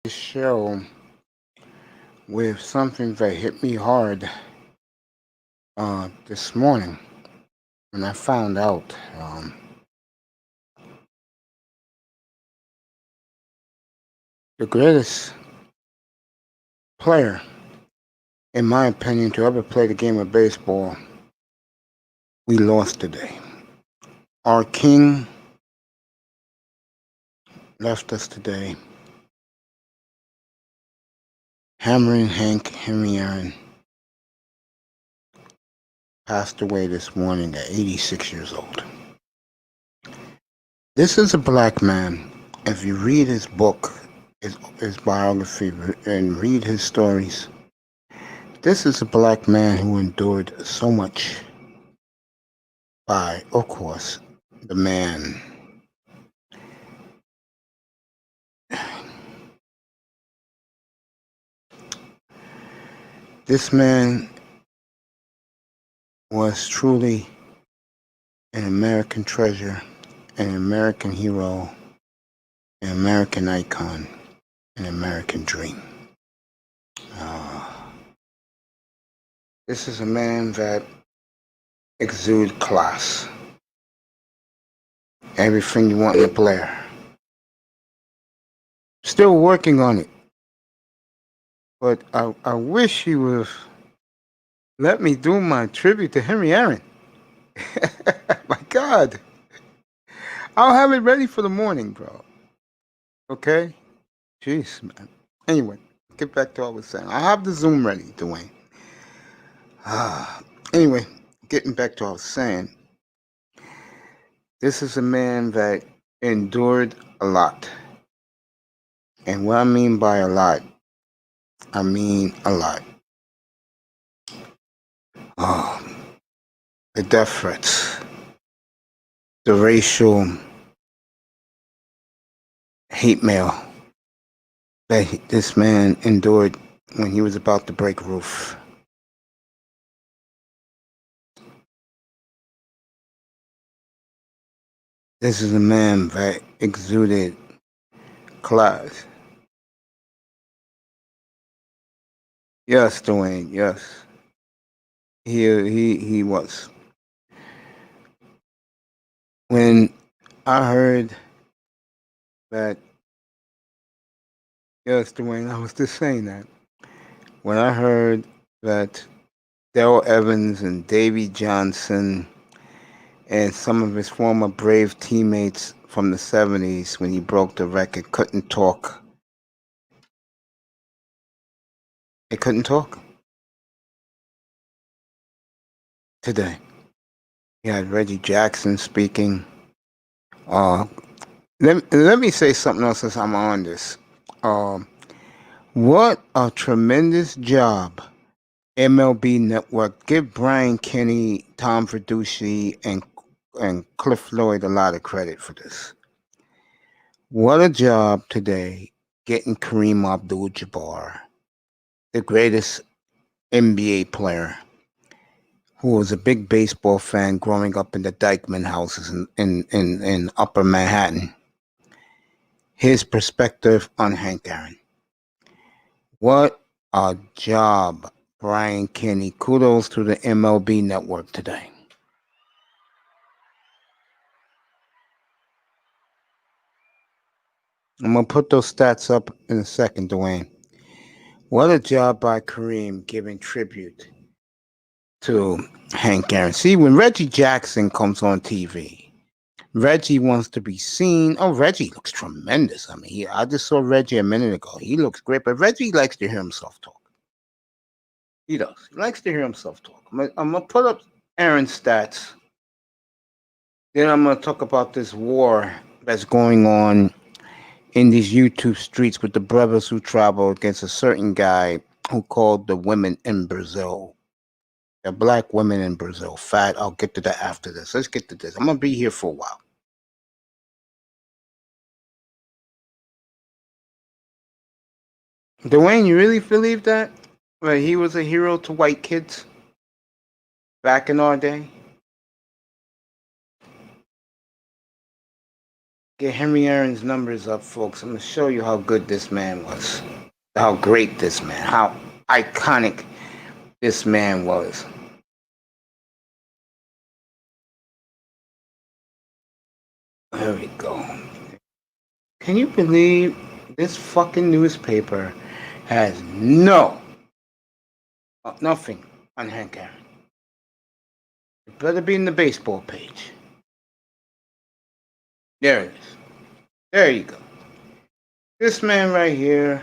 This show with something that hit me hard this morning when I found out the greatest player, in my opinion, to ever play the game of baseball, we lost today. Our king left us today. Hammering Hank Henry Aaron passed away this morning at 86 years old. This is a black man. If you read his book, his biography, and read his stories, this is a black man who endured so much by, of course, the man. This man was truly an American treasure, an American hero, an American icon, an American dream. This is a man that exudes class. Everything you want in a player. Still working on it. But I wish he would have let me do my tribute to Henry Aaron. My God. I'll have it ready for the morning, bro. Okay? Jeez, man. Anyway, get back to what I was saying. I have the Zoom ready, Dwayne. Anyway, getting back to what I was saying. This is a man that endured a lot. And what I mean by a lot, I mean a lot. The death threats, the racial hate mail that this man endured when he was about to break roof. This is a man that exuded class. Yes, Dwayne, yes. He was. When I heard that, yes, Dwayne, I was just saying that. When I heard that Darrell Evans and Davy Johnson and some of his former Brave teammates from the 70s when he broke the record couldn't talk. They couldn't talk. Today. You had Reggie Jackson speaking. Let me say something else as I'm on this. What a tremendous job MLB Network. Give Brian Kenny, Tom Verducci, and Cliff Lloyd a lot of credit for this. What a job today getting Kareem Abdul-Jabbar, the greatest NBA player, who was a big baseball fan growing up in the Dykeman houses in Upper Manhattan. His perspective on Hank Aaron. What a job, Brian Kenny. Kudos to the MLB Network today. I'm going to put those stats up in a second, Dwayne. What a job by Kareem giving tribute to Hank Aaron. See, when Reggie Jackson comes on TV, Reggie wants to be seen. Oh, Reggie looks tremendous. I mean, I just saw Reggie a minute ago. He looks great, but Reggie likes to hear himself talk. He does. He likes to hear himself talk. I'm going to put up Aaron's stats. Then I'm going to talk about this war that's going on in these YouTube streets with the brothers who travel against a certain guy who called the women in Brazil, the black women in Brazil, fat. I'll get to that after this. Let's get to this. I'm going to be here for a while. Dwayne, you really believe that? That he was a hero to white kids back in our day? Get Henry Aaron's numbers up, folks. I'm gonna show you how good this man was, how great this man, how iconic this man was. There we go. Can you believe this fucking newspaper has nothing on Hank Aaron? It better be in the baseball page. There it is. There you go. This man right here,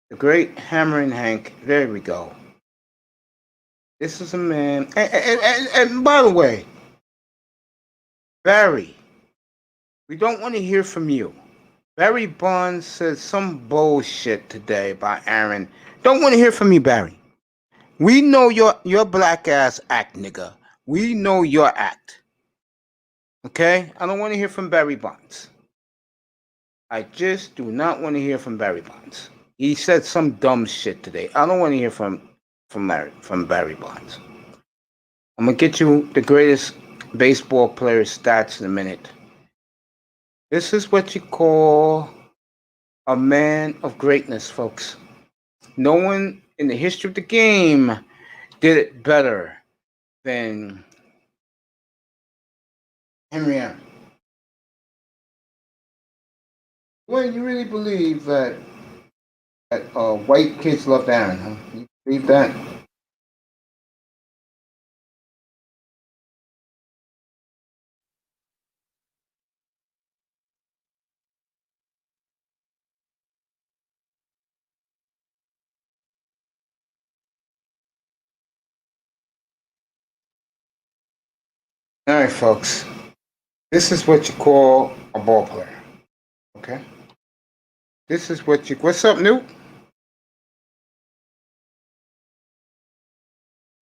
the great Hammering Hank. There we go. This is a man. And by the way, Barry, we don't want to hear from you. Barry Bonds said some bullshit today about Aaron. Don't want to hear from you, Barry. We know your black ass act, nigga. We know your act. Okay? I don't want to hear from Barry Bonds. I just do not want to hear from Barry Bonds. He said some dumb shit today. I don't want to hear from Barry Bonds. I'm gonna get you the greatest baseball player stats in a minute. This is what you call a man of greatness, folks. No one in the history of the game did it better than Henry Aaron. Well, you really believe that white kids loved Aaron, huh? You believe that? All right, folks. This is what you call a ball player. Okay. This is what you. What's up, Newt?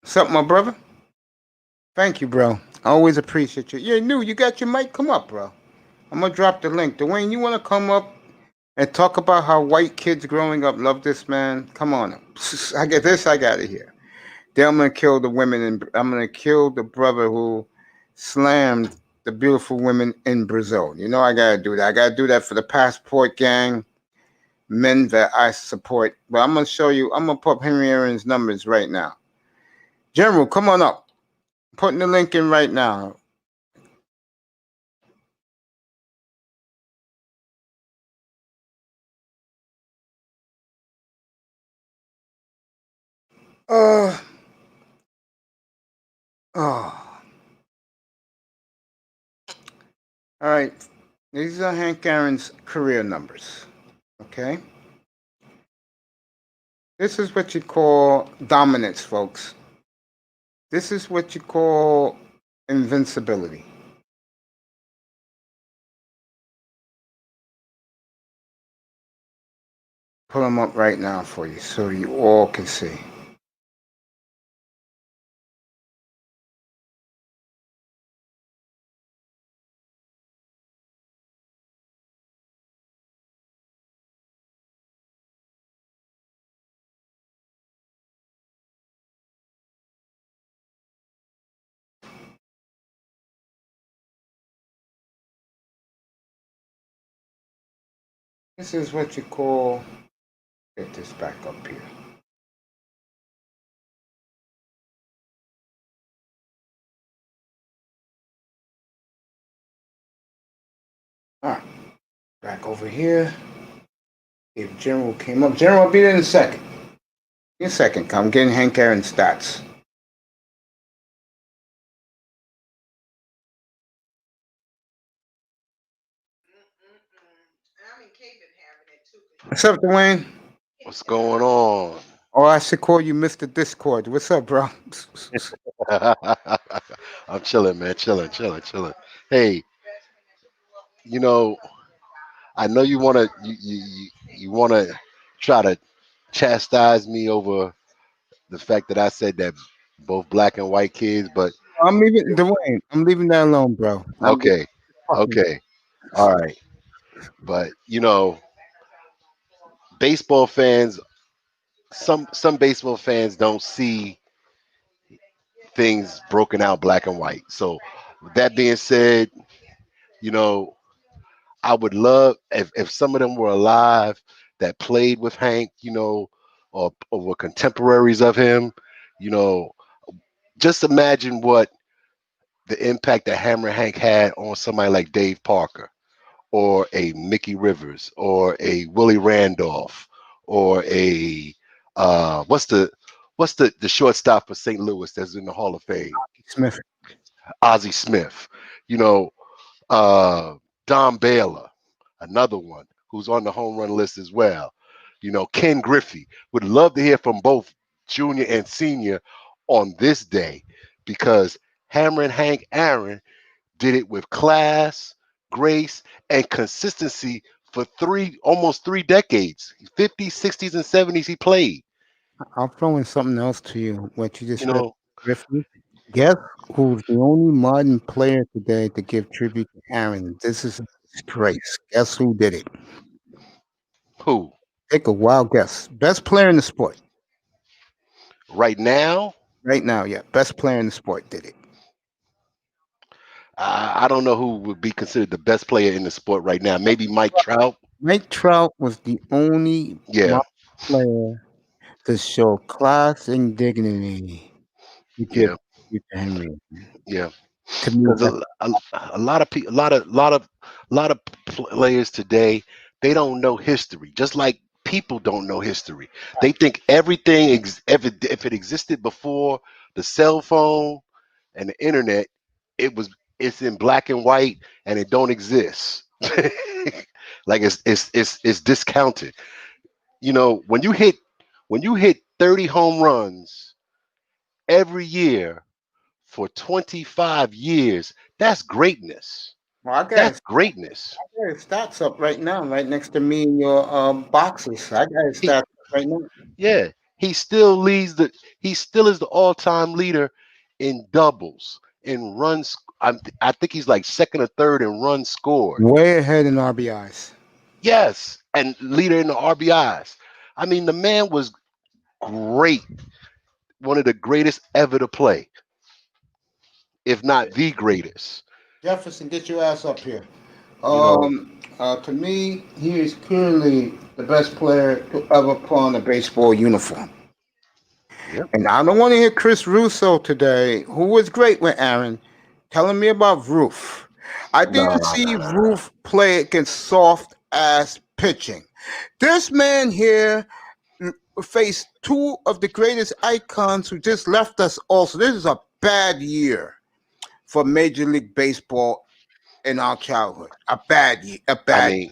What's up, my brother? Thank you, bro. I always appreciate you. Yeah, Newt, you got your mic? Come up, bro. I'm gonna drop the link. Dwayne, you wanna come up and talk about how white kids growing up love this man? Come on up. I get this. I got it here. Then I'm gonna kill the women, and I'm gonna kill the brother who slammed the beautiful women in Brazil. You know I gotta do that. I gotta do that for the passport gang, men that I support. But I'm gonna show you. I'm gonna put Henry Aaron's numbers right now. General, come on up. I'm putting the link in right now. Uh oh. All right. These are Hank Aaron's career numbers. Okay. This is what you call dominance, folks. This is what you call invincibility. Pull them up right now for you so you all can see. This is what you call, get this back up here. All right, back over here. If General came up, General, I'll be there in a second. In a second, I'm getting Hank Aaron stats. What's up, Dwayne? What's going on? Oh, I should call you Mr. Discord. What's up, bro? I'm chilling, man. Chilling. Hey, you know, I know you wanna try to chastise me over the fact that I said that both black and white kids, but I'm leaving Dwayne. I'm leaving that alone, bro. I'm just okay, fucking. okay, all right. But baseball fans, some baseball fans don't see things broken out black and white. So with that being said, you know, I would love if some of them were alive that played with Hank, or were contemporaries of him, you know. Just imagine what the impact that Hammer Hank had on somebody like Dave Parker, or a Mickey Rivers, or a Willie Randolph, or a what's the shortstop for St. Louis that's in the Hall of Fame? Smith. Ozzie Smith, you know, uh, Don Baylor, another one who's on the home run list as well. Ken Griffey. Would love to hear from both junior and senior on this day, because Hammer and Hank Aaron did it with class, grace, and consistency for almost 3 decades. 50s, 60s, and 70s he played. I'll throw in something else to you. What you You just said, know Griffey. Guess who's the only modern player today to give tribute to Aaron? This is a disgrace. Guess who did it? who Take a wild guess. Best player in the sport right now? right now. Yeah, best player in the sport did it. I don't know who would be considered the best player in the sport right now. Maybe Mike Trout. Mike Trout was the only Yeah, modern player to show class and dignity to give yeah, tribute to Henry. yeah. To me, Because a lot of people, a lot of players today, they don't know history. Just like people don't know history, they think everything if it existed before the cell phone and the internet, it's in black and white and it don't exist. Like it's discounted. When you hit 30 home runs every year for 25 years, that's greatness. well, That's greatness. I got his stats up right now, right next to me in your boxes. I got his He stats up right now. Yeah, he still is the all-time leader in doubles, in runs. I think he's like second or third in runs scored. Way ahead in RBIs. Yes, and leader in the RBIs. I mean, the man was great, one of the greatest ever to play, if not the greatest. Jefferson, get your ass up here. You know, To me, he is clearly the best player to ever put on a baseball uniform. yep. And I don't want to hear Chris Russo today, who was great with Aaron, telling me about Roof. I No, didn't no, see no, no. Roof play against soft ass pitching. This man here faced two of the greatest icons who just left us also. This is a bad year for Major League Baseball in our childhood. A bad year. A I bad mean,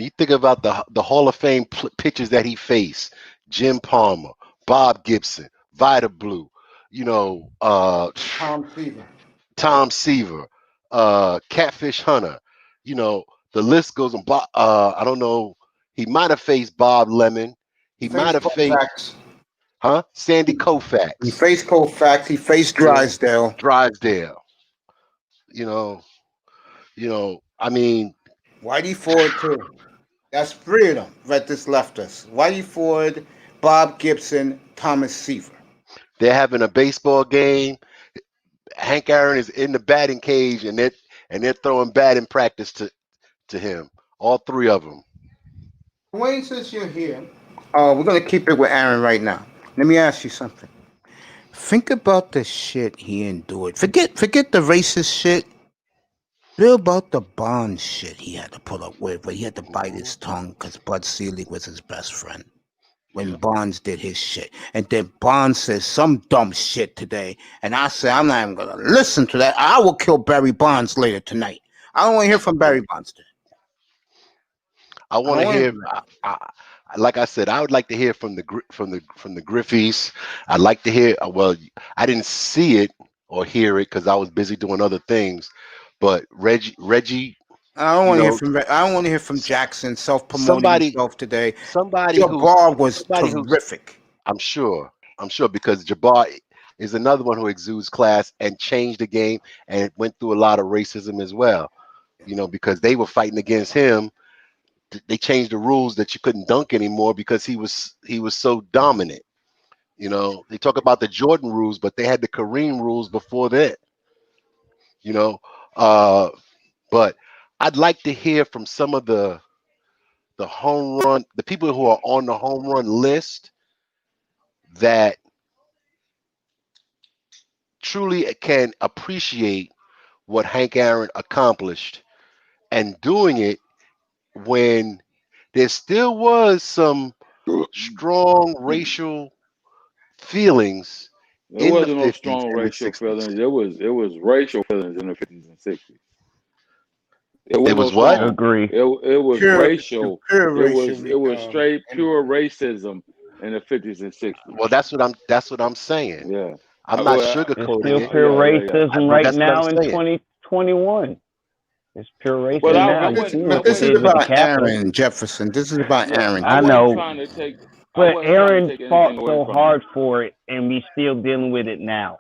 you think about the Hall of Fame pitchers that he faced: Jim Palmer, Bob Gibson, Vida Blue, you know, uh, Tom Seaver. Tom Seaver, Catfish Hunter. You know, the list goes on. I don't know. He might have faced Bob Lemon. He He might faced have faced, Koufax. Sandy He Koufax. faced Koufax. He faced You know, Drysdale. Drysdale. You know, I mean, Whitey Ford too. That's three of them that just left us. Whitey Ford, Bob Gibson, Thomas Seaver. they're having a baseball game. Hank Aaron is in the batting cage, and they're throwing batting practice to him. All three of them. Wayne, since you're here, we're gonna keep it with Aaron right now. Let me ask you something. Think about the shit he endured. Forget the racist shit. Feel about the Bond shit he had to put up with, where he had to bite Hmm. his tongue because Bud Selig was his best friend when Yeah. Bonds did his shit. And then Bonds says some dumb shit today, and I say I'm not even gonna listen to that. I will kill Barry Bonds later tonight. I don't want to hear from Barry Bonds today. I I want don't to want to hear. hear that. Like I said, I would like to hear from the Griffeys. I'd like to hear. Well, I didn't see it or hear it because I was busy doing other things. But Reggie, I don't you want to hear know, from. I don't want to hear from s- Jackson self-promoting somebody, himself today. somebody who's Jabbar was somebody who's. terrific. I'm sure because Jabbar is another one who exudes class and changed the game and went through a lot of racism as well. Because they were fighting against him. They changed the rules that you couldn't dunk anymore because he was so dominant. They talk about the Jordan rules, but they had the Kareem rules before that. You know, uh, but I'd like to hear from some of the home run, the people who are on the home run list that truly can appreciate what Hank Aaron accomplished and doing it when there still was some strong racial feelings There in the wasn't no 50s strong and the racial 60s. feelings. It was racial feelings in the 50s and 60s. There It was no was what? strong. Agree. It was Pure, racial. pure It racial. was it was straight Energy. pure racism in the 50s and 60s. Well, that's what I'm saying. Yeah. I'm not Well, It's sugarcoating still it, pure yeah. racism but right that's what I'm now in saying. 2021. It's pure Well, racism Okay, I now. You wouldn't. seen I what they this is wouldn't. did with the about Capitol. Aaron Jefferson. This is about Yeah, Aaron I I wasn't know, Jefferson. trying to take. I but wasn't trying to Aaron take fought anything away so from him. hard for it, and we still dealing with it now.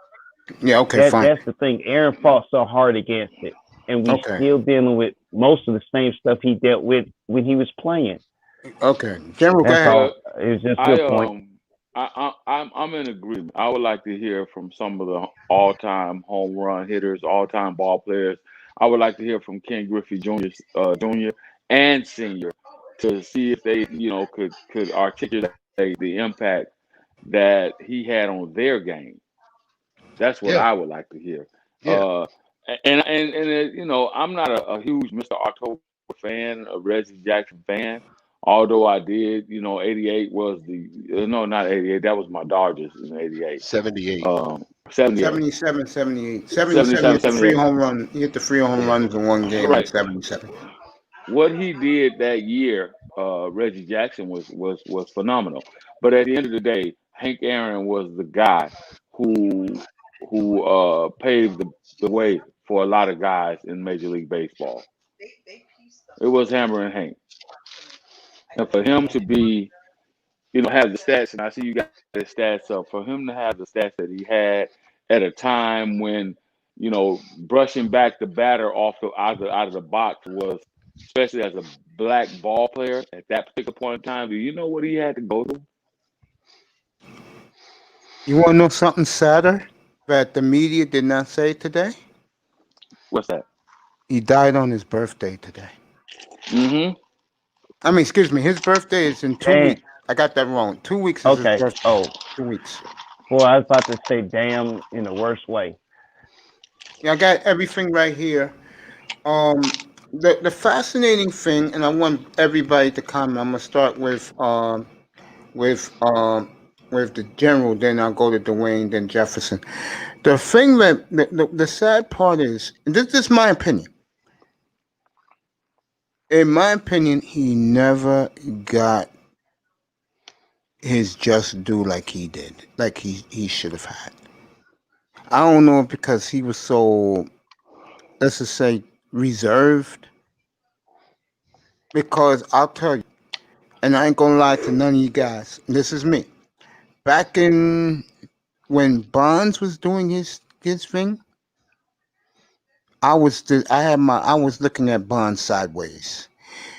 Yeah, okay, fine. That's the thing. Aaron fought so hard against it, and we Okay, still dealing with most of the same stuff he dealt with when he was playing. okay. General, go That's ahead. Well, all. It was just a I good point. I'm in agreement. I would like to hear from some of the all-time home run hitters, all-time ball players. I would like to hear from Ken Griffey Jr. and Senior to see if they, could articulate the impact that he had on their game. That's what Yeah, I would like to hear. yeah. I'm not a huge Mr. October fan, a Reggie Jackson fan. Although I did, 88 was no, not 88. That was my Dodgers in 88. 78. 78, 77, 78. 77, 77, hit the free 78. home run. He hit the free home Yeah. runs in one game in Right. 77. What he did that year, Reggie Jackson was phenomenal. But at the end of the day, Hank Aaron was the guy who paved the way for a lot of guys in Major League Baseball. It was Hammer and Hank, and for him to be, have the stats, and I see you got the stats up. For him to have the stats that he had at a time when, brushing back the batter off out of the box was, especially as a black ball player at that particular point in time. Do you know what he had to go through? You want to know something sadder that the media did not say today? What's that? He died on his birthday today. Mm-hmm. I mean, excuse me, his birthday is in 2 weeks. Dang. I got that wrong. 2 weeks is his Okay. birthday. Oh, 2 weeks. boy, I was about to say damn in the worst way. Yeah, I got everything right here. The fascinating thing, and I want everybody to comment. I'm gonna start with um with the general, then I'll go to Dwayne, then Jefferson. The thing that the sad part is, and this is my opinion. In my opinion, he never got his just due like he did, like he should have had. I don't know because he was so, let's just say, reserved. Because I'll tell you, and I ain't gonna lie to none of you guys. This is me. Back in when Bonds was doing his thing, I was looking at Bonds sideways.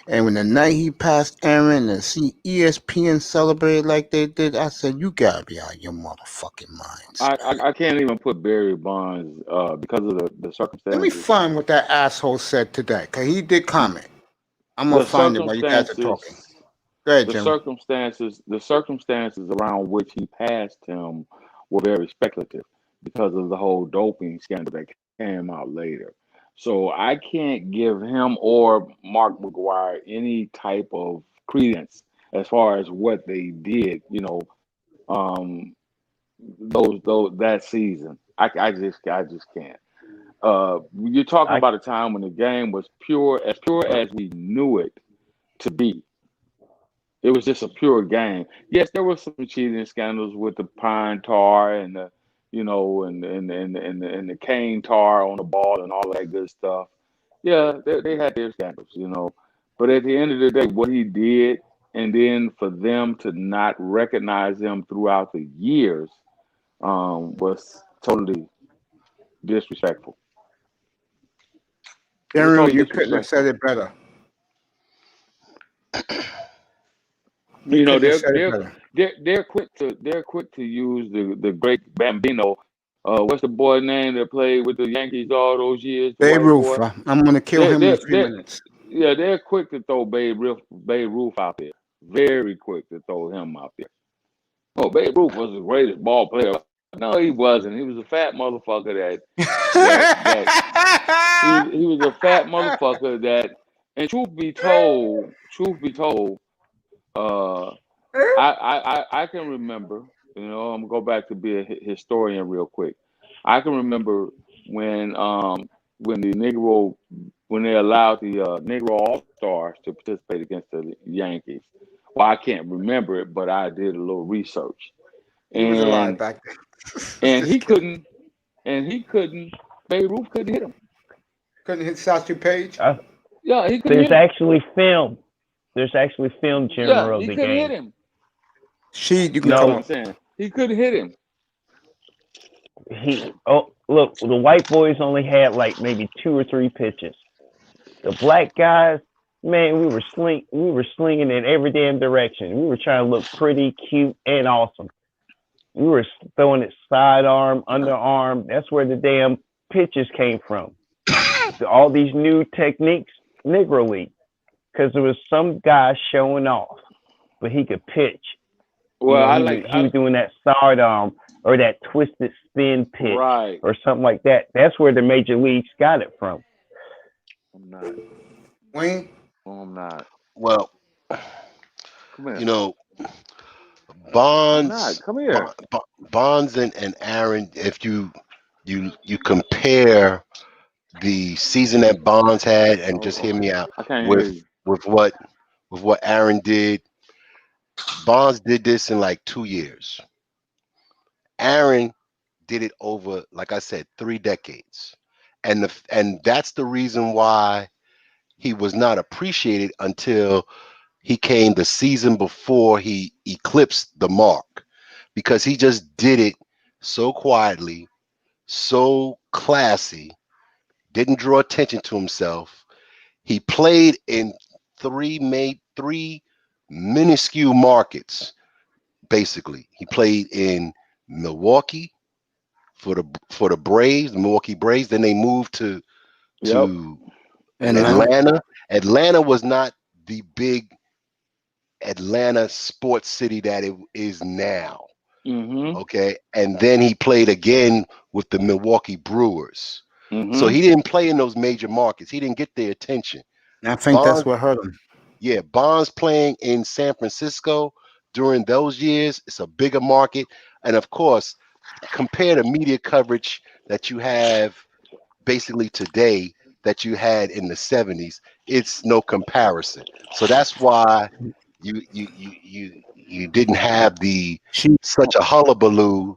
And when the night he passed Aaron and see ESPN celebrate like they did, I said, "You gotta be out of your motherfucking minds." I can't even put Barry Bonds because of the Let me circumstances. find what that asshole said today, cause he did comment. I'm gonna The find it while you guys are talking. circumstances Go ahead, the General. circumstances around which he passed him were very speculative because of the whole doping scandal that came out later. So I can't give him or Mark McGuire any type of credence as far as what they did, um, those that season. I just can't. You're talking I about a time when the game was pure as we knew it to be. It was just a pure game. Yes, there was some cheating scandals with the pine tar and the, and the cane tar on the ball and all that good stuff. Yeah, they had their scandals. But at the end of the day, what he did, and then for them to not recognize him throughout the years, was totally disrespectful. It was General, totally you couldn't have said disrespectful. it better. You You know, couldn't have they're said it they're better. they're quick to use the great Bambino What's the boy name that played with the Yankees all those years? The Babe white Ruth. boy. I'm gonna kill him in a few They minutes. yeah, they're quick to throw Babe Ruth out there. Very quick to throw him out there. Oh, Babe Ruth was the greatest ball player. No, he wasn't. He was a fat motherfucker that he was a fat motherfucker that. And truth be told, uh, I can remember. I'm gonna go back to be a historian real quick. I can remember when when the Negro when they allowed the Negro All Stars to participate against the Yankees. Well, I can't remember it, but I did a little research, He was alive and back then. and Just he kidding. couldn't and he couldn't. Babe Ruth couldn't hit him. Couldn't hit Satchel Paige. Yeah, he couldn't There's hit him. actually film. There's actually film, Yeah, General, of he the couldn't hit game. him. She, you can That's come what No, I'm up. saying. He couldn't hit him. look, the white boys only had like maybe 2 or 3 pitches. The black guys, man, we were slinging in every damn direction. We were trying to look pretty, cute, and awesome. We were throwing it sidearm, underarm. That's where the damn pitches came from. All these new techniques, Negro League, because there was some guy showing off, but he could pitch. Well, He was doing that sidearm or that twisted spin pitch right. or something like that. That's where the major leagues got it from. I'm not. Wayne. No, I'm not. Well, Come here. you know, I'm not. Bonds, Come here. Bonds and Aaron. If you compare the season that Bonds had, and just hear me out I can't hear with you. with what with what Aaron did. Bonds did this in like 2 years. Aaron did it over, like I said, 3 decades, and that's the reason why he was not appreciated until he came the season before he eclipsed the mark, because he just did it so quietly, so classy, didn't draw attention to himself. He played in three minuscule markets. Basically, he played in Milwaukee for the Braves, the Milwaukee Braves. Then they moved Yep. to Atlanta. Atlanta. Atlanta was not the big Atlanta sports city that it is now. Mm-hmm. Okay. And then he played again with the Milwaukee Brewers. So Mm-hmm. he didn't play in those major markets. He didn't get their attention. I think that's Bonds, what hurt him. yeah, Bonds playing in San Francisco during those years, it's a bigger market. And of course, compare the media coverage that you have basically today that you had in the 70s, it's no comparison. So that's why you didn't have the She. such a hullabaloo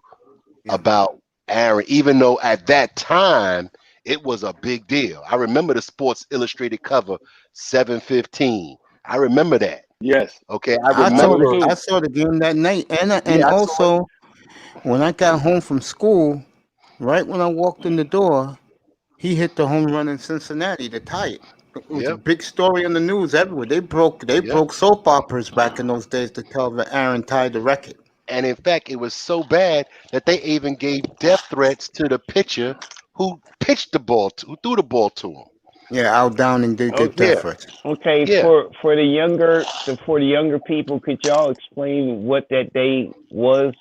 Yeah. about Aaron, even though at that time it was a big deal. I remember the Sports Illustrated cover 715. I remember that. Yes, Okay, I I I saw remember do the those. I too. saw the game that night, and Yeah, I saw it. also when I got home from school, right when I walked in the door, he hit the home run in Cincinnati to tie it. It was a Yep, big story on the news everywhere. They yep. broke soap operas back in those days to tell that Aaron tied the record. And in fact, it was so bad that they even gave death threats to the pitcher who pitched the ball who threw the ball to him. Yeah, Al Downing they did Okay, that Yeah, first. okay. yeah. For the younger people, could y'all explain what that day was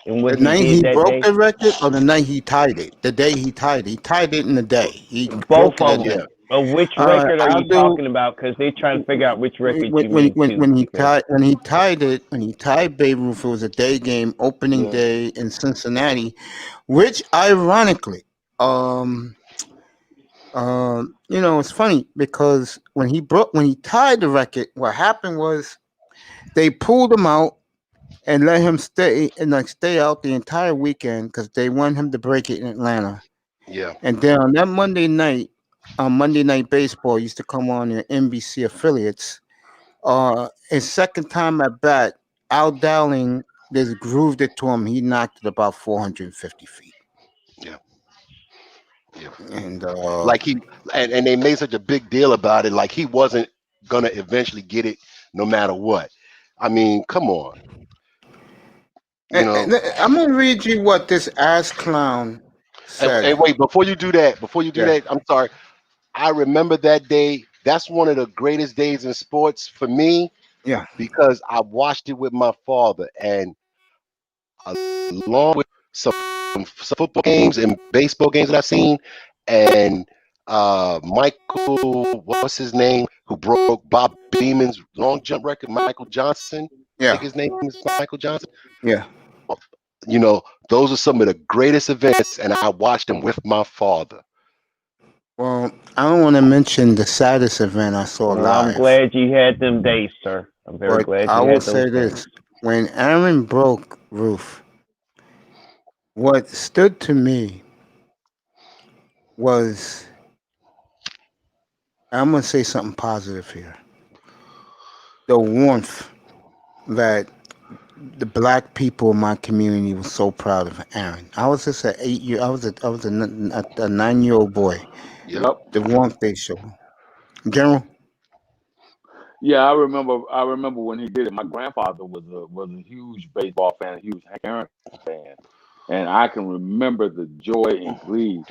and what The he night did he that broke day? the record, or the night he tied it. The day he tied it in the day. He Both broke it of at them. Yeah, night. Which record are I'll you do talking about? Because they're trying to figure out which record when you mean too. Because when he tied Babe Ruth. It was a day game, opening Yeah. day in Cincinnati, which ironically, um, it's funny because when he tied the record, what happened was they pulled him out and let him stay out the entire weekend because they want him to break it in Atlanta. yeah, And then on that Monday night, Monday Night Baseball used to come on your NBC affiliates. His second time at bat, Al Dowling just grooved it to him. He knocked it about 450 feet. yeah, yeah. And Like and they made such a big deal about it, like he wasn't gonna eventually get it no matter what. I mean, come on, you know. I'm gonna read you what this ass clown Hey, said, wait, yeah, I'm sorry. I remember that day. That's one of the greatest days in sports for me yeah. because I watched it with my father, and along with some football games and baseball games that I've seen, and Michael, what's his name, who broke Bob Beeman's long jump record, Michael Johnson. I think Yeah, his name is Michael Johnson. yeah. You know, those are some of the greatest events, and I watched them with my father. Well, I don't want to mention the saddest event I saw Well, I'm live, glad you had them days, sir. I'm very but glad I you will had those say days. this: when Aaron broke roof, what stood to me was, I'm gonna say something positive here: the warmth that the black people in my community was so proud of Aaron. I was just an 8 year. I was a 9-year-old boy. Yep. Yep. The warmth they showed, General. Yeah, I remember when he did it. My grandfather was a huge baseball fan, a huge Hank Aaron fan, and I can remember the joy and glee,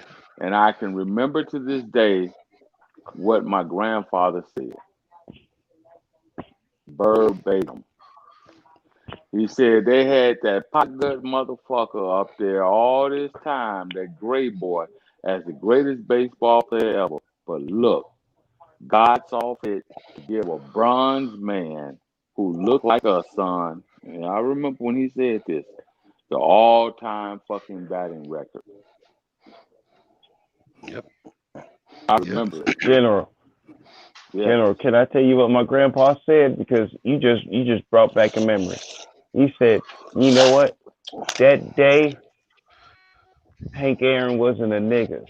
and I can remember to this day what my grandfather said verbatim. He said they had that pot gut motherfucker up there all this time, that gray boy, as the greatest baseball player ever. But look, God saw fit to give a bronze man who looked like a son. And I remember when he said this, the all-time fucking batting record. Yep. I Yep. remember it. General, Yes. General, can I tell you what my grandpa said? Because you just brought back a memory. He said, you know what? That day, Hank Aaron wasn't a nigga.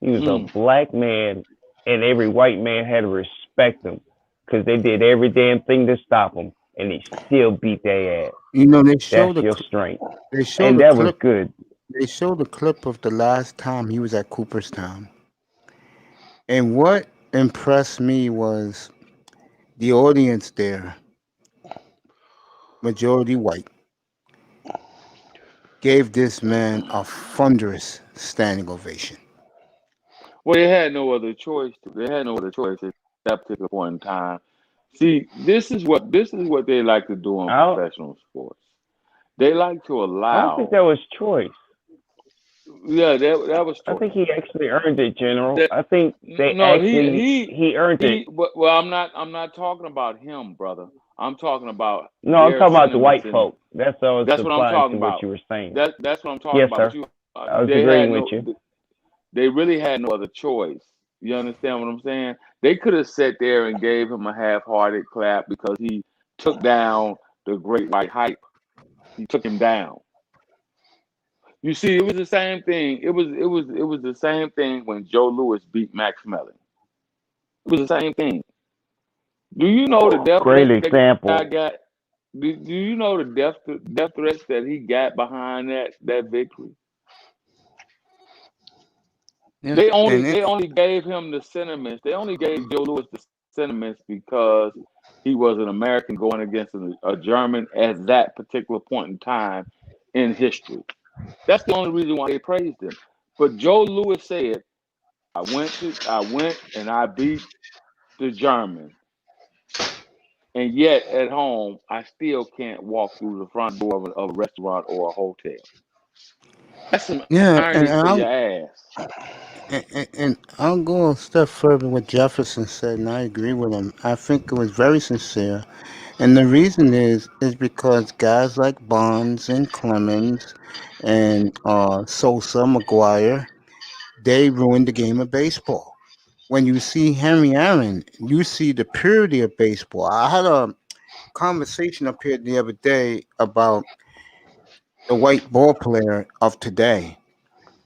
He was a Mm. black man, and every white man had to respect him because they did every damn thing to stop him, and he still beat their ass. You know they That's showed the your strength, they showed and the that was clip. good. They showed the clip of the last time he was at Cooperstown, and what impressed me was the audience there, majority white, gave this man a thunderous standing ovation. Well, they had no other choice. They had no other choice at that particular point in time. See, this is what they like to do in I don't, professional sports. They like to I don't think allow. that was choice. Yeah, that was I choice. think he actually earned it, General. That I think they no, he actually he he earned it. he. Well, I'm not talking about him, brother. I'm talking about No, I'm their talking about the sentiments, white and folk. That's what I was that's what I'm supplying talking to what about. you were saying. That's what I'm talking Yes, about. But sir. you, I was they agreeing had with no. you. They really had no other choice. You understand what I'm saying? They could have sat there and gave him a half-hearted clap because he took down the great white hype. He took him down. You see, it was the same thing. It was the same thing when Joe Louis beat Max Melling. It was the same thing. Do you know the death Great threats that guy example. got? Do you know the death threats that he got behind that victory? Yeah, They only and it, they only gave him the sentiments. They only gave Joe Louis the sentiments because he was an American going against a German at that particular point in time in history. That's the only reason why they praised him. But Joe Louis said, I went and I beat the German, and yet at home I still can't walk through the front door of a restaurant or a hotel. That's some yeah, irony for your ass. and I'll go a step further. What Jefferson said, and I agree with him. I think it was very sincere, and the reason is because guys like Bonds and Clemens and Sosa, McGuire, they ruined the game of baseball. When you see Henry Aaron, you see the purity of baseball. I had a conversation up here the other day about the white ball player of today.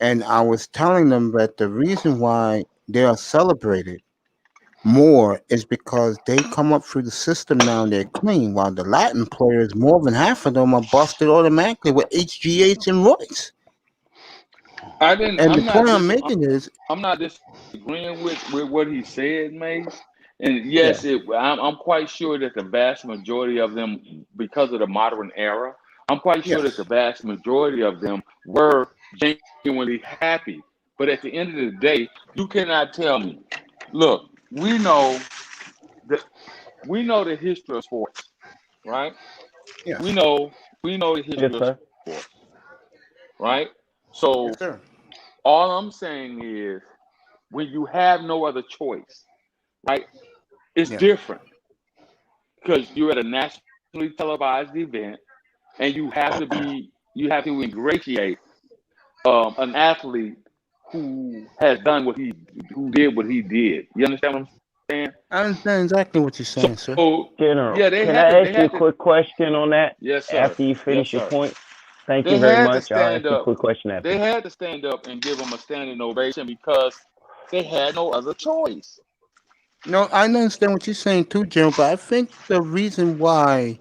And I was telling them that the reason why they are celebrated more is because they come up through the system now and they're clean, while the Latin players, more than half of them are busted automatically with HGH and Royce. I didn't. And the point I'm making is, I'm not disagreeing with what he said, Mace. And yeah, yes, I'm quite sure that the vast majority of them, because of the modern era, I'm quite sure that yes, the vast majority of them were genuinely happy. But at the end of the day, you cannot tell me. Look, the we know the history of sports, right? We Yes. know we know the Yes, history of sir. sports, right? So Yes, sir. all I'm saying is when you have no other choice, right? It's Yes. different because you're at a nationally televised event and you have to ingratiate an athlete who has done who did what he did. You understand what I'm saying? I understand exactly what you're saying, sir. So General, yeah, can I they ask you a had to. quick question on that Yes, sir. after you Yes, finish your sir. point? Thank you They very had to much. I'll ask stand you a up. quick question after. They had to stand up and give him a standing ovation because they had no other choice. No, I understand what you're saying too, General, but I think the reason why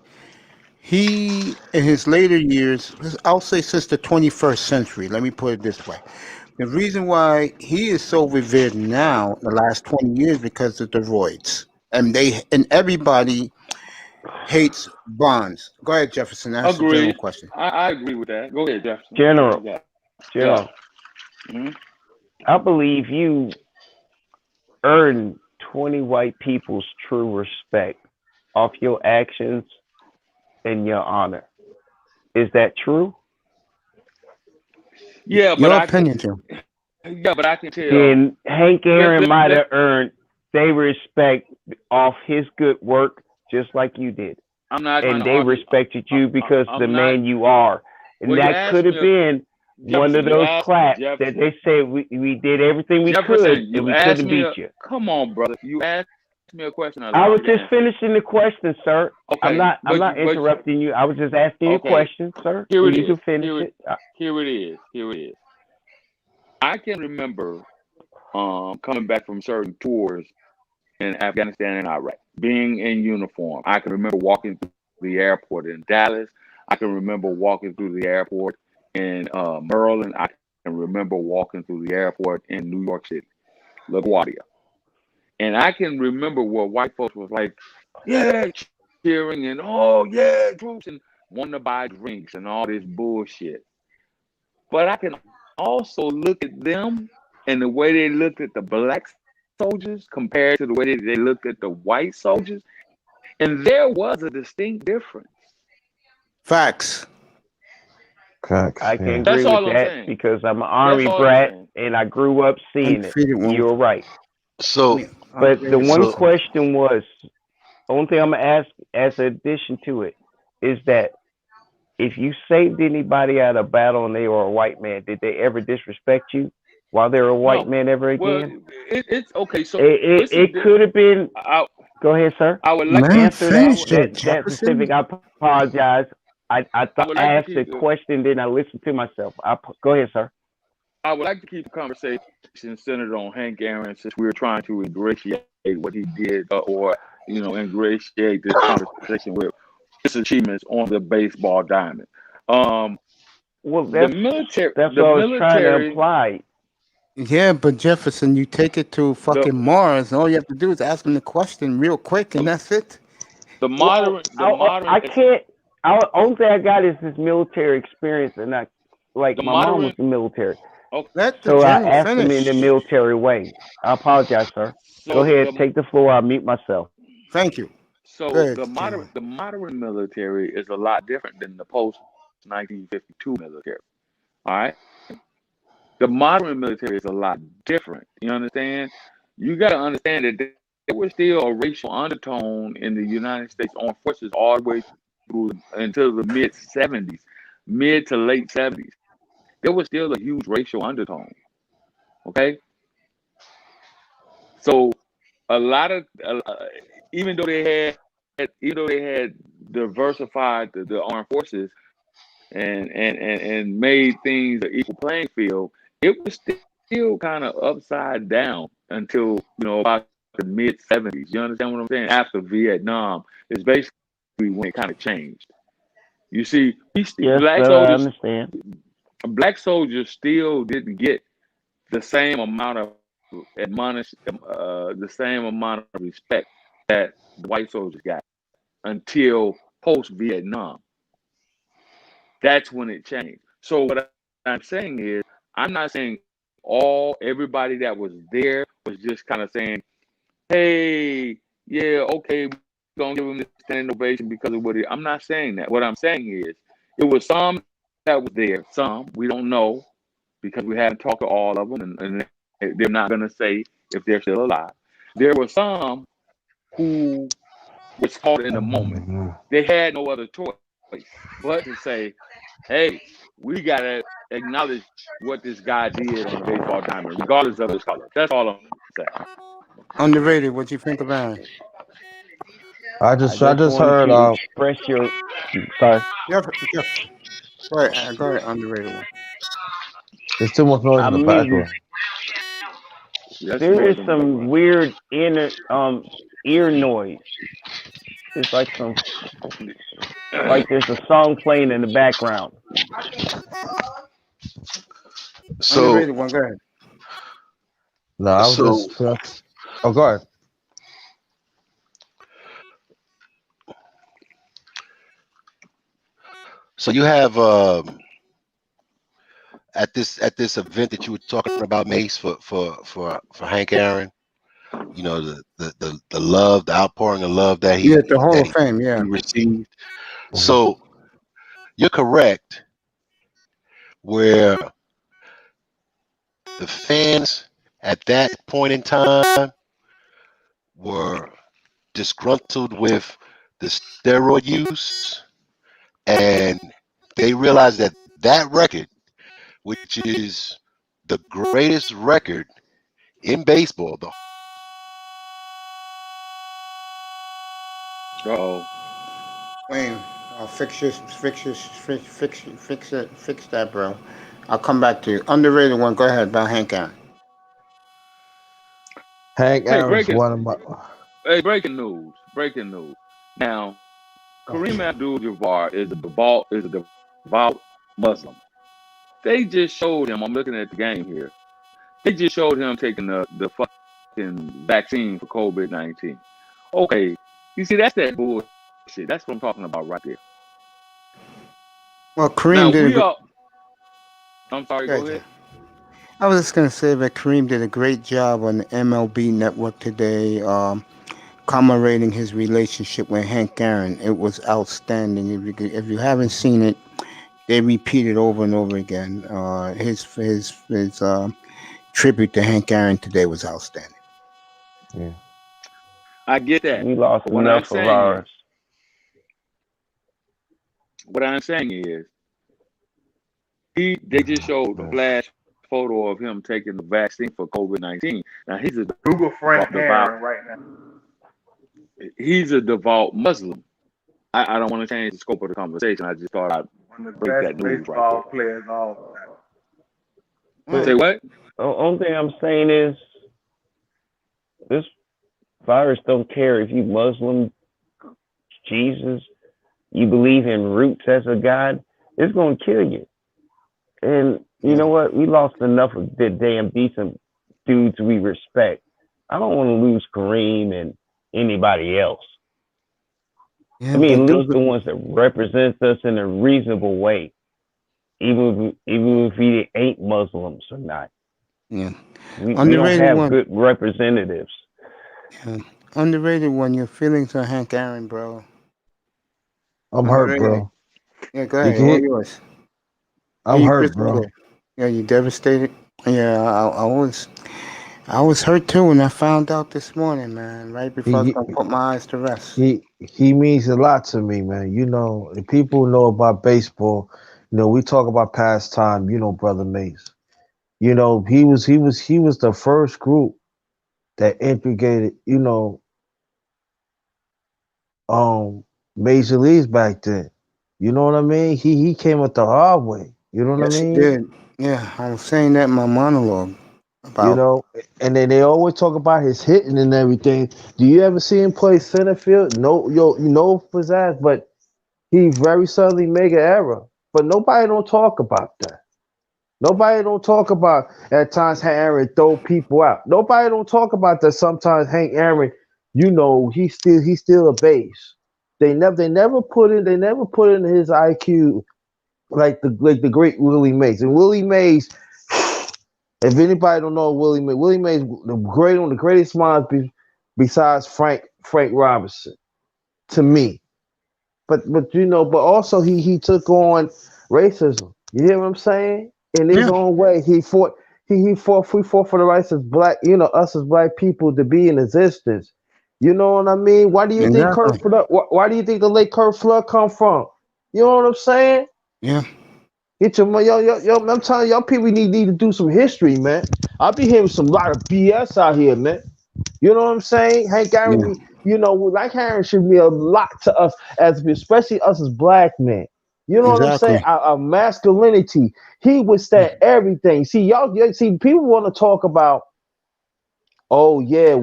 he, in his later years, I'll say since the 21st century, let me put it this way. The reason why he is so revered now in the last 20 years because of the roids. And everybody hates Bonds. Go ahead, Jefferson. Ask the general Agreed. question. I agree with that. Go ahead, Jefferson. What you General, got? Yeah. General, hmm I believe you earned 20 white people's true respect off your actions and your honor. Is that true? Yeah, but Your I can. opinion, General. Yeah, but I can tell. Then Hank Let, Aaron let, might let, have earned they respect off his good work just like you did. I'm not trying And to they argue. respected you because the I'm not. man you are. And Well, you that could asked have me, been one Jefferson. of You those asked claps that Jefferson. they said we did everything we could Jefferson. and You we asked couldn't me. beat you. Come on, brother. You asked me a question. I I let was you just answer. finishing the question, sir. Okay, I'm not but interrupting you. I was just asking you a okay. question, sir, Here and it you is. can finish it. Here it is. Here it is. I can remember coming back from certain tours in Afghanistan and Iraq, being in uniform. I can remember walking through the airport in Dallas. I can remember walking through the airport in Maryland. I can remember walking through the airport in New York City, LaGuardia. And I can remember where white folks was like, yeah, cheering and oh yeah, troops and wanting to buy drinks and all this bullshit. But I can also look at them and the way they looked at the black soldiers compared to the way they looked at the white soldiers, and there was a distinct difference. Facts. Facts. I can Yeah. agree That's with all I'm that saying. because I'm an That's army all I'm brat saying. and I grew up seeing it. Undefeated one. You're right. So, But the one so question was, only thing I'm gonna ask as an addition to it is that if you saved anybody out of battle and they were a white man, did they ever disrespect you while they were a white No. man ever Well, again? it's okay. So this is It could have been. Go ahead, sir. I would like to Man, Answer finish it, that Jefferson. specific. I apologize. I would like to asked the keep question, then I listened to myself. Go ahead, sir. I would like to keep the conversation centered on Hank Aaron since we were trying to ingratiate what he did or ingratiate this conversation with his achievements on the baseball diamond. Um, Well, the military, that's the what I was trying to military, imply. Yeah, but Jefferson, you take it to the fucking Mars, and all you have to do is ask him the question real quick, and the, that's it. Well, the modern, I can't. Only thing I got is this military experience, and like the my mom was modern. in the military, Okay, Let the so I general asked him in the finish. military way. I apologize, sir. Go so ahead, take the floor. I'll mute myself. Thank you. Go so ahead, general. the modern military is a lot different than the post 1952 military. All right. The modern military is a lot different. You understand? You got to understand that there was still a racial undertone in the United States Armed Forces all the way through until the mid to late 70s. There was still a huge racial undertone. Okay, so a lot of even though they had diversified the armed forces and made things an equal playing field, it was still kind of upside down until about the mid 70s. You understand what I'm saying? After Vietnam is basically when it kind of changed. You see, Yes, sir. I understand. black soldiers still didn't get the same amount of the same amount of respect that the white soldiers got until post Vietnam. That's when it changed. So what I'm saying is, I'm not saying everybody that was there was just kind of saying, hey, yeah, okay, we're gonna give him this standing ovation because of what he. I'm not saying that. What I'm saying is, it was some that was there. Some we don't know because we haven't talked to all of them, and they're not gonna say if they're still alive. There were some who was caught in the moment. They had no other choice but to say, hey, we gotta acknowledge what this guy did on the baseball diamond, regardless of his color. That's all I'm saying. Underrated. What you think about it? I I just just wanted heard. you to express your. Sorry. Yep. Yep. Go ahead. Go ahead. Underrated one. There's too much noise I in the mean, background. That's there is noise in the some background. weird ear noise. It's like there's a song playing in the background. So Underrated one. Go ahead. No, I was so just. Oh, go ahead. so you have at this event that you were talking about, Mace, for Hank Aaron. You know, the love, the outpouring of love that Yeah, he the Hall that of Fame. he Yeah. received. Mhm. So you're correct where the fans at that point in time were disgruntled with the steroid use, and they realized that that record, which is the greatest record in baseball, the Uh-oh. Wayne, fix that, bro. I'll come back to you. Underrated one. Go ahead. About Hank Aaron. Hank Hey, Aaron's one of my. breaking news. Breaking news. Now, Kareem Abdul-Jabbar is a devout Muslim. They just showed him. I'm looking at the game here. They just showed him taking the fucking vaccine for COVID-19. Okay, you see that's that bullshit. That's what I'm talking about right there. Well, Now Kareem did a we great. are. I'm sorry. Go Go ahead, ahead. John. I was just gonna say that Kareem did a great job on the MLB Network today, commemorating his relationship with Hank Aaron. It was outstanding. If you haven't seen it, they repeat it over and over again. His tribute to Hank Aaron today was outstanding. Yeah. I get that. We lost But enough of ours. what I'm saying is, they just showed a flash photo of him taking the vaccine for COVID-19. Now Google Frank devout Aaron right now. he's a devout Muslim. I don't want to change the scope of the conversation. I just thought I'd One of the break best that news right baseball there. players of all time. But Say what? the only thing I'm saying is this virus don't care if you Muslim, Jesus, you believe in roots as a god, it's gonna kill you. And you know what? We lost enough of the damn decent dudes we respect. I don't want to lose Kareem and anybody else. Yeah, I mean, but at those least the ones that represent us in a reasonable way, even if we ain't Muslims or not. yeah We don't underrated have one. good representatives. Yeah. Underrated one. Your feelings on Hank Aaron, bro. I'm hurt, Underrated. bro. Yeah, go You ahead. can All hear. yours. Hear I'm you hurt, crystal bro. clear. Yeah, you devastated. Yeah, I was hurt too when I found out this morning, man. Right before I was He gonna put my eyes to rest. he means a lot to me, man. You know, the people who know about baseball, you know, we talk about pastime. You know, brother Mace. You know, he was the first group that integrated. You know, um, major leagues back then. You know what I mean? He came up the hard way. You know what I Yes, he mean? did. Yeah, I was saying that in my monologue You about. know, and then they always talk about his hitting and everything. Do you ever see him play center field? No, you know pizzazz, but he very suddenly make an error. But nobody don't talk about that. Nobody don't talk about at times Hank Aaron throw people out. Nobody don't talk about that. Sometimes Hank Aaron, you know, he's still a base. They never put in his IQ like the great Willie Mays. And Willie Mays, if anybody don't know Willie Mays, one of the greatest minds besides Frank Robinson to me. But but also he took on racism. You hear what I'm saying? In his Yeah, own way, he fought for the rights of us as black people to be in existence. You know what I mean? Why do you think exactly. why do you think the late Kurt Flood come from? You know what I'm saying? Yeah, Get your yo, I'm telling y'all people need to do some history, man. I be hearing some lot of BS out here, man. You know what I'm saying? Hank Aaron, yeah, like Aaron should mean a lot to us, especially us as black men. You know what I'm saying? exactly. Our masculinity. He withstand everything. See, see, people want to talk about, oh yeah,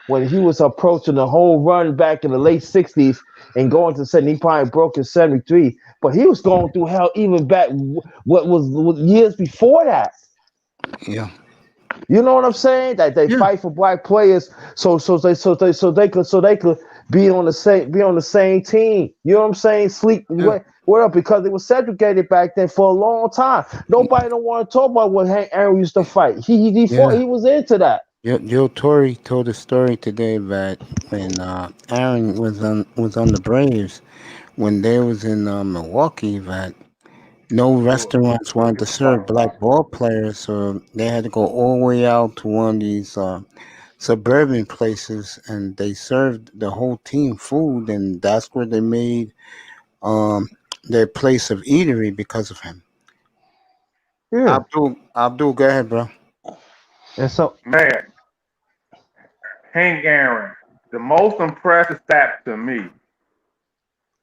when he was approaching the home run back in the late '60s and going to 70, he probably broke in '73, but he was going through hell even back what years before that. Yeah, You know what I'm saying? That they yeah, fight for black players so they could be on the same team. You know what I'm saying? Sleep yeah. what up because it was segregated back then for a long time. Nobody don't want to talk about what Hank Aaron used to fight. He fought. Yeah. He was into that. Joe Torre told a story today that when Aaron was on the Braves, when they was in Milwaukee, that no restaurants wanted to serve black ball players, so they had to go all the way out to one of these suburban places, and they served the whole team food, and that's where they made um, their place of eatery because of him. Yeah. Abdul, go ahead, bro. And so Man, Hank Aaron, the most impressive stat to me.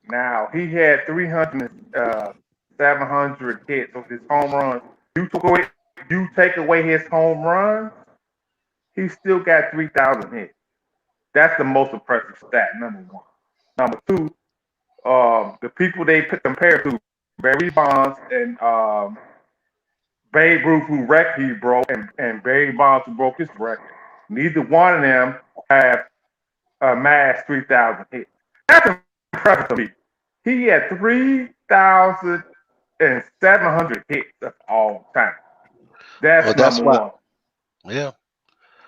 Now he had 300, 700 hits of his home runs. You take away his home runs, he still got 3,000 hits. That's the most impressive stat. Number one. Number two, the people they compare to, Barry Bonds and Babe Ruth, who record he broke, and Barry Bonds, who broke his record. Neither one of them have amassed 3,000 hits. That's impressive to me. He had 3,700 hits of all time. Well, That's that's number why. one. Yeah.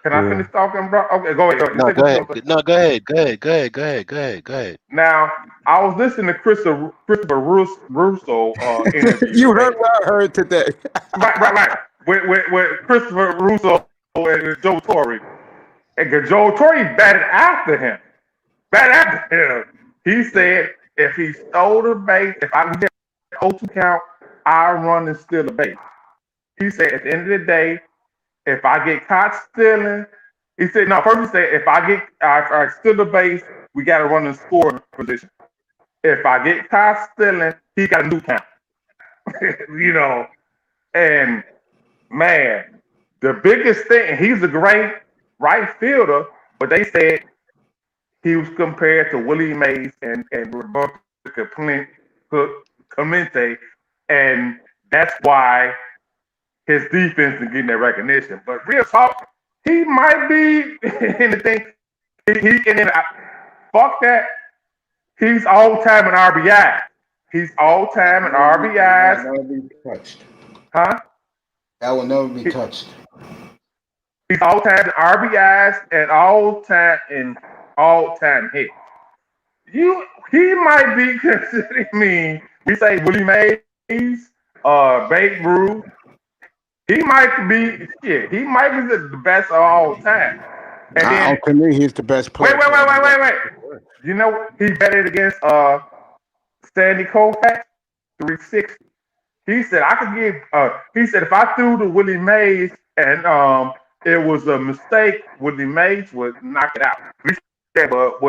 Can I yeah. finish talking, bro? Okay, go ahead. You No, say go what you ahead. gonna say. No, go ahead. Go ahead. Go ahead. Go ahead. Go ahead. Go ahead. Now, I was listening to Christopher Russo interview, You and heard what I heard today. right, with Christopher Russo and Joe Torre, and Joe Torre batted after him. Batted after him. He said, if he stole the base, if I get 0-2 count, I run and steal the base. He said, at the end of the day, if I get caught stealing, he said, no, first he said, if I steal the base, we got to run and score position. If I get caught stealing, he got a new count. you know, and man, the biggest thing, he's a great right fielder, but they said he was compared to Willie Mays and Roberto Clemente, and that's why his defense is getting that recognition. But real talk, he might be in the thing. Fuck that. He's all time in RBI. He's all time in That RBIs, will never be touched. huh? That will never be He- touched. He's all time in RBIs and all time hits. He might be considered me. We say Willie Mays, Babe Ruth. He might be shit. He might be the best of all time. And then To me, he's the best wait, player. wait, wait, wait, wait, wait. You know he betted against Sandy Koufax 360. He said I could give. He said if I threw to Willie Mays and it was a mistake, Willie Mays would knock it out. He said, but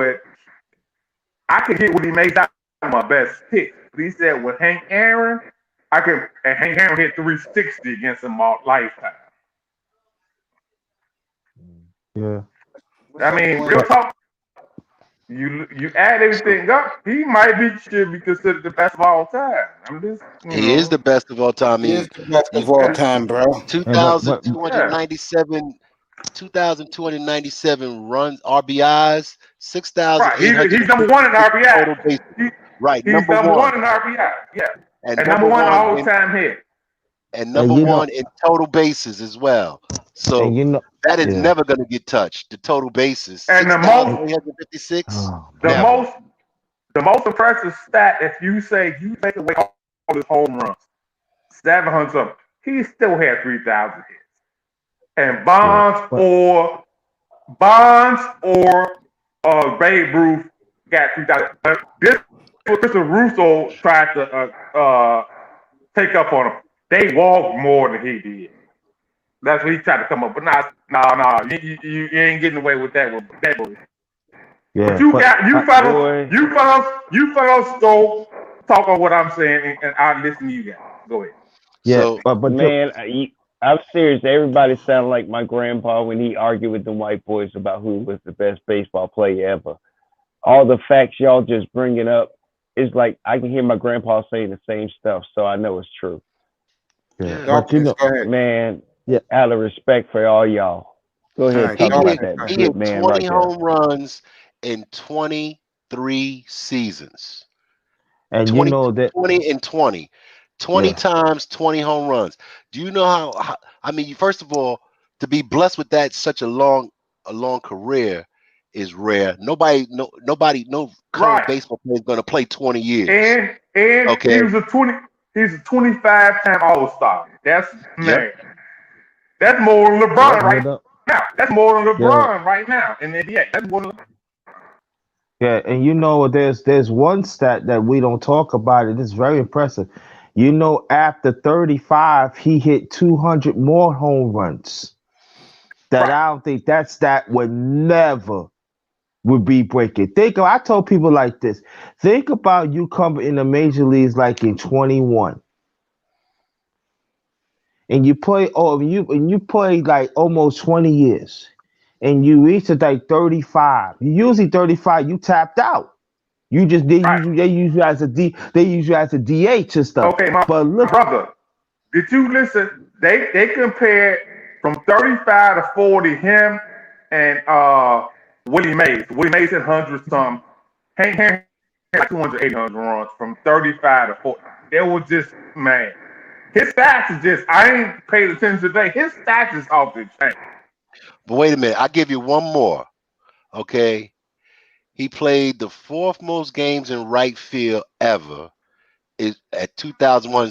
I could get Willie Mays out of my best pick. But he said with Hank Aaron, and Hank Aaron hit 360 against him all lifetime. Yeah. I mean, real talk. You add everything up, he should be considered the best of all time. I'm just He is the best of all time. He is the best He of all time, bro. And but 2,297 2,297 runs, RBIs, right. He's 6,800 number one in total RBI. base. Right, He's number number one, one in RBI. Yeah, and and number number one one in all-time hit. and And number you know, one in total bases as well. and So you know, that is yeah. never going to get touched. The total bases, And And, 6,856, oh the man, never. most, the most impressive stat, if you say you take away all his home runs, 700 something, he still had 3,000 hits. And yeah. But Bonds or Babe Ruth got 3,000. This was Mr. Russo tried to take up on him. They walked more than he did. That's what he tried to come up. But nah, you ain't getting away with that one. That boy. But yeah, you but got Boy, you fellas go talk on what I'm saying, and I'll listen to you guys. Go ahead. yeah, So but man, I'm serious. Everybody sounded like my grandpa when he argued with the white boys about who was the best baseball player ever. All the facts y'all just bringing up is like I can hear my grandpa saying the same stuff, so I know it's true. yeah, yeah, but you Darkness, know, go ahead. Man, yeah, out of respect for all y'all, go All ahead right, he talk about hit Darkness, that go he ahead. good hit man 20 right there. home runs in 23 seasons. and you 20, know that, 20 and 20. 20 yeah, times 20 home runs. Do you know how I mean, first of all, to be blessed with that such a long career is rare. No current Right. baseball player is going to play 20 years. And Okay? he's a 25-time All-Star. That's Yep. man. That's more than LeBron Yep. you right know, now. That's more than yeah, LeBron right now in the NBA. That's more than yeah, and you know, there's one stat that we don't talk about, and it's very impressive. You know, after 35, he hit 200 more home runs. That right. I don't think that stat would never would be breaking. I told people like this. Think about you coming in the major leagues like in 21, and you play like almost 20 years, and you reach at like 35. You usually 35, you tapped out. You just Right. they use you as a they use you as a DH and stuff. Okay, my But look, brother. Did you listen? They compared from 35 to 40 him and Willie Mays. Willie Mays had 100 some. Hank had like 200, 800 runs from 35 to 40. It was just man. His stats is just I ain't paid attention today. His stats is off the chain. But wait a minute, I'll give you one more. Okay. He played the fourth most games in right field ever is at 2001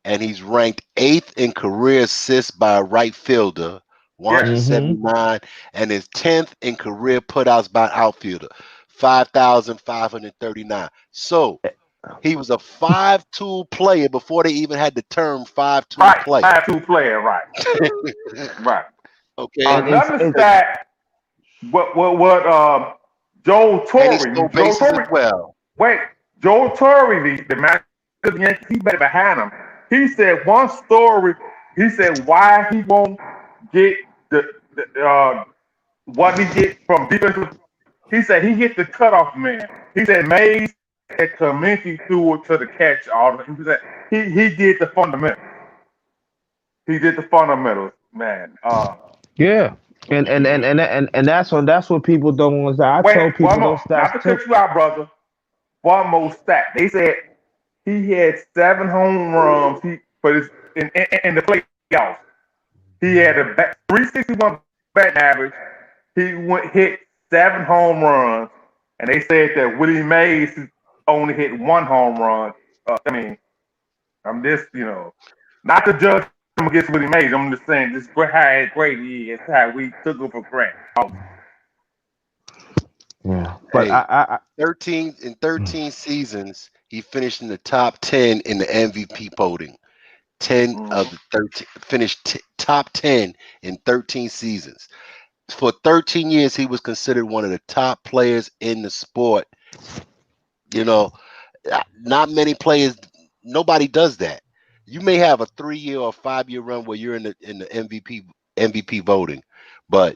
and he's ranked eighth in career assists by a right fielder, Yeah. mm-hmm. 179, and is 10th in career putouts by an outfielder, 5,539. So he was a 5-tool player before they even had the term 5-tool Right. player. 5-2 player, right. Right. Okay, And Another it's stat, what Joe and he Torre, stole Joe bases as Torre, well. wait, Joe Torre, the man of the Yankees, he better behind him. He said one story, he said why he won't get the what he get from defensive. He said he hit the cutoff man. He said Mays and Clemente threw it to the catch all the he said he did the fundamentals. He did the fundamentals, man. yeah. And that's what people don't want to say. I Wait, told one people those more. Not stats to too. cut you out, brother. One more stat. They said he had 7 home runs. But it's in the playoffs. He had a 361 batting average. He hit 7 home runs, and they said that Willie Mays only hit 1 home run. I mean, I'm just not to judge him against Willie Mays. I'm just saying this how great he is. How we took him for granted. Yeah. But Hey, I 13 seasons, he finished in the top 10 in the MVP voting. 10 of Mhm. the 13 finished top 10 in 13 seasons. For 13 years, he was considered one of the top players in the sport. You know, not many players, nobody does that. You may have a 3-year or 5-year run where you're in the MVP voting, but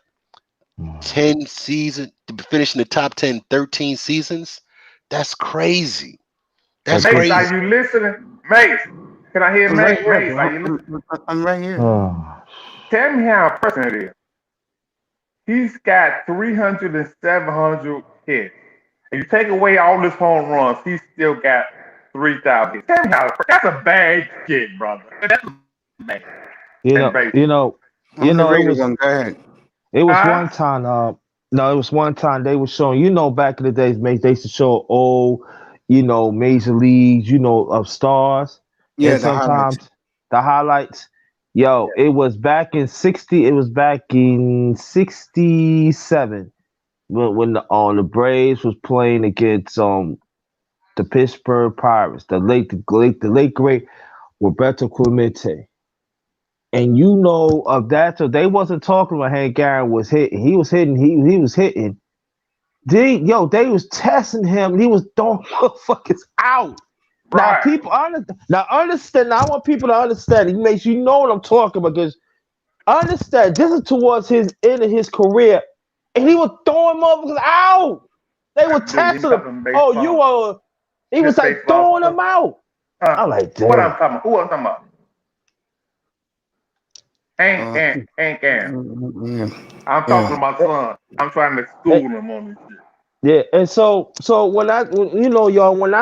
10 seasons to finish in the top 10, 13 seasons, that's crazy. That's Mace, agree. crazy. are you listening? Mace, can I hear I'm right here, Mace? Are bro. you listening? I'm right here. Oh, Tell me how impressive it is. He's got 300 and 700 hits and you take away all his home runs, he still got 3,000. Tell me how that's a bad shit, brother. That's bad. You And know, baseball. you know, you I'm the know. It rated was one. Go ahead. it was Huh? one time. No, it was one time they were showing. You know, back in the days, they used to show old, major leagues, of stars, Yeah, and the highlights. sometimes the highlights. Yo, it was back in 60. It was back in 67 when the Braves was playing against the Pittsburgh Pirates, the late great Roberto Clemente. And of that, so they wasn't talking about Hank Aaron was hitting. He was hitting. He was hitting. They was testing him. He was throwing motherfuckers out. Now Right. people understand. Now I want people to understand. It makes you know what I'm talking about. Because understand, this is towards his end of his career, and he was throwing motherfuckers out. They were Do you testing him. know Oh, you baseball? are. He This was like baseball throwing stuff. them out. I'm like, What I'm damn. talking about? Who I'm talking about? Uh, Ain't Aaron. yeah, I'm talking yeah. to my son. I'm trying to school him on this shit. Yeah, and so y'all, when I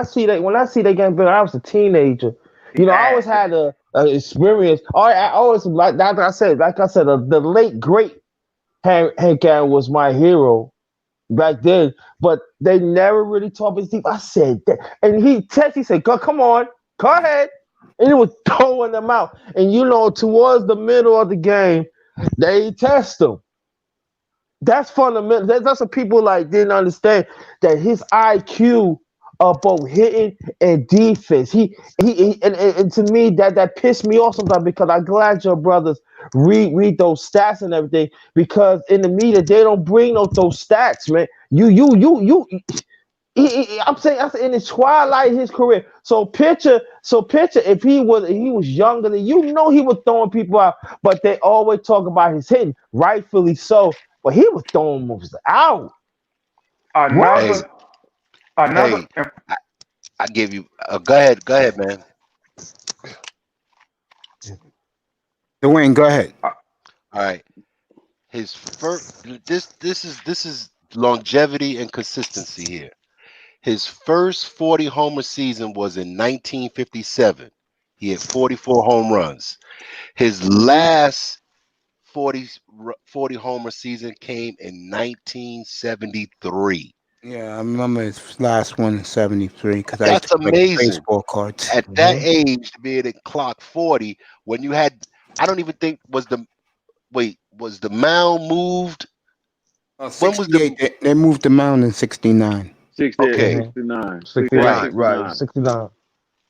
see that game, I was a teenager. He I always asked. had a experience. I always like I said, the late great Hank Aaron was my hero back then. But they never really taught me deep. I said that, and he said, Come on, go ahead," and he was throwing them out. And towards the middle of the game, they test him. That's fundamental. That's what people didn't understand, that his IQ of both hitting and defense. And to me that pissed me off sometimes, because I'm glad your brothers read those stats and everything, because in the media they don't bring those stats, man. I'm saying that's in the twilight of his career. So picture if he was younger than he was throwing people out, but they always talk about his hitting, rightfully so. But he was throwing moves out. What? Hey, Another, another. hey, I give you. Go ahead, man. Dwayne, go ahead. Uh, All right. His first. This is longevity and consistency here. His first 40 homer season was in 1957. He had 44 home runs. His last 40 homer season came in 1973. Yeah, I remember his last one in '73 because I used to That's collect amazing. baseball cards. At that age, to be able to clock 40, when you had, I don't even think was the mound moved? When was the 68. They moved the mound in '69. 68, okay? 69, 68, 69, Right. 69. right? 69.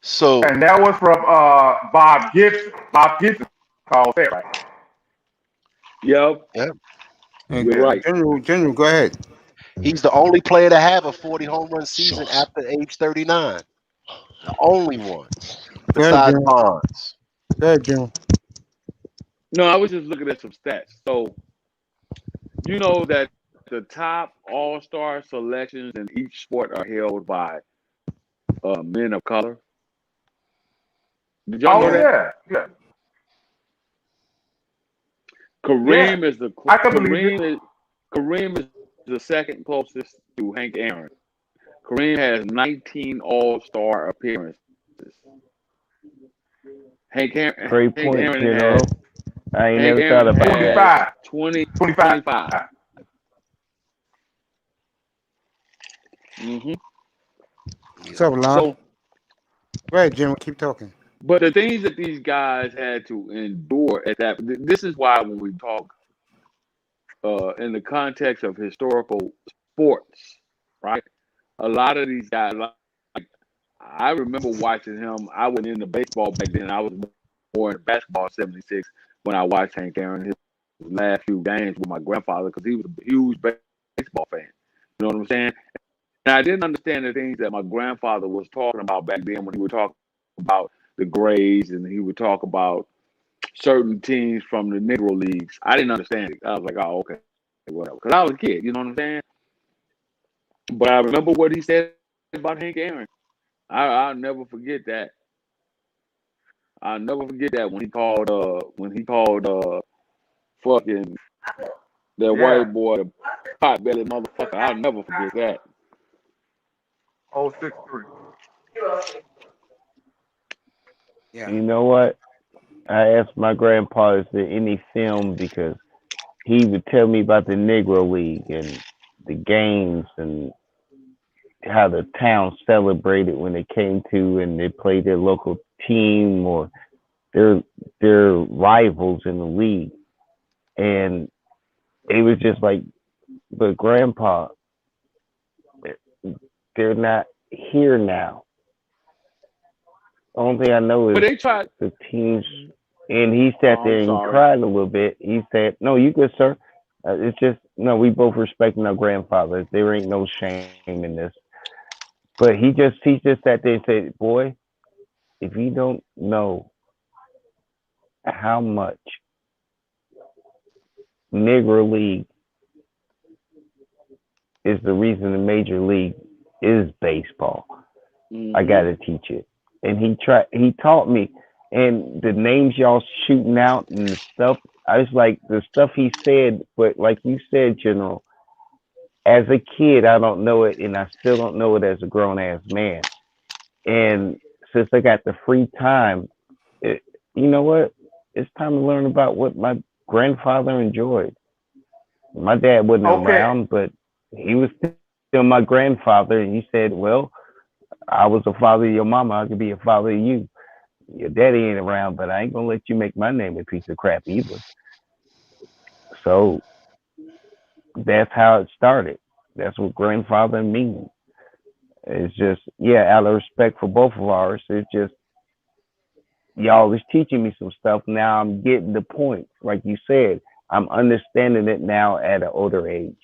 So and that was from Bob Gibson. Bob Gibson called that right. Yep, yeah, And you're right. General, go ahead. he's the only player to have a 40 home run season after age 39. The only one Go ahead, besides General. Bonds. Go ahead, General. No, I was just looking at some stats. So, you know that the top all-star selections in each sport are held by men of color. Did y'all know Oh that? yeah. Yeah. Kareem is the I can believe it. Kareem is the second closest to Hank Aaron. Kareem has 19 All-Star appearances. Hank Great point, Aaron General. has I ain't Hank never thought Aaron about that. has 25. 25. Mm-hmm. What's up, Lon? So, Go ahead, General. Keep talking. but the things that these guys had to endure at that, this is why when we talk in the context of historical sports, right? A lot of these guys, like I remember watching him. I wasn't into baseball back then. I was more into basketball in '76 when I watched Hank Aaron his last few games with my grandfather, because he was a huge baseball fan. You know what I'm saying? And I didn't understand the things that my grandfather was talking about back then when he would talk about the Grays and he would talk about certain teams from the Negro Leagues. I didn't understand it. I was like, oh, okay, whatever. Because I was a kid, you know what I'm saying? But I remember what he said about Hank Aaron. I'll never forget that. I'll never forget that when he called fucking that Yeah. white boy the pot belly motherfucker. I'll never forget that. 063. Yeah. You know what? I asked my grandpa, is there any film, because he would tell me about the Negro League and the games and how the town celebrated when they came to and they played their local team or their their rivals in the league. And it was just like, but grandpa, they're not here now. The only thing I know But is they tried. the teams. And he sat Oh, there I'm and he sorry. cried a little bit. He said, "No, you good, sir. It's just no. We both respecting our grandfathers. There ain't no shame in this." But he just sat there and said, "Boy, if you don't know how much Negro League is the reason the Major League is baseball, I got to teach it." And he taught me, and the names y'all shooting out and the stuff. I was like the stuff he said, but like you said, General, as a kid, I don't know it, and I still don't know it as a grown ass man. And since I got the free time, it, you know what? It's time to learn about what my grandfather enjoyed. My dad wasn't Okay, around, but he was still my grandfather. And he said, "Well, I was a father of your mama. I could be a father of you. Your daddy ain't around, but I ain't gonna let you make my name a piece of crap either." So that's how it started. That's what grandfather means. It's just, yeah, out of respect for both of ours, it's just y'all is teaching me some stuff. Now I'm getting the point. Like you said, I'm understanding it now at an older age.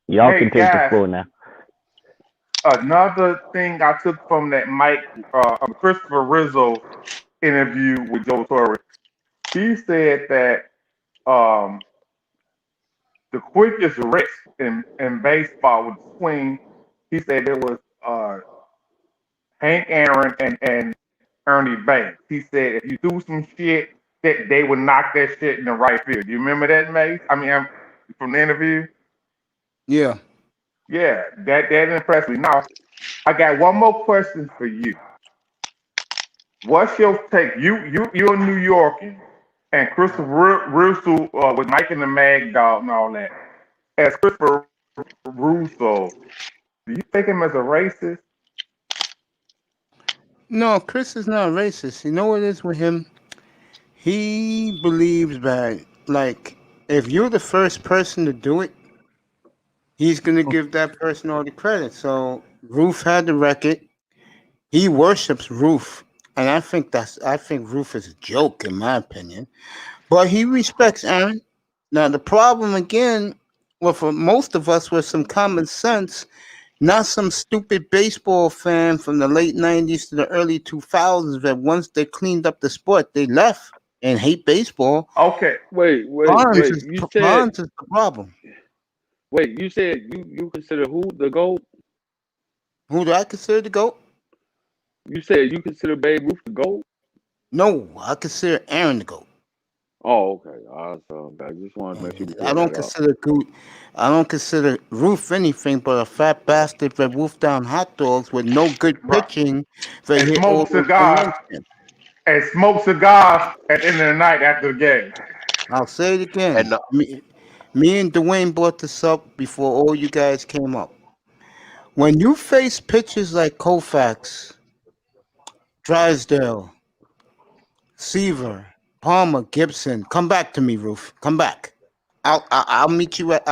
Y'all hey can take the guys, floor now. another thing I took from that Christopher Rizzo interview with Joe Torre, he said that um, the quickest rest in baseball with the swing, he said it was Hank Aaron and Ernie Banks. He said if you do some shit, that they would knock that shit in the right field. You remember that, Mace? I mean, from the interview. Yeah. Yeah, that impressed me. Now, I got one more question for you. What's your take? You're a New Yorker, and Christopher Russo with Mike and the Mag Dog and all that. As Christopher Russo, do you take him as a racist? No, Chris is not racist. You know what it is with him? He believes that, like, if you're the first person to do it, he's gonna give that person all the credit. So Roof had the record. He worships Roof, and I think Roof is a joke in my opinion. But he respects Aaron. Now the problem again, well, for most of us with some common sense, not some stupid baseball fan from the late '90s to the early 2000s that once they cleaned up the sport, they left and hate baseball. Okay, Wait. Bonds is the problem. You said you consider who the GOAT? Who do I consider the GOAT? You said you consider Babe Ruth the GOAT? No, I consider Aaron the GOAT. Oh, okay. I just wanted to make sure we I clear don't that up. consider Goot. I don't consider Roof anything but a fat bastard that wolfed down hot dogs with no good right. pitching that And hit all smoke those home cigars runs. and smoke cigars at the end of the night after the game. I'll say it And again. Me and Dwayne brought this up before all you guys came up. When you face pitchers like Koufax, Drysdale, Seaver, Palmer, Gibson, come back to me, Roof. Come back. I'll meet you at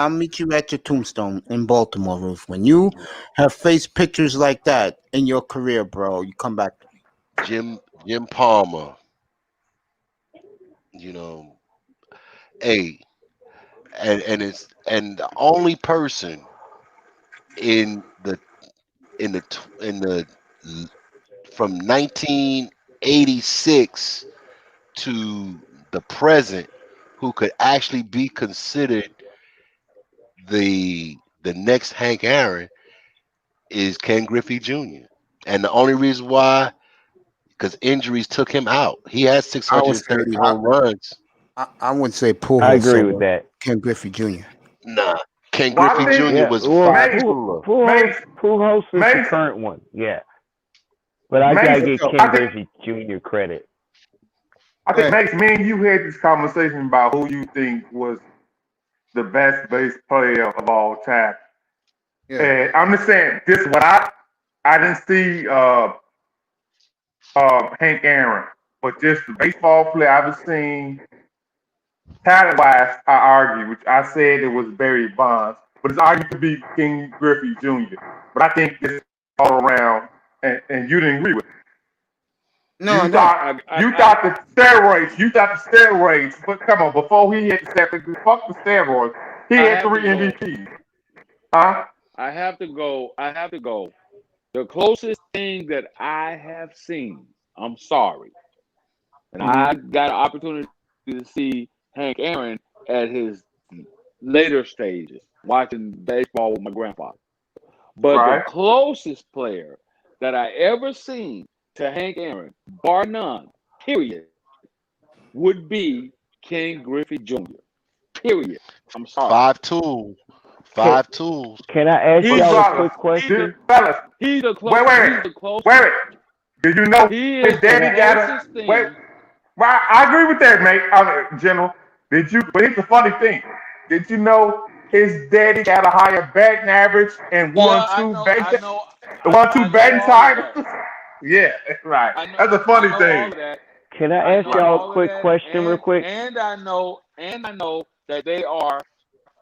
your tombstone in Baltimore, Roof. When you have faced pitchers like that in your career, bro, you come back to me. Jim Palmer, you know, hey, and the only person in the in the from 1986 to the present who could actually be considered the next Hank Aaron is Ken Griffey Jr. And the only reason why, because injuries took him out. He had I would say 630 home runs. I would say I Pujols agree with over that. Ken Griffey Jr. Nah, Ken Well, I Griffey think Jr. Yeah, was well, five Mace, tooler. Mace, Pujols is the Mace, current one. Yeah, but I gotta Mace. give Go Ken I think Griffey Jr. credit. ahead. Mace. Me and you had this conversation about who you think was the best base player of all time. Yeah. And I'm just saying, this is what I didn't see Hank Aaron, but just the baseball player I've seen, talent wise, I argue, which I said it was Barry Bonds, but it's argued to be King Griffey Jr. But I think it's all around, and you didn't agree with it. No, I You don't. thought you thought the steroids, but come on, before he had the steroids, fuck the steroids. He I had have to 3 go. MVPs. Huh? I have to go. I have to go. The closest thing that I have seen, I'm sorry, and I got an opportunity to see Hank Aaron at his later stages, watching baseball with my grandpa. But the Right. closest player that I ever seen to Hank Aaron, bar none, period, would be King Griffey Jr. Period. I'm sorry. 5'2", Can, 5'2". can I ask He's y'all a Fellas, quick question? fellas, he's the wait, closest. wait, He's the closest. wait. Did you know He his is the Can I daddy got closest a wait? thing. Well, I agree with that, mate. General, did you? But here's the funny thing. Did you know his daddy got a higher batting average and Yeah, won I two know. batting, I know. won I two know batting all of that. titles? Yeah, right. I know. That's a I funny know thing. all of that. Can I I ask know y'all all a of quick that, question, real quick? and I know that they are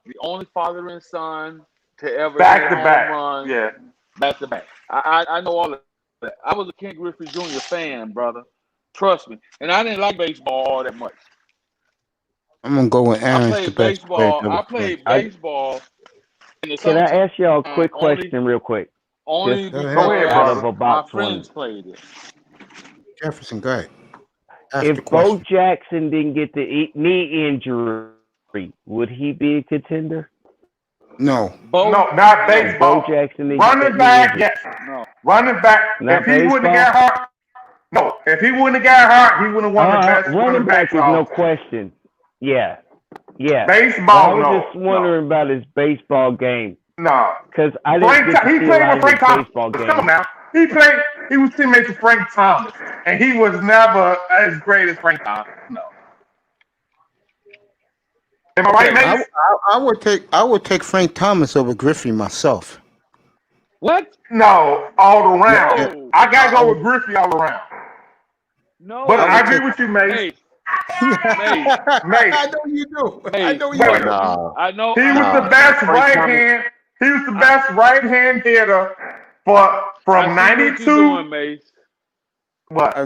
the only father and son to ever Back hit to home back. runs Yeah. back to back. I know all of that. I was a Ken Griffey Jr. fan, brother. Trust me, and I didn't like baseball all that much. I'm gonna go with I Aaron's the played best player baseball. to ever I play. played I baseball in the Can I summertime. ask y'all a quick Only, question, real quick? Just only Go Go ahead, ahead, out because of brother. a my box one. friends played it. Jefferson. Go ahead. Ask If the Bo question. Jackson didn't get the knee injury, would he be a contender? No. Bo, No, not no, If Bo baseball. Jackson didn't get that Running knee back, injury, yes. no. Running back. not If he wouldn't have baseball. got hurt, no. If he wouldn't have got hurt, he would have won the best running Running back backs is of all no time. question. Yeah. But I Baseball, was just wondering about his baseball game no. because I didn't get to He see a played lot with of his Frank Thomas. baseball Come games. on now. He was teammates with Frank Thomas, and he was never as great as Frank Thomas. No. Am I right, Okay. Mace? I would take Frank Thomas over Griffey myself. What? No, all around. No. I gotta I go would, with Griffey all around. No. But I I would agree take. with you, Mace. Mace. Mace. Mace. I know you do. I Mace. know you Wait, do. Nah, I know. he I was know. the nah. best Frank right Thomas. hand. He was the best right hand hitter for from I see what you're '92. doing, Mace. What? I,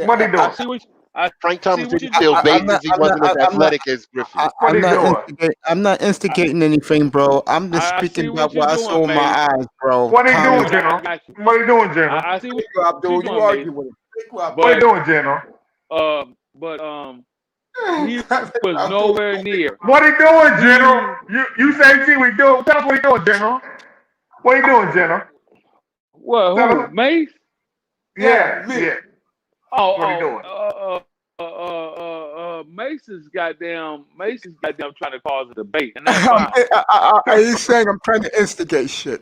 What he I doing? see what I Frank see Thomas what didn't you're steal doing. I'm bases. not. He I'm not. wasn't as I'm not. athletic as Griffey. What I'm he not doing? instigating. I'm not I, instigating anything, bro. I'm just I speaking see what about you're what I saw doing, with my Mace. eyes, bro. What he Calm doing, down. But I General? got you. What he doing, General? I see what Thank you, Abdul. you're You doing, Mace. argue with him. Thank you, Abdul. What he But doing, General? he was Abdul. nowhere near. What he doing, General? He You say see what he doing? Tell us what he doing, General. What he doing, General? what? Tell Who? us. Mace? Yeah, yeah. What he Oh, doing? Mace is goddamn trying to cause a debate, and that's fine. I ain't saying I'm trying to instigate shit.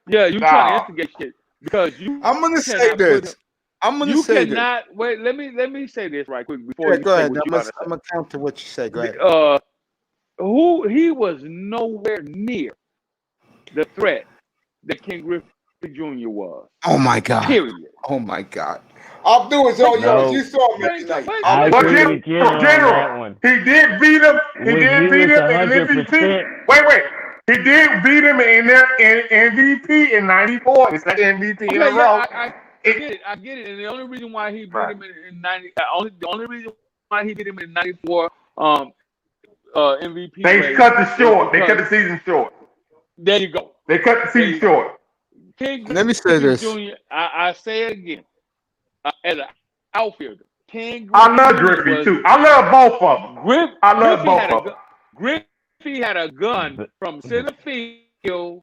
Yeah, you trying to Nah. instigate shit because you I'm gonna say cannot put him. this. I'm gonna You say this. cannot wait. Let me say this right quick before Yeah, you go say ahead. what I'm you gonna, gotta I'm gonna counter what you say. Go say. ahead. Who he was nowhere near the threat that King Griffey Jr. was. Oh my God. Period. Oh my God. Abdul, it's all yours. You No, saw me Wait, tonight. wait, I wait. But agree with General on that General, one. he did beat him. He When did he beat was him in MVP. 100%, Wait. He did beat him in MVP in '94. His second MVP in a Okay, row. yeah, I get it. I get it. And the only reason why he beat Right. him in '90, the only reason why he beat him in '94 MVP They race cut the was short. They cut because the season short. there you go. They cut the There season you go. short. King Let me say Griffey this. Jr. I say it again. As an outfielder, King I Griffey love Jr. Griffey was too. I love both of them. I love Griffey both had of a them. Griffey had a gun from center field,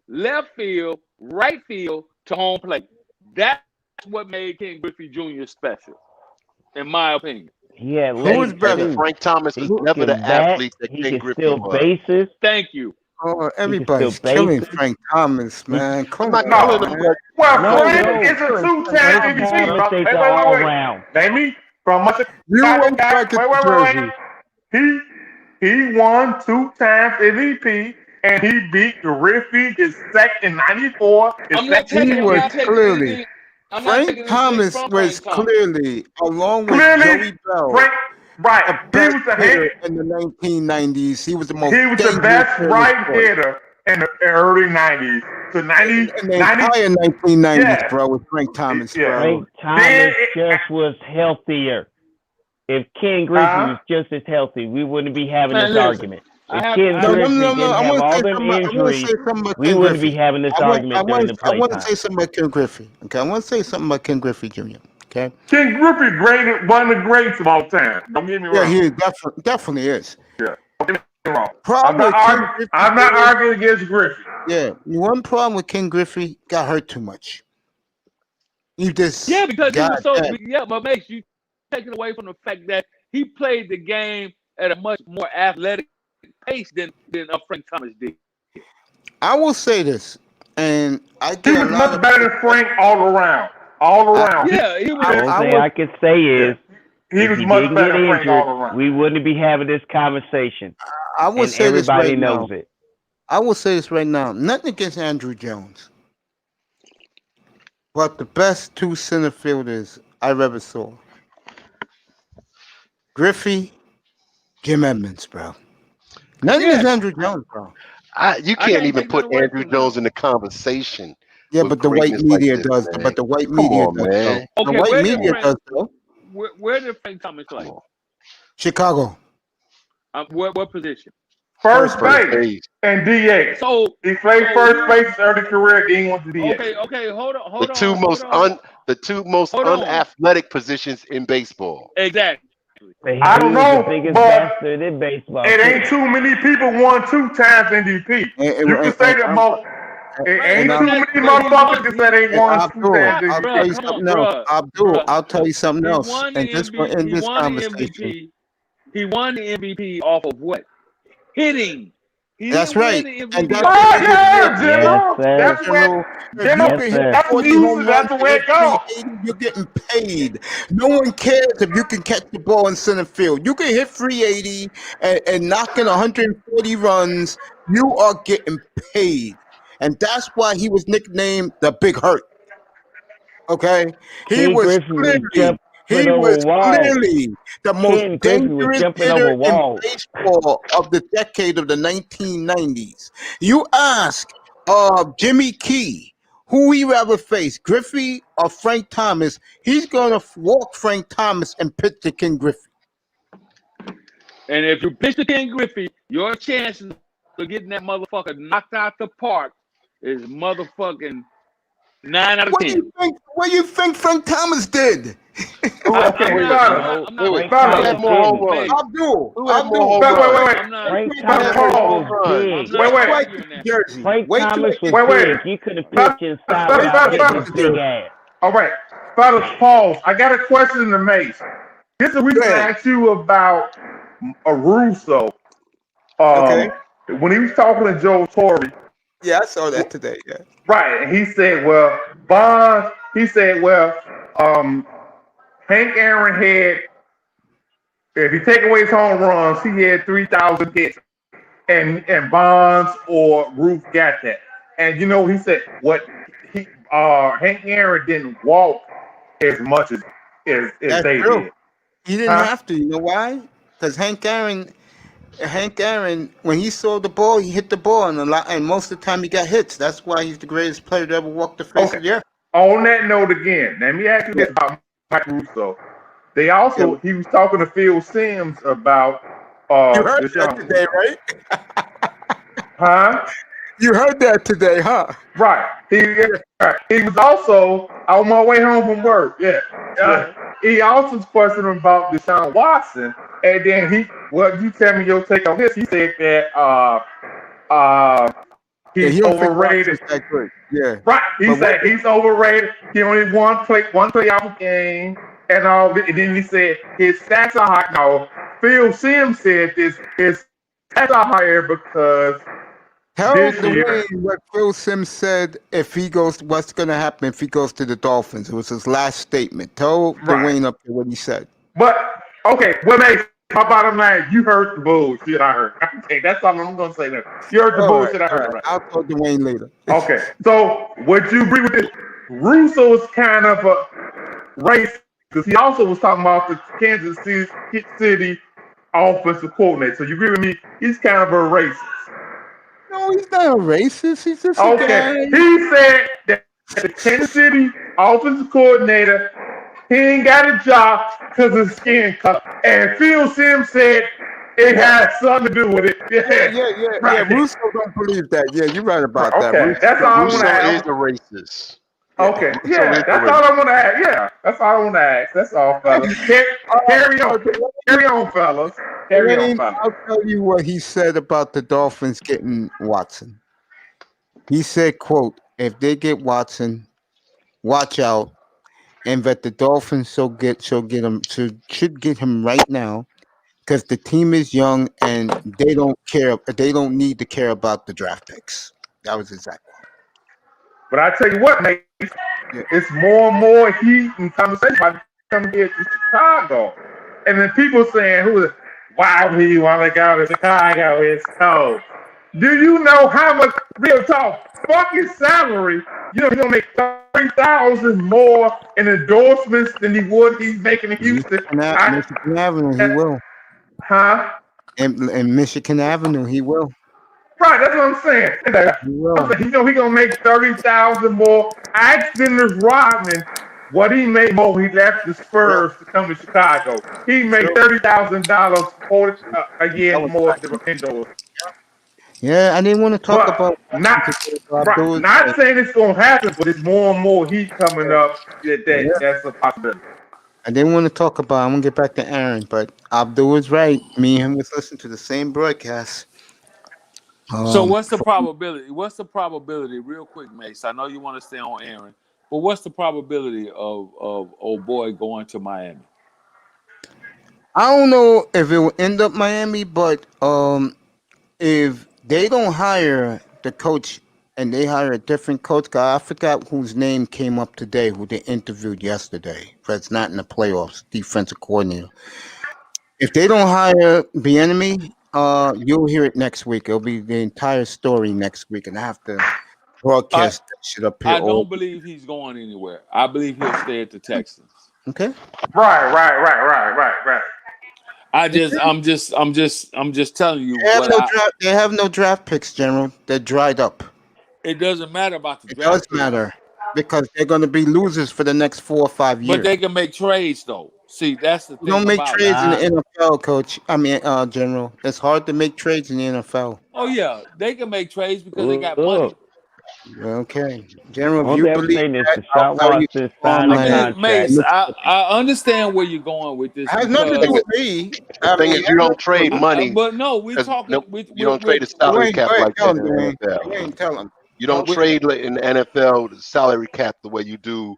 left field, right field to home plate. That's what made King Griffey Jr. special, in my opinion. he had Who is legs better? And too. Frank Thomas He was never the can bat. athlete that He Ken can Griffey steal was. bases. Thank you. Oh, He can everybody's still killing base. Frank Thomas, He, man. I'm Come not No. killing on, him, man. but Well, no, Frank no. is a two-time Frank MVP, Thomas bro. is Wait, an wait, wait, all wait. round. Name me from much You Chicago won't guy. like it, Wait, the wait, jersey. wait. He won 2 times MVP, and he beat Griffey his second in '94. I'm not He taking. I'm was not taking clearly anything. I'm not Frank taking anything Thomas from was Frank Thomas. clearly, along with Clearly, Joey Bell, Frank, right? the He best was the hitter in the 1990s. He was the most he was the dangerous best hitter in the right sport. hitter in the early '90s. So In 90, the 90, entire 1990s, yeah, bro, with Frank Thomas, yeah. bro. Frank Thomas just was healthier. If Ken Griffey was just as healthy, we wouldn't be having Man, this listen. argument. I If have. Ken I, No, Griffey I didn't have want to all say them something. I want to injuries, say something about we Ken wouldn't be Griffey. having this argument during the I want to playtime. say something about Ken Griffey. Okay, I want to say something about Ken Griffey Jr. Okay. Ken Griffey, one of the greats of all time. Don't get me Yeah, wrong. he definitely is. Yeah, don't get me wrong. Problem with Ken Griffey. I'm not arguing against Griffey. Yeah, one problem with Ken Griffey, got hurt too much. He just yeah, because he got was so. that. Yeah, but makes you take it away from the fact that he played the game at a much more athletic pace than Frank Thomas did. I will say this, and I He get a was lot much of better than Frank all around. All around. Yeah, he was. The only thing I could say is, He if was he much didn't better get than Frank injured, all around. we wouldn't be having this conversation. I will And say this everybody right knows now. it. I will say this right now. Nothing against Andrew Jones, but the best 2 center fielders I've ever saw: Griffey, Jim Edmonds, bro. Nothing against Yeah, Andrew Jones, bro. you I can't can't even take that put away Andrew from him. Jones in the conversation Yeah, with but the white greatness like media this, does. man. But the white Come media on, does, though. man. The Okay, white where did media Frank? does, though. Where did Frank Thomas play? Come on. Chicago. What position? First First base base. and DH. So He played so first you base his early career, then he went to DH. okay. Hold on, The two most hold on. unathletic positions in baseball. Exactly. But he I don't was know, the biggest but bastard in baseball. it too. ain't too many people won 2 times MVP. You can say that most. It ain't and too many motherfuckers can say they Hey, won 2 Abdul, times I'll MVP. tell you Come on, something else. Abdul, I'll tell you something He else. won And the this MVP. in He this won the conversation. MVP. He won the MVP off of what? Hitting. He That's didn't right. win the And MVP that's off Oh of yeah, hitting. General. Yes, sir. That's General. what. If General. you Yes, can sir. hit That's 40 usually home that's runs the way and it hit goes. 380, you're getting paid. No one cares if you can catch the ball in center field. You can hit 380 and knock in 140 runs. You are getting paid. And that's why he was nicknamed the Big Hurt. Okay? Ken Griffey was jumping He over was walls. clearly the most Ken Griffey was dangerous jumping hitter over in walls. baseball of the decade of the 1990s. You ask Jimmy Key who he rather face, Griffey or Frank Thomas, he's going to walk Frank Thomas and pitch to Ken Griffey. And if you pitch to Ken Griffey, your chances of getting that motherfucker knocked out the park is motherfucking 9 out of 10. What do you think Frank Thomas did? Okay, Wait, fellas. who Fellas. had more home runs? Abdul. Who had more home Wait. runs? I'm not. Frank Wait, Thomas Paul. was big. I'm not Wait. arguing that. Jersey. Frank Wait till Thomas I was Wait. big. He could have pitched inside Fellas, without hitting fellas. his big ass. All right, fellas, pause. I got a question to make. This is the reason I asked you about Russo. Okay. When he was talking to Joe Torre, Yeah, I saw that today. Yeah. right? And he said, "Well, Bonds." He said, "Well, Hank Aaron had, if you take away his home runs, he had 3,000 hits, and Bonds or Ruth got that." And you know, he said what he Hank Aaron didn't walk as much as That's they true. did. He didn't have to. You know why? Because Hank Aaron, when he saw the ball, he hit the ball, and most of the time he got hits. That's why he's the greatest player to ever walk the face of the earth. On that note, again, let me ask you this about Mike Russo. They also he was talking to Phil Simms about You heard that today, right? huh? You heard that today, huh? Right. He was also on my way home from work. Yeah. He also questioned about Deshaun Watson, and then you tell me your take on this. He said that he's he don't think overrated. Watson's that good. Yeah. Right. He said he's overrated. He only one playoff game and all. And then he said his stats are high. No, Phil Simms said this. His stats are higher because Tell this year. Dwayne what Phil Simms said if he goes. What's going to happen if he goes to the Dolphins? It was his last statement. Tell Right. Dwayne up there what he said. But okay, what makes my bottom line? You heard the bullshit I heard. Okay, that's all I'm gonna say. Now. You heard the All bullshit right, I all heard. right. I'll tell Dwayne later. Okay, so would you agree with this? Russo's kind of a racist because he also was talking about the Kansas City offensive coordinator. So you agree with me? He's kind of a racist. No, he's not a racist. He's just a Okay, guy. he said that the Kansas City offensive coordinator, he ain't got a job because of his skin color. And Phil Simms said it had something to do with it. Yeah. Right. Russo don't believe that. Yeah, you're right about that. Okay, Russo, that's all I want Russo to is ask. a racist. Okay, Russo yeah, is that's a all I want to ask. Yeah, that's all I want to ask. That's all, fellas. Carry on, fellas. Carry on, Dwayne, fellas. I'll tell you what he said about the Dolphins getting Watson. He said, "quote If they get Watson, watch out, and that the Dolphins should get him right now because the team is young and they don't care. They don't need to care about the draft picks." That was exact quote. But I tell you what, mate, Yeah. it's more and more heat and conversation about coming here to Chicago. And then people saying, why would he want to go to Chicago? It's cold. Do you know how much, real talk, fuck his salary? You know, he's going to make $30,000 more in endorsements than he's making in Houston. Michigan Avenue, he will. Huh? In Michigan Avenue, he will. Right, that's what I'm saying. He will. He's gonna make $30,000 more. I asked Dennis Rodman what he made more when he left the Spurs to come to Chicago. He made $30,000 a year more indoors. Yeah, I didn't want to talk about not saying it's gonna happen, but it's more and more heat coming up. That's a possibility. I didn't want to talk about. I'm gonna get back to Aaron, but Abdul was right. Me and him was listening to the same broadcast. So what's the probability? What's the probability, real quick, Mace? I know you want to stay on Aaron, but what's the probability of old boy going to Miami? I don't know if it will end up Miami, but if they don't hire the coach and they hire a different coach, I forgot whose name came up today, who they interviewed yesterday, that's not in the playoffs, defensive coordinator. If they don't hire Bieniemy, you'll hear it next week. It'll be the entire story next week, and I have to broadcast that shit up here. I don't believe he's going anywhere. I believe he'll stay at the Texans. Okay. Right. I'm just telling you. They have no draft picks, General. They're dried up. It doesn't matter about the draft. It does matter because they're going to be losers for the next 4 or 5 years. But they can make trades, though. See, that's the thing. You don't make trades in the NFL, Coach. I mean, General. It's hard to make trades in the NFL. Oh yeah, they can make trades because they got money. Okay, General. If you believe Mace, I understand where you're going with this. It has nothing to do with me. The thing is, you don't trade money. But no, we're talking. You don't trade a salary cap like that in the NFL. Tell him. You don't trade in the NFL the salary cap the way you do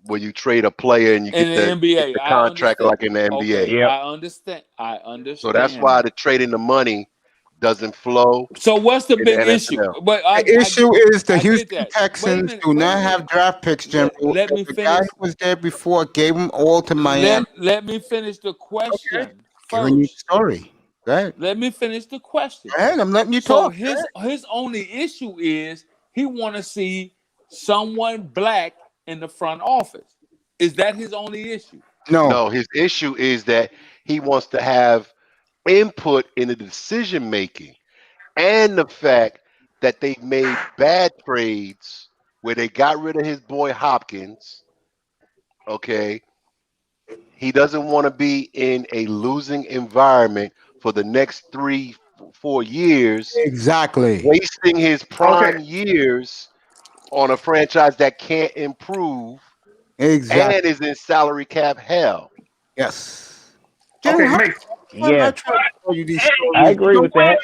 when you trade a player and you get the NBA, the contract like in the NBA. Okay, I understand. So that's why the trading the money doesn't flow. So what's the big issue? But the issue is the Houston Texans do not have draft picks, General. Let me the finish. guy who was there before gave them all to Miami. Let me finish the question first. Giving you story. Go ahead. Let me finish the question. Go ahead. I'm letting you so talk. His only issue is he want to see someone black in the front office. Is that his only issue? No, his issue is that he wants to have input in the decision making and the fact that they made bad trades where they got rid of his boy Hopkins. Okay. He doesn't want to be in a losing environment for the next 3-4 years. Exactly. Wasting his prime years on a franchise that can't improve. Exactly. And is in salary cap hell. Yes. Yeah. I agree with that.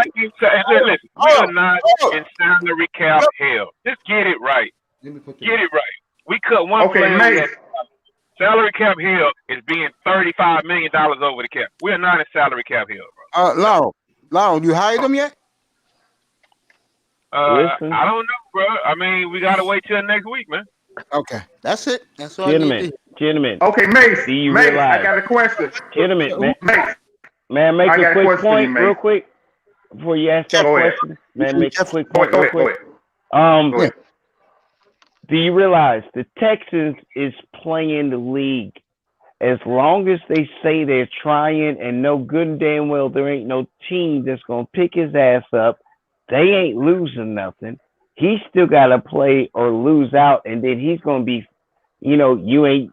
Listen, we are not in salary cap hell. Just get it right. Get it right. We cut one player. Salary cap hell is being $35 million over the cap. We are not in salary cap hell, bro. Lyle, you hired him yet? Listen, I don't know, bro. I mean, we gotta wait till next week, man. Okay, that's it. That's all I need to gentlemen, Okay, Mace. do you Mace, I realize, got a question. gentlemen, hear. Mace, may I make I a got a quick question for you, point Mace. real quick before you ask that Go ahead. question? May I make a quick Go point real ahead. Go quick? ahead. Go Yeah. ahead. Do you realize the Texans is playing the league? As long as they say they're trying and know good and damn well there ain't no team that's going to pick his ass up, they ain't losing nothing. He still got to play or lose out, and then he's going to be, you ain't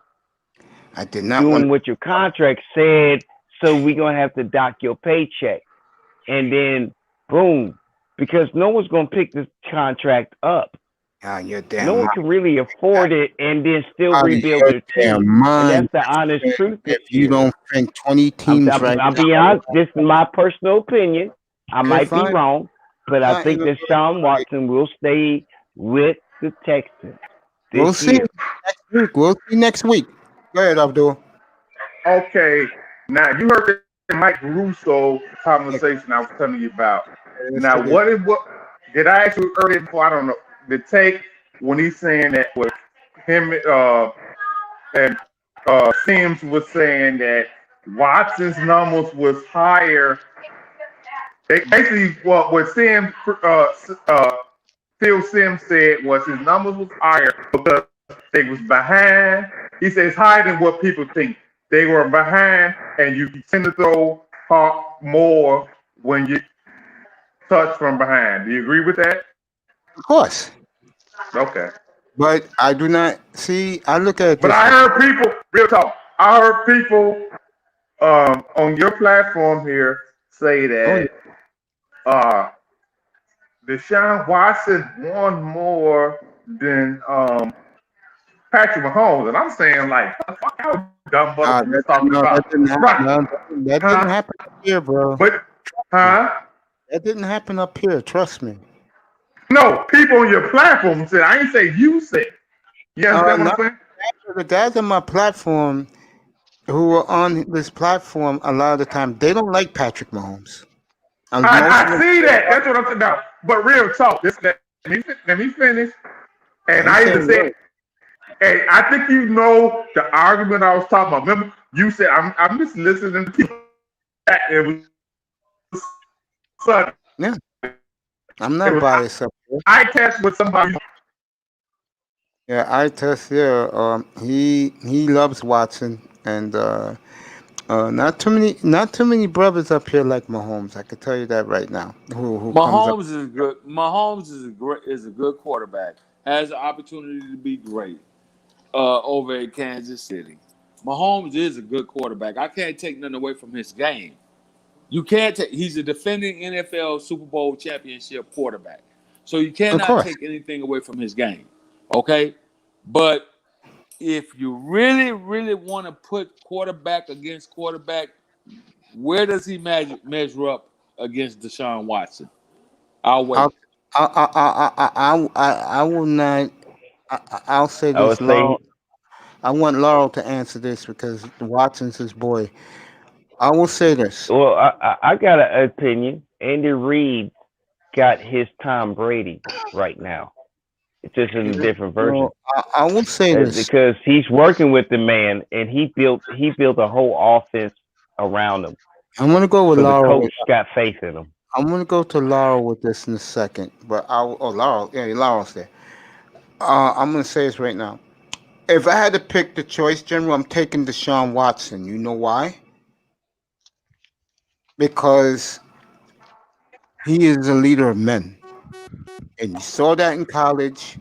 I did not doing want what your contract said, so we're going to have to dock your paycheck. And then, boom, because no one's going to pick this contract up. you're No damn one right. can really afford it and then still Out of rebuild your their damn team. And mind. that's the honest truth this If you year. don't think 20 teams right I'll now, be honest, this is my personal opinion. I okay, might be fine. wrong, but I think that Sean Watson will stay with the Texans We'll this see year. next week. We'll see next week. Go ahead, Abdul. Okay. Now you heard the Mike Russo conversation I was telling you about. Now what did I ask you earlier before? I don't know. The take when he's saying that was him and Sims was saying that Watson's numbers was higher. Basically, what Sims Phil Sims said was his numbers was higher because they was behind. He says higher than what people think. They were behind, and you tend to throw more when you touch from behind. Do you agree with that? Of course. Okay. But I do not see. I look at But this. I heard people, real talk. I heard people on your platform here say that Deshaun Watson won more than Patrick Mahomes, and I'm saying like, what the fuck, how dumb butter is talking No, about? that didn't happen. Right. No, that didn't happen up here, bro. But, huh? That didn't happen up here. Trust me. No, people on your platform said. I ain't say you said. You understand what I'm saying? The guys on my platform who are on this platform a lot of the time, they don't like Patrick Mahomes. I see that. That's what I'm saying. Now, but real talk. Let me finish. And I even said, hey, I think you know the argument I was talking about. Remember, you said I'm just listening to people. It was sudden. Yeah. I'm not biased up here. I test with somebody. Yeah, I test. Yeah, he loves Watson, and not too many brothers up here like Mahomes. I can tell you that right now. Who comes up? Mahomes is good. Mahomes is a good quarterback. Has the opportunity to be great over at Kansas City. Mahomes is a good quarterback. I can't take nothing away from his game. You can't take. He's a defending NFL Super Bowl championship quarterback. So you Of cannot course. take anything away from his game. Okay, but if you really, really want to put quarterback against quarterback, where does he measure up against Deshaun Watson? I'll wait. I will not. I'll say I this, would say, Laurel. I want Laurel to answer this because Watson's his boy. I will say this. well, I got an opinion. Andy Reid got his Tom Brady right now. It's just in a different version. Well, I will say this. Because he's working with the man, and he built a whole offense around him. I'm gonna go with So the Laurel. coach got faith in him. I'm gonna go to Laurel with this in a second, but Laurel, yeah, Laurel's there. I'm gonna say this right now. If I had to pick the choice, General, I'm taking Deshaun Watson. You know why? Because he is a leader of men, and you saw that in college.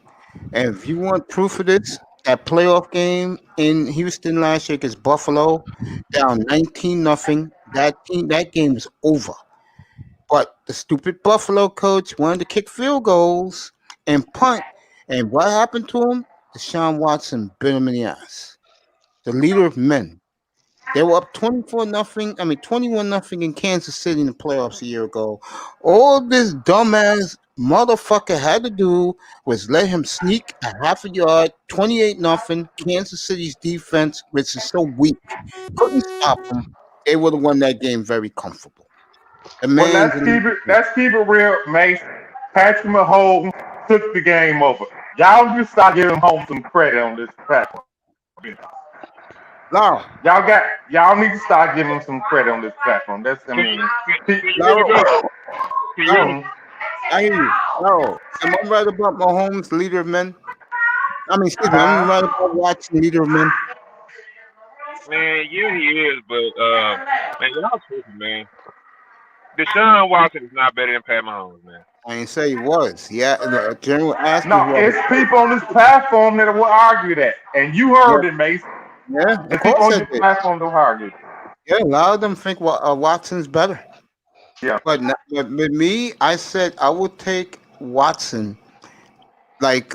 And if you want proof of this, that playoff game in Houston last year against Buffalo, down 19-0. That game is over. But the stupid Buffalo coach wanted to kick field goals and punt. And what happened to him? Deshaun Watson bit him in the ass. The leader of men. They were up 21-0 in Kansas City in the playoffs a year ago. All this dumbass motherfucker had to do was let him sneak a half a yard, 28-0. Kansas City's defense, which is so weak, couldn't stop them. They would have won that game very comfortable. The Well, man. let's keep it real, Mace. Patrick Mahomes took the game over. Y'all just start giving home some credit on this platform. No, Y'all need to start giving him some credit on this platform. That's Can you no, really go? Can you really? no. I hear you. No, am I right about Mahomes, leader of men? I mean, excuse me, I'm right about Watson, leader of men. Man, yeah, he is, but man, y'all tripping, man. Deshaun Watson is not better than Pat Mahomes, man. I ain't say he was. Yeah, the general asked me No, who I was. it's people on this platform that will argue that, and you heard it, Mace. Yeah, The of people course on I this did. platform will argue. Yeah, a lot of them think Watson's better. Yeah. But with me, I said I would take Watson, like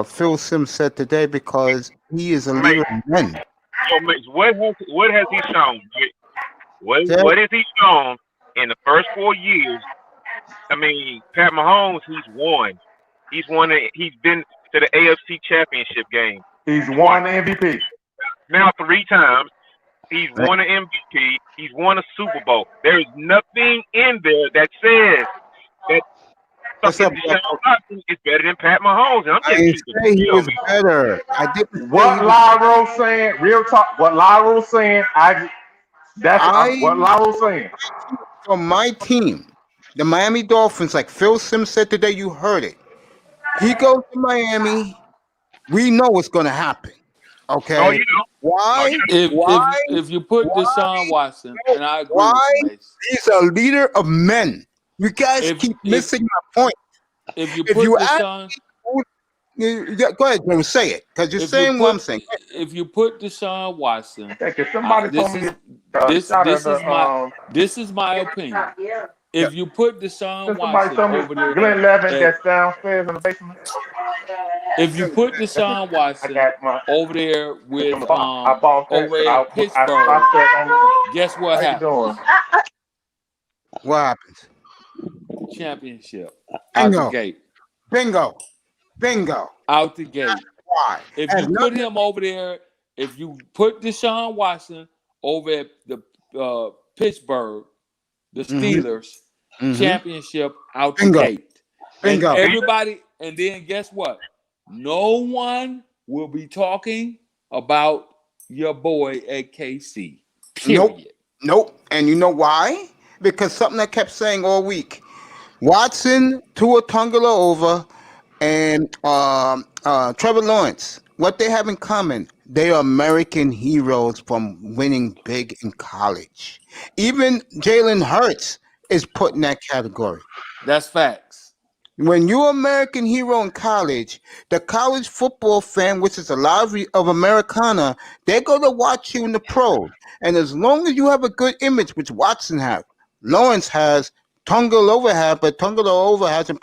Phil Sims said today, because he is a leader Mate, of men. so mate, what has he shown? Right? Said, What has he shown in the first 4 years? I mean, Pat Mahomes, he's won. He's won. He's been to the AFC Championship game He's twice. won the MVP. Now 3 times. He's won an MVP. He's won a Super Bowl. There is nothing in there that says that what's up, fucking Black? Deshaun Watson is better than Pat Mahomes. And I'm I just didn't keeping say it he real, was man. better. I didn't say he What was. Lyro saying, real talk. What Lyro saying, that's what Lyro saying. From my team, the Miami Dolphins, like Phil Sims said today, you heard it. He goes to Miami. We know what's going to happen. Oh, Okay. you know. Why? If you put Why? Deshaun Watson, and I agree Why? with you, Mace. He's a leader of men. You guys If keep if missing my point. if you If put you ask Deshaun, yeah, go ahead, Jim, say it, because you're if you saying what I'm put saying. if you put Deshaun Watson, Okay, cause somebody this told me is this shot this at is my the this is my opinion. Yeah. If you put Deshaun somebody Watson told me over there Glenn Levin at that's downstairs in the basement. if you put Deshaun I Watson got my over there with I bought that. over I at Pittsburgh, stopped that on. guess what How you doing? happens? What happens? Championship out the Bingo. gate. Bingo. Bingo. Out the gate. Why? If Has you put nothing. him over there, if you put Deshaun Watson over at the Pittsburgh, the Steelers, championship out the Bingo. gate. And Bingo. everybody, and then guess what? No one will be talking about your boy at KC. Period. Nope. And you know why? Because something I kept saying all week. Watson, Tua Tagovailoa, and Trevor Lawrence. What they have in common, they are American heroes from winning big in college. Even Jalen Hurts is put in that category. That's facts. When you're an American hero in college, the college football fan, which is a lot of Americana, they're going to watch you in the pros. And as long as you have a good image, which Watson has, Lawrence has, Tagovailoa has, but Tagovailoa hasn't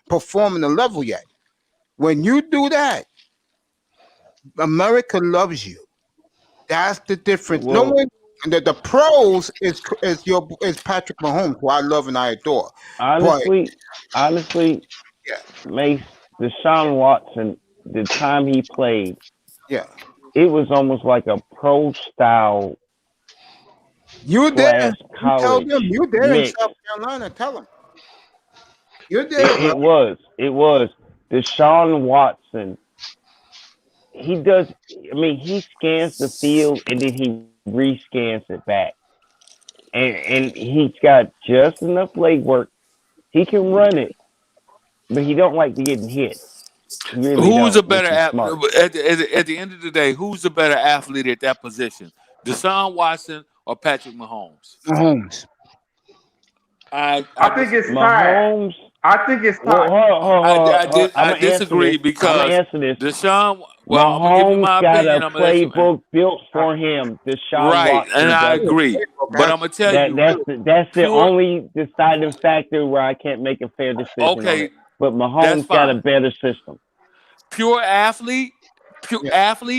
performed in the level yet. When you do that, America loves you. That's the difference. No Well, one. The pros is Patrick Mahomes, who I love and I adore. But honestly, yeah, Mace, Deshaun Watson, the time he played, yeah. it was almost like a pro style You there? slash You tell college them you there in mix. South Carolina. Tell them you're there, It bro. was Deshaun Watson. He does. I mean, he scans the field and then he rescans it back, and he's got just enough leg work. He can run it, but he don't like to get hit. He really Who's don't, a better which is smart. at the end of the day? Who's the better athlete at that position? Deshaun Watson or Patrick Mahomes? Mahomes. I think it's time. Mahomes. I think it's Well, time. I disagree because I'm gonna answer this. Deshaun. Well, I'm gonna give you Mahomes my got opinion. a I'm gonna let you. playbook built for him. Deshaun Right, Watson and I doesn't. agree. But I'm gonna tell you, That's the pure- only deciding factor where I can't make a fair decision on okay, it. But that's Mahomes got a fine. better system. Pure athlete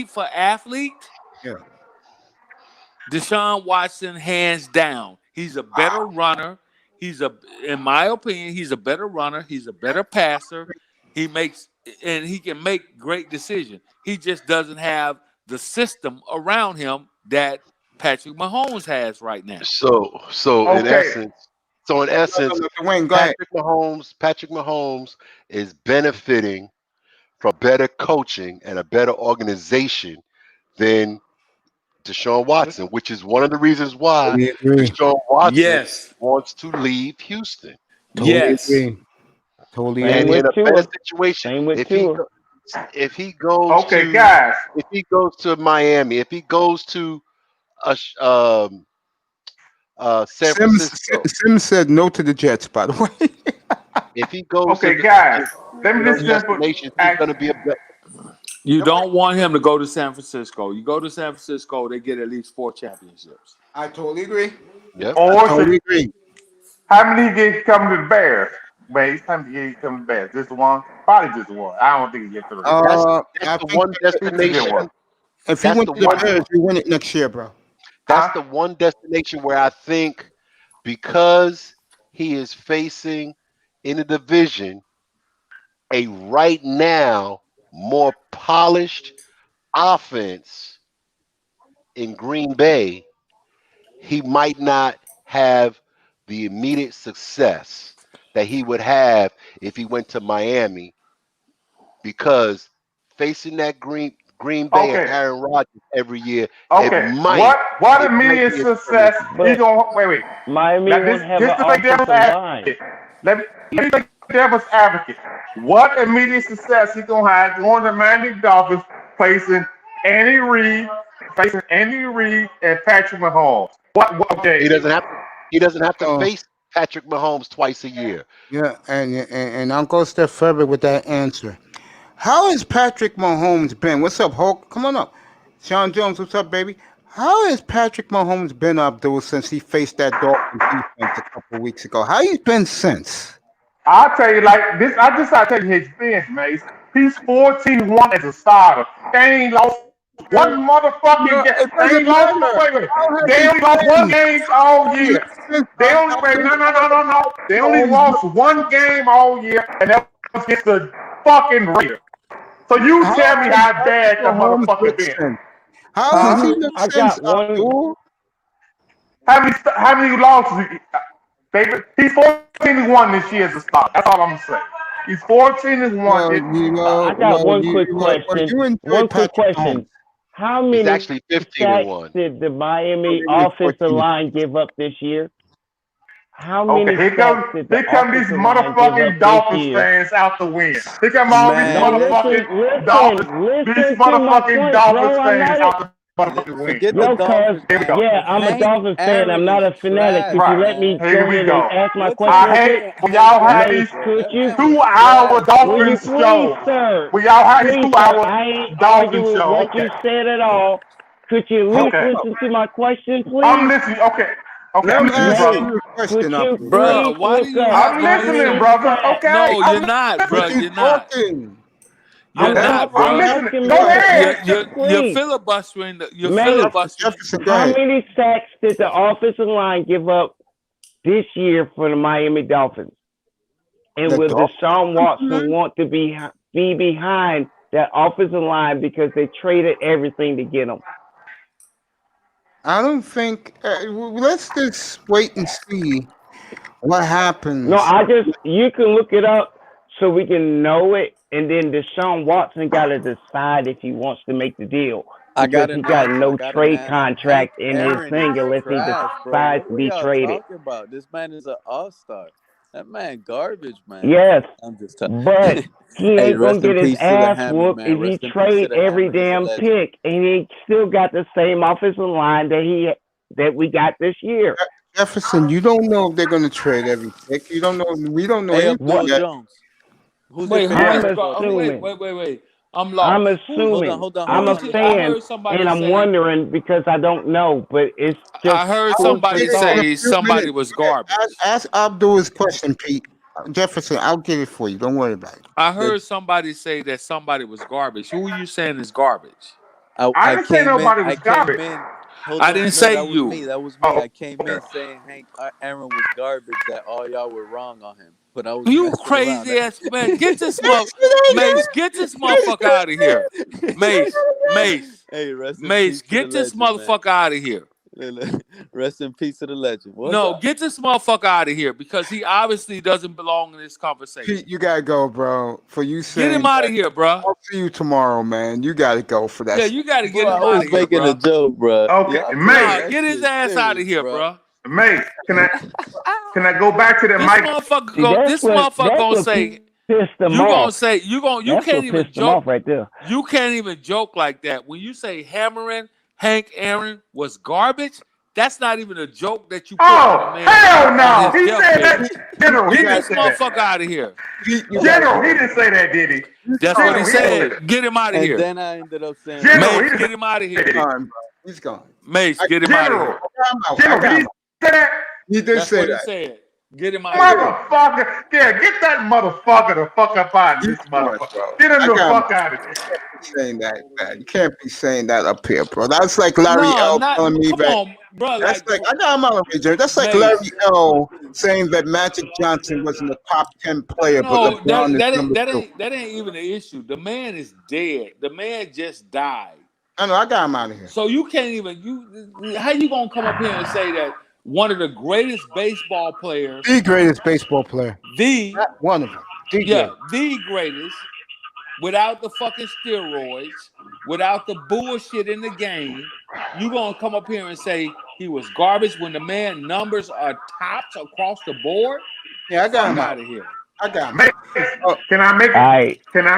for athlete. Yeah. Deshaun Watson, hands down. He's a better runner. In my opinion, he's a better runner. He's a better passer. He can make great decisions. He just doesn't have the system around him that Patrick Mahomes has right now. So in Okay. essence, So in essence, Dwayne, go ahead. Patrick Mahomes is benefiting from better coaching and a better organization than Deshaun Watson, which is one of the reasons why Totally agree. Deshaun Watson Yes. wants to leave Houston. Totally Yes. agree. Totally Same And agree. with in a better Tua. situation, Same with if he Tua. go- if he goes Okay, to guys. Miami, if he goes to San Francisco, Sims said no to the Jets, by the way. if he goes Okay, to guys. Let me those just simple. destinations, he's going to be a better. You don't want him to go to San Francisco. You go to San Francisco, they get at least 4 championships. I totally agree. Yep. Or Totally agree. how many games come to the Bears? Wait, how many games come to the Bears? Just one? Probably just one. I don't think he gets 3. That's I the think one It's a destination. good one. if he That's went the to the one. Bears, he win it next year, bro. That's Huh? the one destination where I think because he is facing in the division a right now more polished offense in Green Bay, he might not have the immediate success that he would have if he went to Miami because facing that Green Bay and Okay. Aaron Rodgers every year, Okay. What it might immediate be a success he But gonna wait. Miami Now won't have an this to play devil's offensive line. advocate. Let me play devil's advocate. What immediate success he gonna have going to Miami Dolphins facing Andy Reid and Patrick Mahomes? What okay. He doesn't have to Oh, face Patrick Mahomes twice a year. yeah, and I'll go a step further with that answer. How has Patrick Mahomes been? What's up, Hulk? Come on up. Sean Jones, what's up, baby? How has Patrick Mahomes been, Abdul, since he faced that Dolphins defense a couple weeks ago? How you been since? I'll tell you like this. I just gotta tell you his experience, Mace. He's 14-1 as a starter. They ain't lost one motherfucking No, game. it They doesn't ain't lost matter. wait. How has They he only lost one been? game all year. They only wait, no. They only lost one game all year, and that was against the fucking Raiders. So you How tell me has how Patrick bad the Mahomes motherfucker looked been. since? How has he Huh? looked I since, got one. Abdul? How many losses? Baby, he's 14-1 this year as a starter. That's all I'm gonna say. He's 14-1. I got one quick question. You enjoy One quick Patrick Mahomes. question. How He's many actually sacks 15-1. did the Miami Maybe offensive 14. line give up this year? How Okay, many sacks did the here come these offensive line give up motherfucking this Dolphins year? fans out the win. Here come all these No, motherfucking Dolphins. listen These to my motherfucking point, Dolphins bro. I'm fans not out the motherfucking win. Forget the yo, cuz Dolphins, Here we man. go. yeah, I'm a Dolphins fan. I'm Aaron not is a fanatic. trash, Could you let Right. me man. Here go we ahead go. and ask my What's question I real hate quick? when y'all have Mace, these bro? could That you man is 2-hour trash, will you Dolphins bro. please, shows. sir? When y'all have these Please, sir, 2-hour I ain't Dolphin arguing with show. what Okay. you said at all. Could you at least Okay. listen to my question, I'm please? listening. Okay. Okay, Let I'm him listening, answer brother. Mace, your could question, you Abdul. Bruh, please why do look you up have I'm how listening, many? many brother. sacks? Okay. No, I'm you're not, But bruh. listening. he's You're not. talking. You're I'm Let him, not, let him I'm bruh. answer listening. asking Go your Mace, question. ahead. You're please. filibustering. You're Mace, filibustering. Jefferson, go how ahead. many sacks did the offensive line give up this year for the Miami Dolphins? And The will Deshaun Watson Dolphins? want to be behind that offensive line because they traded everything to get him? I don't think. Let's just wait and see what No, happens. you can look it up so we can know it, and then Deshaun Watson got to decide if he wants to make the deal I because got he an got answer. I no got an trade answer. Hank contract in his Aaron is thing unless he trash, bro. decides What to are be y'all traded. talking about? This man is an all-star. That man garbage, man. Yes, I'm just talking. but he Hey, ain't gonna rest in get his peace to the ass Hammer, whooped man. if he Rest in peace to trade the every Hammer. He's a damn legend. pick, and he still got the same offensive line that we got this year. Jefferson, you don't know if they're going to trade every pick. You don't know. We don't know Hey, anything Abdul yet. Jones. Who's your Wait, who favorite is? I'm football team? Wait, assuming. I'm I'm lost. assuming. Hold on, I'm hold a Who's on. it? I fan, heard somebody and I'm say. wondering because I don't know, but it's just I heard I'll food get for somebody it in thought. a say few somebody minutes. was Go ahead. garbage. Ask Abdul his question, Pete. Jefferson, I'll get it for you. Don't worry about it. I The heard somebody say that somebody was garbage. Who are you saying is garbage? I I didn't say came in. nobody I was came garbage. in. Hold I on. didn't No, say that was you. me. That was me. Oh, I came okay. in saying Hank Aaron was garbage. That all y'all were wrong on him. But I was You messing around. crazy ass man. Get this Mace, get this motherfucker out of here. Mace, Hey, rest in Mace, peace to the get this legend, man. motherfucker out of here. Rest in peace to the legend. What's No, up? get this motherfucker out of here because he obviously doesn't belong in this conversation. Pete, you gotta go, bro. For you Get saying him out of that, here, bro. I'll see you tomorrow, man. You gotta go for that. Yeah, you got to get Bro, I him out was of here, making bro. a joke, bro. Okay, Y'all mate. taking Nah, that get his shit ass out of serious, here, bro. bro. Mate, can I go back to the This mic? motherfucker See, go. that's This what motherfucker gonna say. pissed them You gonna off. say you That's can't what even pissed them off joke. right there. You can't even joke like that. When you say hammering Hank Aaron was garbage, that's not even a joke that you put on Oh, a man hell on no. his He said deathbed. that. General, he Get didn't this say that. motherfucker out of here. Pete, you gotta General, he go. didn't say that, did he? That's what he General, he didn't say said. Get him out of And here. then I ended up saying, General, he Mace, didn't get him out of say here. that. He's gone, bro. He's gone. Mace, get him out of General, here. I General, got did he him. say that? He did That's say what he that. said. Get him out of here. Motherfucker. Yeah, get that motherfucker the fuck up out of You this too much, motherfucker. bro. Get him I the got him. fuck out of here. Saying that, man. You can't be saying that up here, bro. That's like Larry No, L not. telling me Come that. on, bro. That's Like, like I got him out of here. That's like Mace. Larry L saying that Magic Johnson wasn't a top 10 player, but No, LeBron is number 2. that ain't even the issue. The man is dead. The man just died. I know. I got him out of here. So you can't even how you gonna come up here and say that one of the greatest baseball players, The greatest baseball player. the One of them. the greatest, without the fucking steroids, without the bullshit in the game, you gonna come up here and say he was garbage when the man numbers are tops across the board? Yeah, I got him out of here. I got him. Mace, can I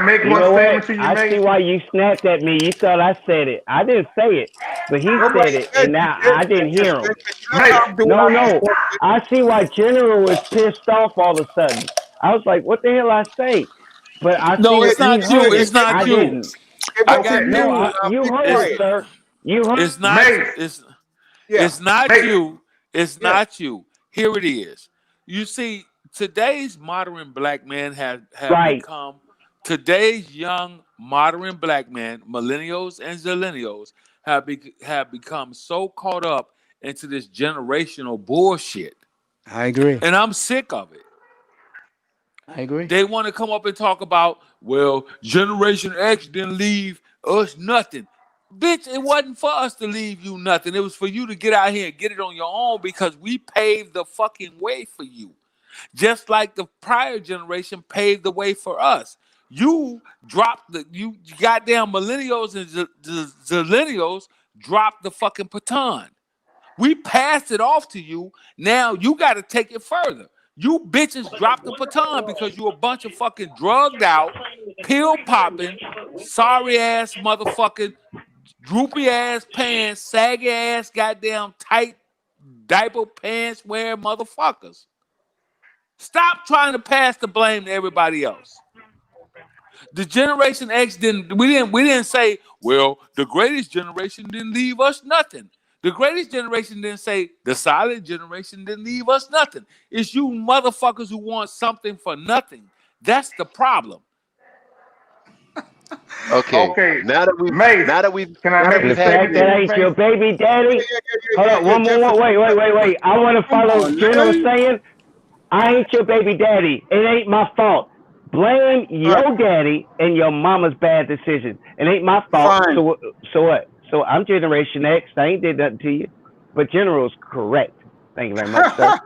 make You one know statement what? to you, I Mace? see why you snapped at me. You thought I said it. I didn't say it, but he Nobody said it, said and you now did. I didn't hear him. Mate, No. I see why General is pissed off all of a sudden. I was like, what the hell I say? But I No, see it's he not you. heard It's it. not I you. didn't. I got No, people. you heard it, sir. You heard It's not. Mace. It's not Mace. you. It's not you. Here it is. You see, today's modern black men have Right. become today's young modern black men, millennials and zillennials, have become so caught up into this generational bullshit. I agree. And I'm sick of it. I agree. They want to come up and talk about, well, Generation X didn't leave us nothing. Bitch, it wasn't for us to leave you nothing. It was for you to get out here and get it on your own because we paved the fucking way for you. Just like the prior generation paved the way for us. You dropped you goddamn millennials and zillennials dropped the fucking baton. We passed it off to you. Now you got to take it further. You bitches dropped the baton because you a bunch of fucking drugged out, pill popping, sorry ass motherfucking, droopy ass pants, saggy ass goddamn tight diaper pants wearing motherfuckers. Stop trying to pass the blame to everybody else. The Generation X we didn't say, well, the greatest generation didn't leave us nothing. The greatest generation didn't say the silent generation didn't leave us nothing. It's you motherfuckers who want something for nothing. That's the problem. Okay. Now that we've Can I make the fact that ain't your baby daddy? Hold on, one more. Wait. I want to follow General saying, I ain't your baby daddy. It ain't my fault. Blame your daddy and your mama's bad decision. It ain't my fault. Fine. So what? So I'm Generation X. I ain't did nothing to you. But General's correct. Thank you very much, sir.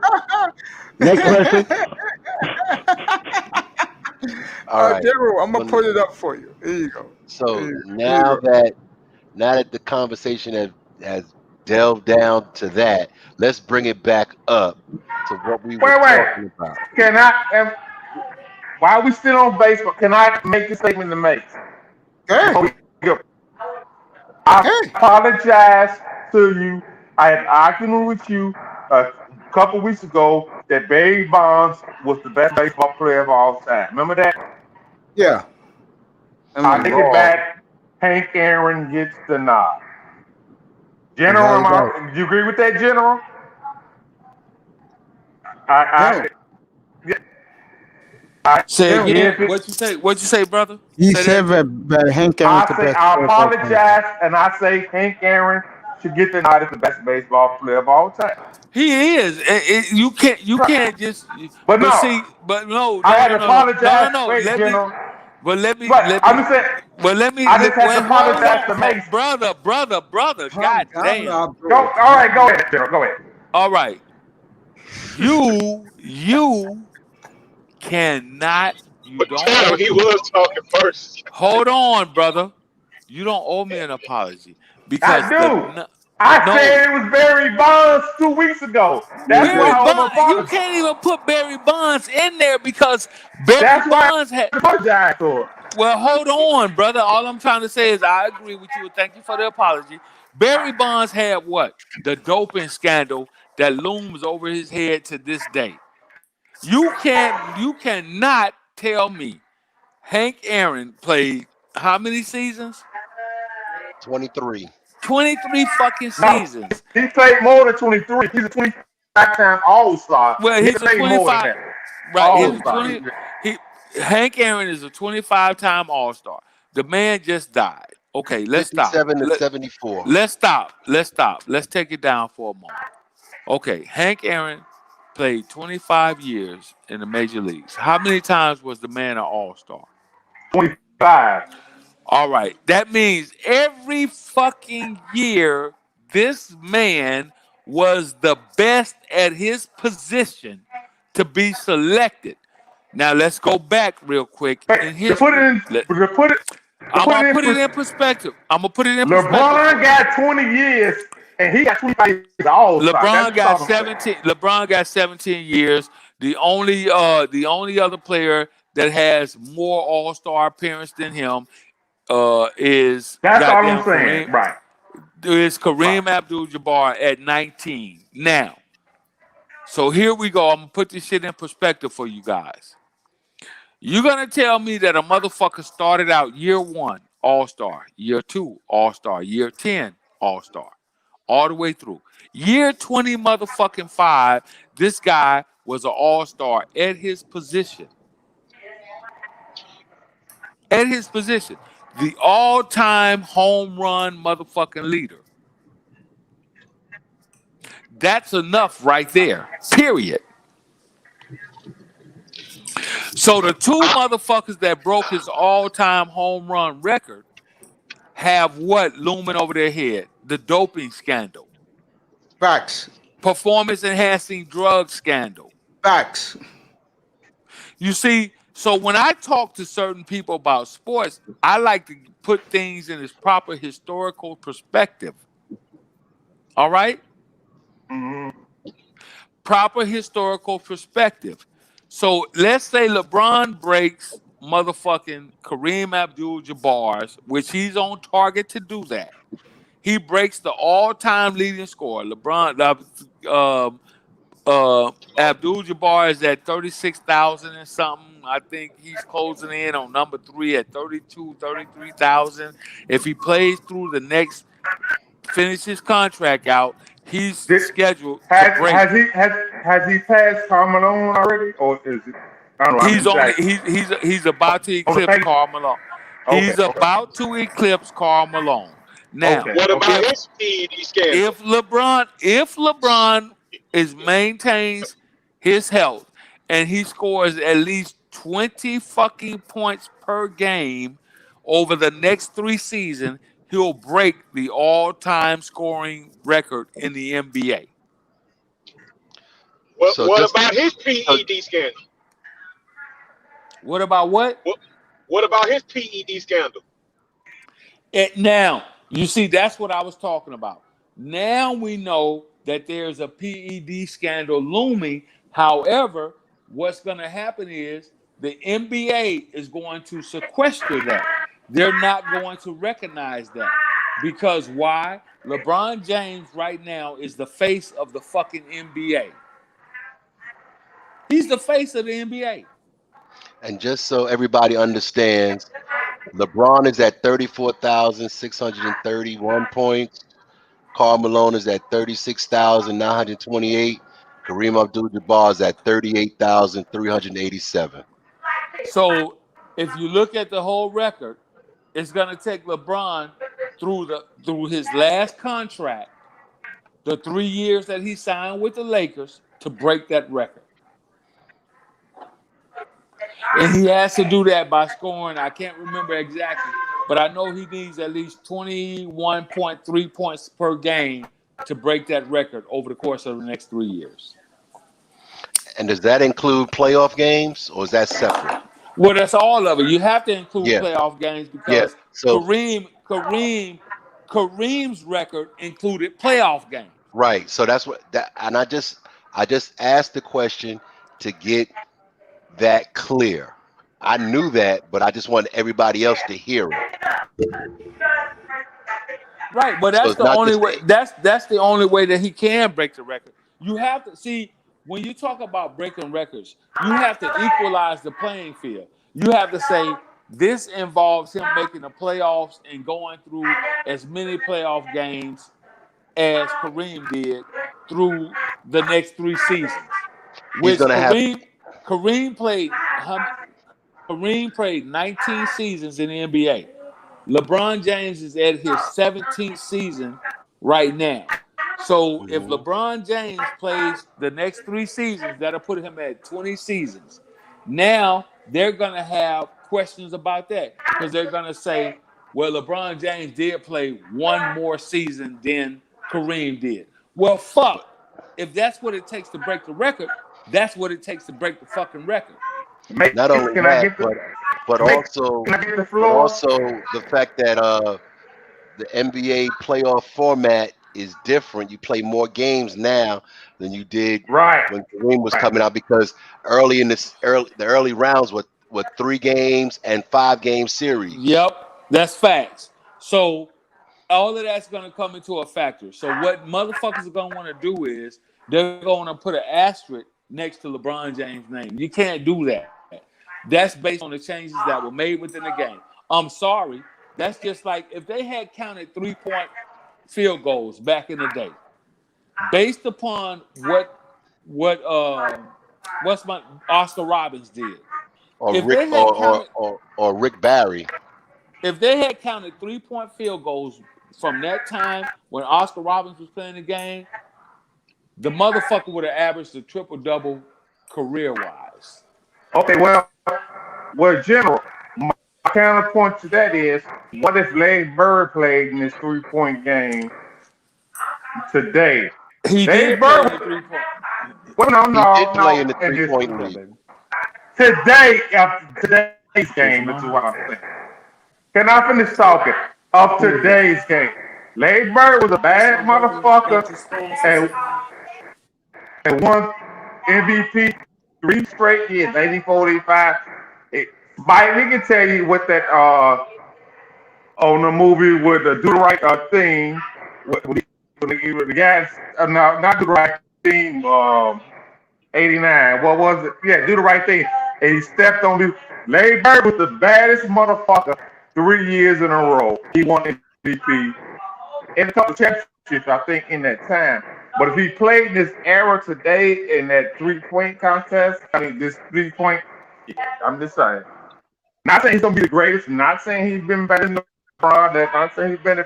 Next person. All right. General, I'm gonna put it up for you. Here you go. So now that the conversation has delved down to that, let's bring it back up to what we were talking about. Can I? While we still on baseball, can I make a statement to make? I apologize to you. I had an argument with you a couple weeks ago that Barry Bonds was the best baseball player of all time. Remember that? Yeah. I take it back. Hank Aaron gets the nod. General, do you agree with that, General? Say again. What you say, brother? He said that Hank Aaron's the best. I apologize, and I say Hank Aaron should get the nod as the best baseball player of all time. He is. You can't just. But no. No. I had to apologize. No. Wait, General. Let me. I'm just saying. Well, let me. I just have to Well, hold apologize to on, Mace. brother. God damn. All right, go ahead, Gerald. Go ahead. All right. You cannot. You don't Tell owe him he me. was talking first. Hold on, brother. You don't owe me an apology because I do. I said it was Barry Bonds 2 weeks ago. That's why Barry I'm Bonds. You apologizing. can't even put Barry Bonds in there because Barry That's why Bonds had. I apologize for. Well, hold on, brother. All I'm trying to say is I agree with you. Thank you for the apology. Barry Bonds had what? The doping scandal that looms over his head to this day. You cannot tell me Hank Aaron played how many seasons? 23. 23 fucking No, seasons. he played more than 23. He's a 25-time All-Star. Well, He he's a played more than 25. that. Right, he's a All-Star. 20. Hank Aaron is a 25-time All-Star. The man just died. Okay, let's stop. 57 to 74. Let's stop. Let's take it down for a moment. Okay, Hank Aaron played 25 years in the major leagues. How many times was the man an All-Star? 25. All right. That means every fucking year, this man was the best at his position to be selected. Now let's go back real quick in history. I'm gonna put it in perspective. LeBron got 20 years and he got 25 years All-Star. LeBron got 17 years. The only other player that has more All-Star appearances than him is that's all I'm saying. Right. Is Kareem Abdul-Jabbar at 19 now. So here we go. I'm gonna put this shit in perspective for you guys. You're gonna tell me that a motherfucker started out year 1 All-Star, year 2 All-Star, year 10 All-Star, all the way through. Year 20 motherfucking 5, this guy was an All-Star at his position. At his position. The all-time home run motherfucking leader. That's enough right there. Period. So the two motherfuckers that broke his all-time home run record have what looming over their head? The doping scandal. Facts. Performance-enhancing drug scandal. Facts. You see, so when I talk to certain people about sports, I like to put things in its proper historical perspective. All right? Mm-hmm. Proper historical perspective. So let's say LeBron breaks motherfucking Kareem Abdul-Jabbar's, which he's on target to do that. He breaks the all-time leading scorer. Abdul-Jabbar is at 36,000 and something. I think he's closing in on number 3 at 33,000. If he plays through the next, finish his contract out, he's scheduled to break. Has he passed Karl Malone already, or is it? I don't know. He's about to eclipse Karl Malone. He's about to eclipse Karl Malone. Now, what about his PED scandal? If LeBron maintains his health and he scores at least 20 fucking points per game over the next 3 seasons, he'll break the all-time scoring record in the NBA. What about his PED scandal? What about what? What about his PED scandal? Now, you see, that's what I was talking about. Now we know that there's a PED scandal looming. However, what's going to happen is the NBA is going to sequester that. They're not going to recognize that. Because why? LeBron James right now is the face of the fucking NBA. He's the face of the NBA. And just so everybody understands, LeBron is at 34,631 points. Karl Malone is at 36,928. Kareem Abdul-Jabbar is at 38,387. So if you look at the whole record, it's going to take LeBron through his last contract, the 3 years that he signed with the Lakers, to break that record. And he has to do that by scoring, I can't remember exactly, but I know he needs at least 21.3 points per game to break that record over the course of the next 3 years. And does that include playoff games, or is that separate? Well, that's all of it. You have to include Yeah, playoff games yeah. because So Kareem's record included playoff games. right. So that's what that, and I just asked the question to get that clear. I knew that, but I just wanted everybody else to hear it. Right, but So that's it's the not only just way. That's the only way that he can break the record. You have to see when you talk about breaking records, you have to equalize the playing field. You have to say this involves him making the playoffs and going through as many playoff games as Kareem did through the next 3 seasons. he's Which gonna have. Kareem played 19 seasons in the NBA. LeBron James is at his 17th season right now. So if Mhm. LeBron James plays the next 3 seasons, that'll put him at 20 seasons. Now they're going to have questions about that because they're going to say, well, LeBron James did play one more season than Kareem did. Well, fuck. If that's what it takes to break the record, that's what it takes to break the fucking record. Not only Can I that, get the but also can I get the floor? the fact that the NBA playoff format is different. You play more games now than you did Right. when Kareem was coming out, because the early rounds were 3 games and 5-game series. Yep, that's facts. So all of that's going to come into a factor. So what motherfuckers are going to want to do is they're going to put an asterisk next to LeBron James' name. You can't do that. That's based on the changes that were made within the game. I'm sorry. That's just like if they had counted 3-point field goals back in the day, based upon what Oscar Robbins did. Or If Rick they had counted or Rick Barry. If they had counted 3-point field goals from that time when Oscar Robbins was playing the game, the motherfucker would have averaged a triple-double career-wise. Okay, well, General, my counterpoint to that is, what if Larry Bird played in this 3-point game today? He Larry did play in Bird. the 3-point. Well, He did play in the 3-point league. Today, after today's game, is what I'm saying. Can I finish talking? Of today's game, Larry Bird was a bad motherfucker and won MVP 3 straight years, 84, 85. Mike, we can tell you what that on the movie with the Do the Right thing, when the guys, no, not Do the Right thing, 89. What was it? Yeah, Do the Right Thing. And he stepped on this. Larry Bird was the baddest motherfucker 3 years in a row. He won MVP and a couple of championships, I think, in that time. But if he played in this era today in that 3-point contest, this 3-point, I'm just saying. Not saying he's gonna be the greatest. Not saying he's been better than LeBron. Not saying he's been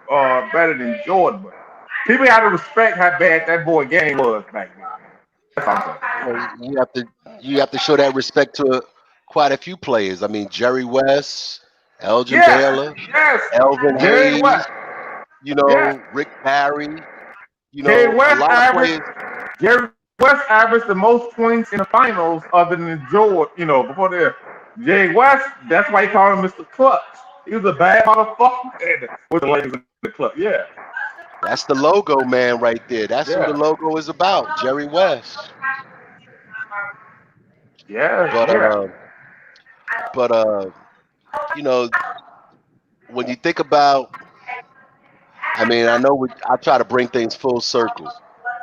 better than Jordan. But people have to respect how bad that boy game was back then. That's all I'm saying. Well, you have to show that respect to quite a few players. I mean, Jerry West, Elgin Yes, Baylor, yes. Elvin Jerry Hayes, West. Yes. Rick Barry. Jerry A West lot of averaged. players. Jerry West averaged the most points in the finals other than Jordan. Before there. Jerry West. That's why he called him Mr. Clutch. He was a bad motherfucker with the Lakers in the club. Yeah. That's the logo man right there. That's who the logo is about, Jerry West. Yeah. But when you think about, I mean, I know I try to bring things full circle.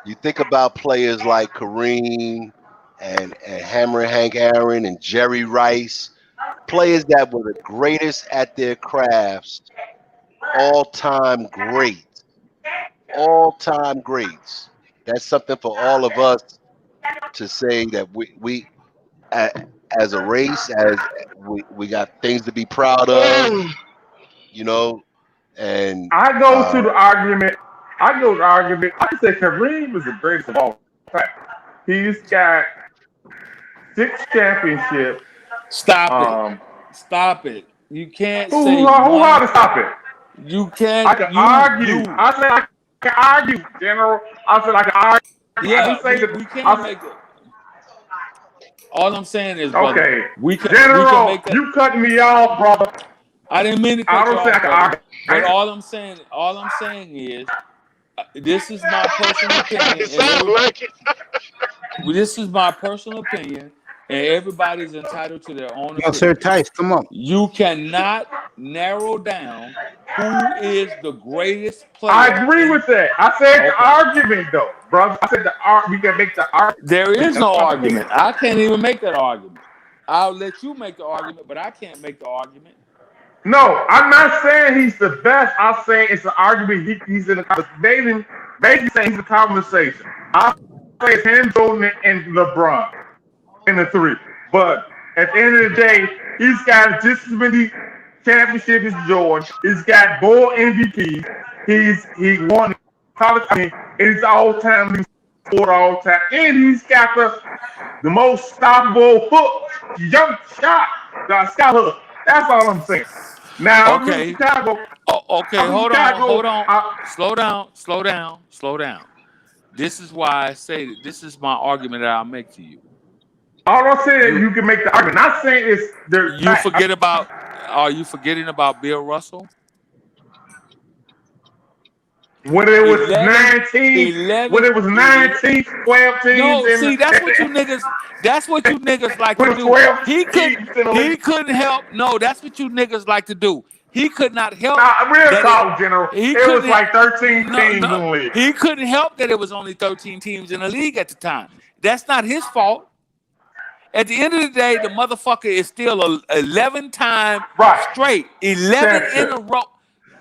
You think about players like Kareem and Hammer Hank Aaron and Jerry Rice, players that were the greatest at their crafts, all-time greats. All-time greats. That's something for all of us to say that we as a race, as we got things to be proud of, and I go to the argument. I say Kareem is the greatest of all time. He's got 6 championships. Stop it. You can't Who say how to one. stop it? You can't. I can argue. I said I can argue, General. I said I can argue. I Yeah, didn't say that. we can't make it. All I'm saying is, brother, Okay, we can General, make that. you cutting me off, brother. I didn't mean to I cut you don't say I off, can brother. argue. But all I'm saying is, this is my personal opinion, It sounds like it. this is my personal opinion, and everybody's entitled to their own Yo, Sir opinion. Tice, come on. You cannot narrow down who is the greatest player. I agree with that. I said the argument, though, brother. I said we can make the argument. There is no argument. I can't even make that argument. I'll let you make the argument, but I can't make the argument. No, I'm not saying he's the best. I'm saying it's an argument. He's in the conversation. Basically saying he's a conversation. I say it's him, Jordan, and LeBron in the three. But at the end of the day, he's got just as many championships as Jordan. He's got more MVP. He won college. I mean, it's all time. He's scored all time, and he's got the most stoppable hook, jump shot, the sky hook. That's all I'm saying. Now, Okay. Chicago. Okay, hold on. Slow down. This is why I say that this is my argument that I'll make to you. All I'm saying is you can make the argument. Not saying it's the. Are you forgetting about Bill Russell? When it was 19, when it was 19, 12 teams. No, see, that's what you niggas like to do. He couldn't help. No, that's what you niggas like to do. He could not help. Real talk, General. It was like 13 teams in the league. He couldn't help that it was only 13 teams in the league at the time. That's not his fault. At the end of the day, the motherfucker is still 11 times straight, 11 in a row.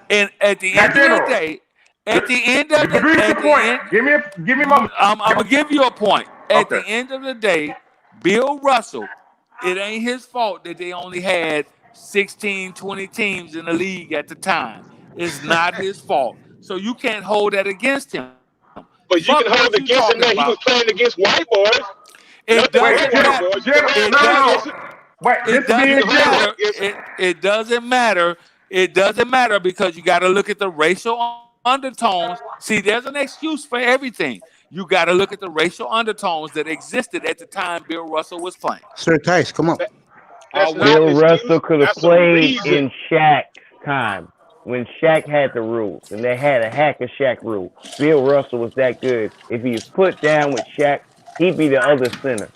And at the end of the day. At the end of the day, give me my. I'm gonna give you a point. At the end of the day, Bill Russell, it ain't his fault that they only had 16, 20 teams in the league at the time. It's not his fault. So you can't hold that against him. But you can hold it against him that he was playing against white boys. It doesn't matter. It doesn't matter because you got to look at the racial undertones. See, there's an excuse for everything. You got to look at the racial undertones that existed at the time Bill Russell was playing. Sir Tice, come on. Bill Russell could have played in Shaq's time when Shaq had the rules and they had a hack of Shaq rule. Bill Russell was that good. If he was put down with Shaq, he'd be the other center.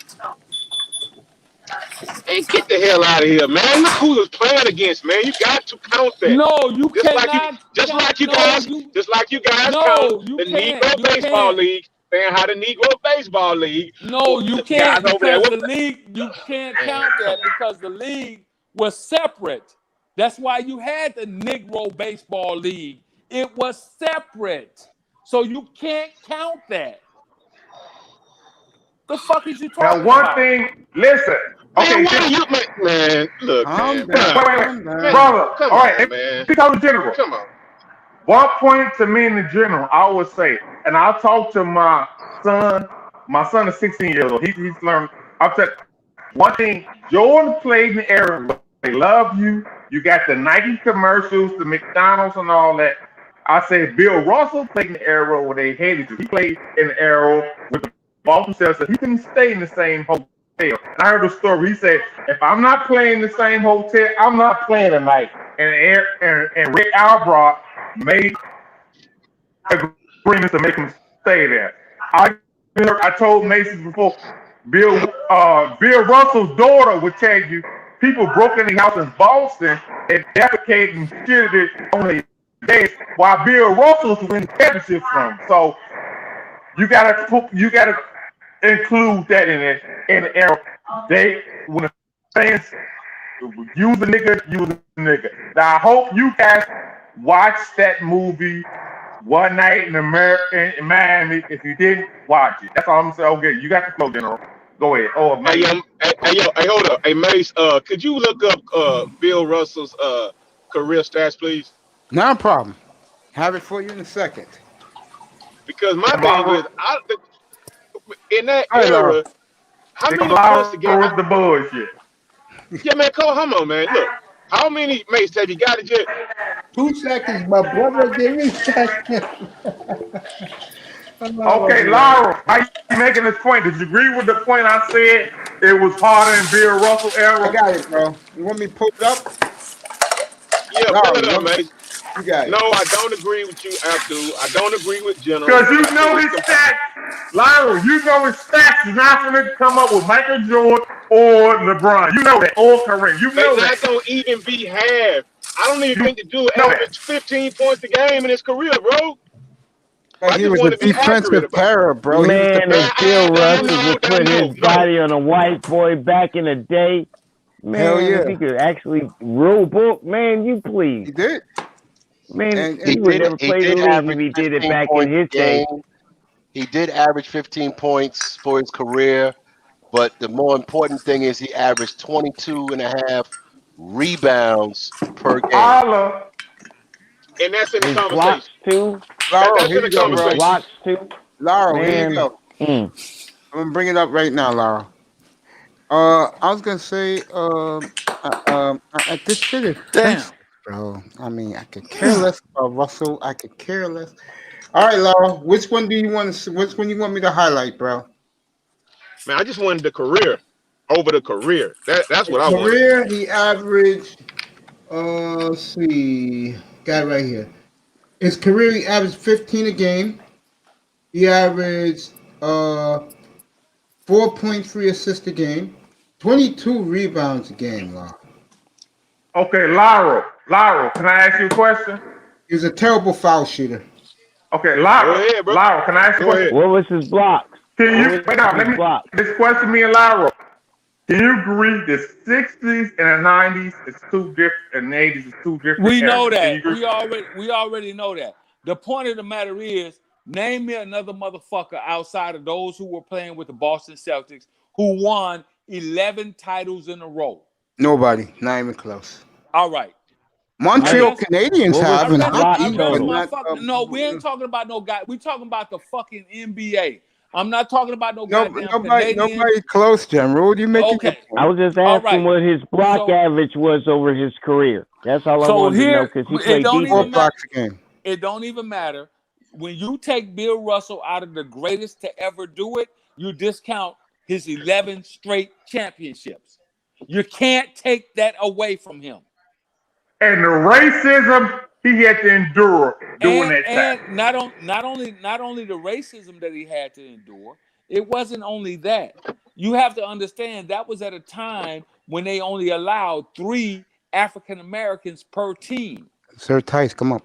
Hey, get the hell out of here, man. Look who was playing against, man. You got to count that. No, you cannot. Just like you guys count the Negro Baseball League, saying how the Negro Baseball League. No, you can't because the league. You can't count that because the league was separate. That's why you had the Negro Baseball League. It was separate, so you can't count that. The fuck is you talking about? Now, one thing. Listen. Okay, man, look, man. Brother. All right, man. General. Come on. One point to me in the general, I would say, and I'll talk to my son. My son is 16 years old. He's learned. I'll tell you, one thing. Jordan played in the era where they love you. You got the Nike commercials, the McDonald's, and all that. I say Bill Russell played in the era where they hated you. He played in the era with the Boston Celtics. So he couldn't stay in the same hotel. And I heard a story. He said, "If I'm not playing the same hotel, I'm not playing tonight." And Rick Albrock made agreements to make him stay there. I told Mason before. Bill Russell's daughter would tell you people broke in the house in Boston and defecated and shitted it on their days while Bill Russell's winning championships from. So you gotta include that in the era. When the fans use the nigga. Now I hope you guys watch that movie One Night in Miami. If you didn't watch it, that's all I'm saying. Okay, you got the flow, General. Go ahead. Hey, hold up. Hey, Mace, could you look up Bill Russell's career stats, please? Not a problem. Have it for you in a second. Because my thing is, in that era, how many points to get the bullshit? Yeah, man, come on, man. Look, How many mates have you got it yet? 2 seconds, my brother. Give me seconds. Okay, Laura, how you making this point? Did you agree with the point I said? It was harder in Bill Russell I era. got it, bro. You want me to pull it up? Yeah, pull Laura, it up, man. you got it. No, I don't agree with you, Abdul. I don't agree with General. Because you know his stats. Lyra, you know his stats is not going to come up with Michael Jordan or LeBron. You know that. Or Kareem. You know They're that. not going to even be half. I don't even think the dude averaged 15 points a game in his career, bro. But he was a defensive terror, bro. Man, if Bill Russell would put his body on a white boy back in the day, man, Hell yeah. if he could actually rule book, man, you please. He did. Man, he would never play the league if he did it back in his day. He did average 15 points for his career, but the more important thing is he averaged 22.5 rebounds per game. Holla. And that's in the His conversation. blocks too. Laura, here you go, bro. Blocks too. Laura, here Man. you go. I'm gonna bring it up right now, Laura. I was gonna say, this shit is Damn. bro. I mean, I could care less about Russell. I could care less. All right, Laura. Which one do you want to? Which one you want me to highlight, bro? Man, I just wanted the career over the career. That's what I wanted. Career, he averaged. Let's see, got it right here. His career, he averaged 15 a game. He averaged 4.3 assists a game, 22 rebounds a game, Laura. Okay, Lyra, can I ask you a question? He was a terrible foul shooter. Okay, Lyra, Go ahead, bro. Lyra, can I ask you a question? What was his blocks? Can you wait now? Let me this question me and Lyra. Can you agree the 60s and the 90s is two different, and the 80s is two different? We know eras? that. We already know that. The point of the matter is, name me another motherfucker outside of those who were playing with the Boston Celtics who won 11 titles in a row. Nobody, not even close. All right. Montreal Canadiens have in hockey. No, we ain't talking about no guy. We talking about the fucking NBA. I'm not talking about nobody Canadian. close, General. You make okay. I was just asking what his block average was over his career. That's all I wanted to know because he played defense. It don't even matter. When you take Bill Russell out of the greatest to ever do it, you discount his 11 straight championships. You can't take that away from him. And the racism he had to endure during that time. And not only the racism that he had to endure, it wasn't only that. You have to understand that was at a time when they only allowed 3 African Americans per team. Sir Tice, come up.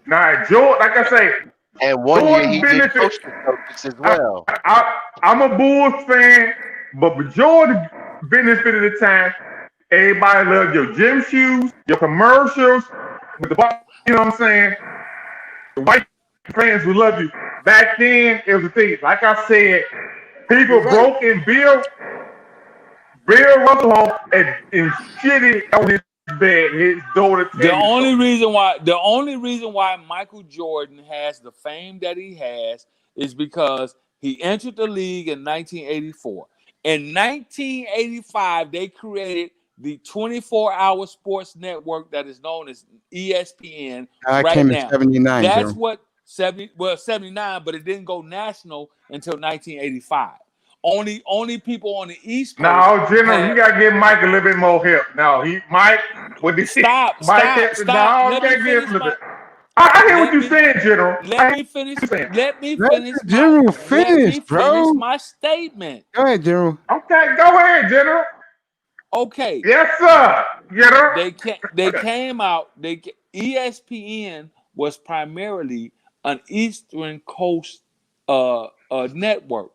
Now, George, like I say, and one year he did coach the Celtics as well. I'm a Bulls fan, but majority benefit of the time, everybody love your gym shoes, your commercials, with the you know what I'm saying? The white fans will love you. Back then, it was a thing. Like I said, people broke in Bill Russell home and shitted on his bed. His daughter. The only reason why Michael Jordan has the fame that he has is because he entered the league in 1984. In 1985, they created the 24-hour sports network that is known as ESPN. I came in 79. That's what 79, but it didn't go national until 1985. Only people on the East Coast. No, General, you gotta give Mike a little bit more help. No, Mike. Stop. I hear what you're saying, General. Let me finish. General, finish, bro. Finish my statement. Go ahead, General. Okay, go ahead, General. Okay. Yes, sir. General. They came out. ESPN was primarily an Eastern Coast network.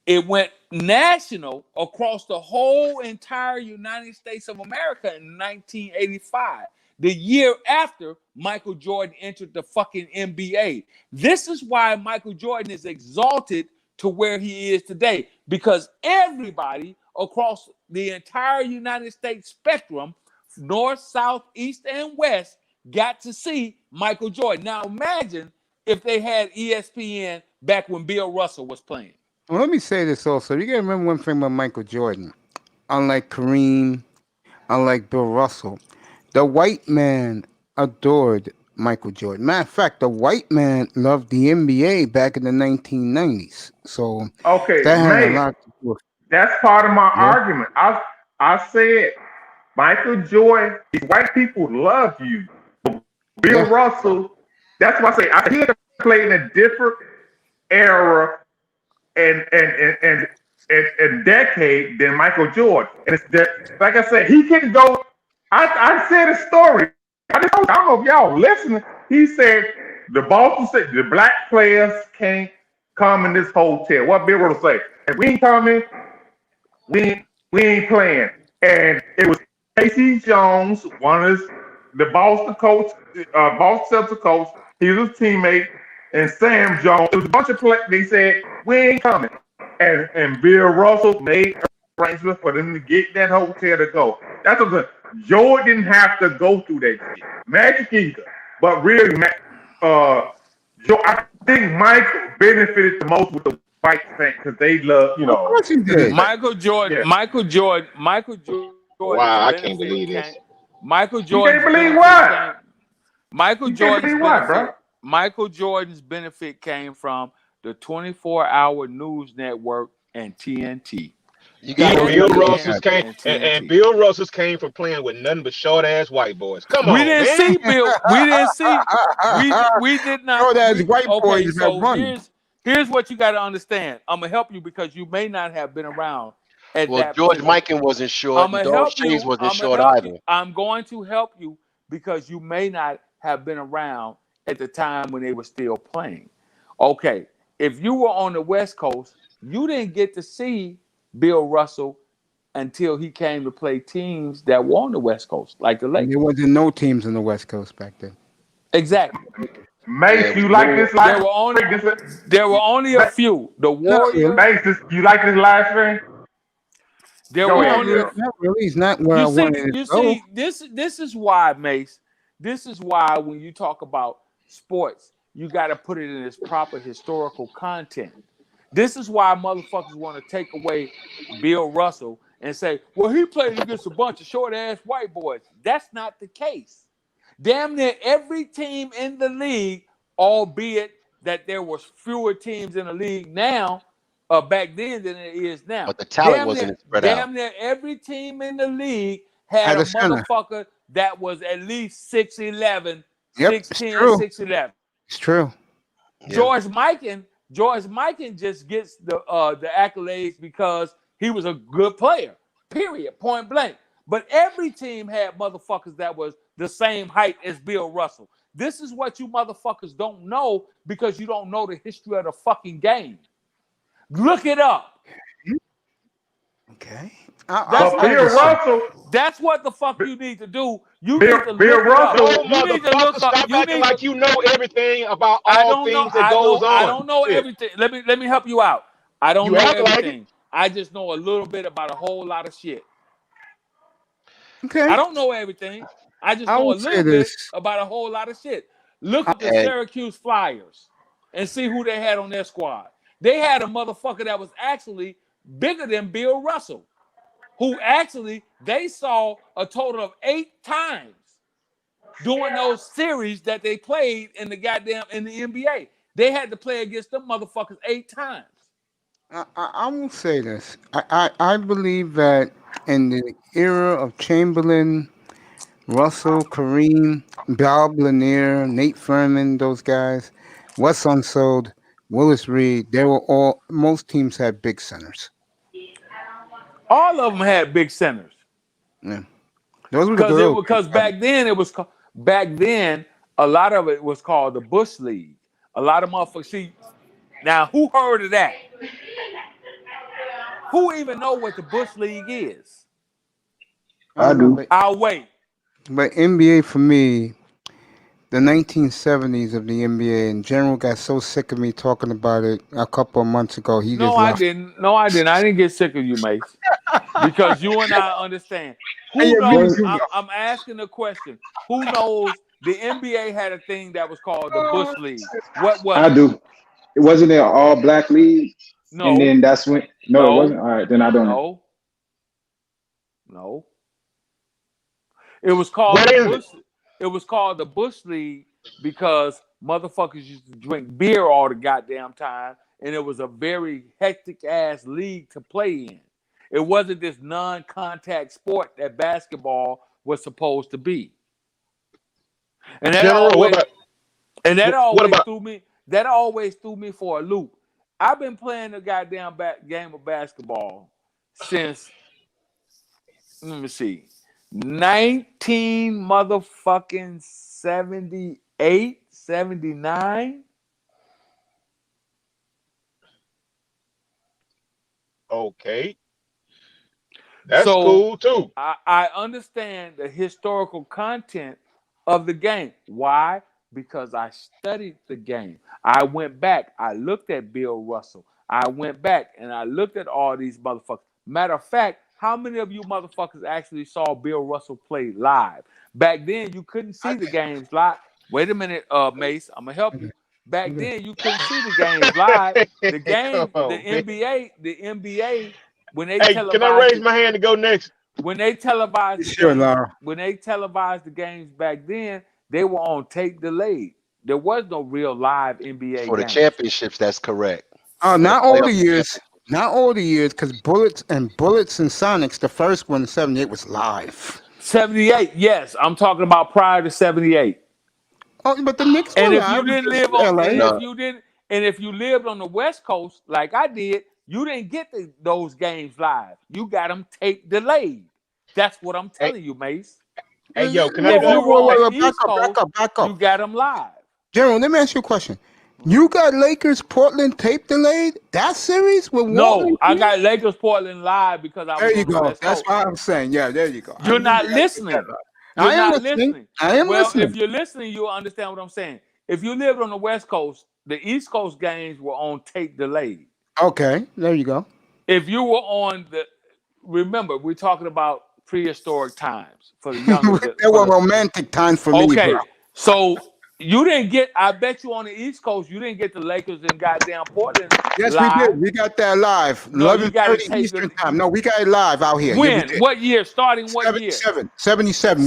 It went national across the whole entire United States of America in 1985, the year after Michael Jordan entered the fucking NBA. This is why Michael Jordan is exalted to where he is today, because everybody across the entire United States spectrum, north, south, east, and west, got to see Michael Jordan. Now imagine if they had ESPN back when Bill Russell was playing. Well, let me say this also. You got to remember one thing about Michael Jordan. Unlike Kareem, unlike Bill Russell. The white man adored Michael Jordan. Matter of fact, the white man loved the NBA back in the 1990s. So Okay, that had a man, lot to do with that's part of my yeah. argument. I said Michael Jordan, these white people love you. Bill Yeah. Russell, that's why he had to play in a different era and decade than Michael Jordan. And it's that, like I said, he can go. I said a story. I don't know if y'all listening. He said the black players can't come in this hotel. What Bill Russell say? If we ain't coming, we ain't playing. And it was Casey Jones, one of the Boston coach, Boston Celtics coach. He was a teammate, and Sam Jones. It was a bunch of players. They said we ain't coming, and Bill Russell made arrangements for them to get that hotel to go. That's what Jordan didn't have to go through that shit. Magic either, but really, I think Michael benefited the most with the white fan because they love, Of course he did. Michael Jordan. Yeah. Michael Jordan's Wow, I can't benefit believe this. came. Michael You Jordan's can't believe benefit what? came. Michael You can't Jordan's believe what, benefit. bro? Michael Jordan's benefit came from the 24-hour news network and TNT. You got And to Bill ESPN Russell's came and and TNT. Bill Russell's came from playing with nothing but short ass white boys. Come We on, didn't man. see Bill. We didn't see. We did not. Oh, that's white Okay, boys that so run. here's what you got to understand. I'm gonna help you because you may not have been around at Well, that George particular. Mikan wasn't short, I'm and gonna Dov help Shays you. wasn't I'm gonna short help either. you. I'm going to help you because you may not have been around at the time when they were still playing. Okay, if you were on the West Coast, you didn't get to see Bill Russell until he came to play teams that were on the West Coast, like the And there Lakers. wasn't no teams on the West Coast back then. Exactly. Mace, Yeah, you like this There live were only stream? there were only a few. The Not really. Warriors. Mace, you like this live stream? There Go were ahead. Not only really. a Not really. It's not where I You see, wanted to go. this is why, Mace. This is why when you talk about sports, you got to put it in its proper historical content. This is why motherfuckers want to take away Bill Russell and say, well, he played against a bunch of short ass white boys. That's not the case. Damn near every team in the league, albeit that there was fewer teams in the league now, back then than it is now. but the talent wasn't spread out. Damn near every team in the league had Had a a center. motherfucker that was at least 6'11, Yep, it's 6'10, true. 6'11. It's true. Yeah. George Mikan just gets the accolades because he was a good player. Period. Point blank. But every team had motherfuckers that was the same height as Bill Russell. This is what you motherfuckers don't know because you don't know the history of the fucking game. Look it up. Okay. But Bill Russell, That's what the fuck you need to do. You Bill- need to Bill look it up. Russell- No, You need to motherfucker, look up. stop You acting need like to, you know everything about I all don't know. things that goes on. I don't know Shit. everything. Let me help you out. I don't You know act like it. everything. I just know a little bit about a whole lot of shit. Okay. I don't know everything. I just I know a will say little bit this. about a whole lot of shit. Look at the And- Syracuse Flyers and see who they had on their squad. They had a motherfucker that was actually bigger than Bill Russell, who actually they saw a total of 8 times during those series that they played in the NBA. They had to play against them motherfuckers 8 times. I will say this. I believe that in the era of Chamberlain, Russell, Kareem, Bob Lanier, Nate Furman, those guys, Wes Unseld, Willis Reed, most teams had big centers. All of them had big centers. Yeah. Those were the girls. Because back then a lot of it was called the Bush League. A lot of motherfuckers. See, now who heard of that? Who even know what the Bush League is? I do. I'll wait. But NBA for me, the 1970s of the NBA in general got so sick of me talking about it a couple of months ago. No, I didn't. No, I didn't. I didn't get sick of you, Mace. Because you and I understand. Who knows? I'm asking the question. Who knows the NBA had a thing that was called the Bush League? What was I do. It wasn't an all black league. No. And then that's when it wasn't. All right, then I don't know. No. It was called What the is it? Bush. It was called the Bush League because motherfuckers used to drink beer all the goddamn time, and it was a very hectic ass league to play in. It wasn't this non-contact sport that basketball was supposed to be, and that General, always what about threw me. That always threw me for a loop. I've been playing the goddamn game of basketball since, let me see, 19 motherfucking 78, 79. okay? That's So cool too. I understand the historical content of the game. Why? Because I studied the game. I went back. I looked at Bill Russell. I went back and I looked at all these motherfuckers. Matter of fact, how many of you motherfuckers actually saw Bill Russell play live? Back then, you couldn't see the games live. Wait a minute, Mace. I'm gonna help you. Back then, you couldn't see the games live. The game, Come the on, man. NBA, when they Hey, can I televised raise my hand to go next? when they televised the Sure, games, Laura. when they televised the games back then, they were on tape delayed. There was no real live NBA For the games. championships, that's correct. Oh, For the not all the playoff years. Not all the years, because Bullets and Sonics, the first one in '78 was live. 78, yes, I'm talking about prior to 78. Oh, but the Knicks And were if you live. didn't Just live on, LA. and No, if you lived on the West Coast like I did, you didn't get those games live. You got them tape delayed. That's what I'm Hey, telling you, Mace. hey, yo, can I If do you that were real on quick? the East Coast, Back you up. got them live. General, let me ask you a question. You got Lakers Portland tape delayed? That series with Walton? No, I got Lakers Portland live because I was There you on the go. West That's Coast. what I'm saying. Yeah, there you go. You're not listening. You're I am not listening. listening. I am Well, listening. if you're listening, you'll understand what I'm saying. If you lived on the West Coast, the East Coast games were on tape delayed. Okay, there you go. If you were on remember, we're talking about prehistoric times for the younger. They were romantic times for me, Okay, bro. so you didn't get. I bet you on the East Coast, you didn't get the Lakers in goddamn Portland Yes, we live. did. We got that live. No, you got it 11:30 taped. Eastern time. No, we got it live out here. Yeah, we When? did. What year? Starting what year? 77.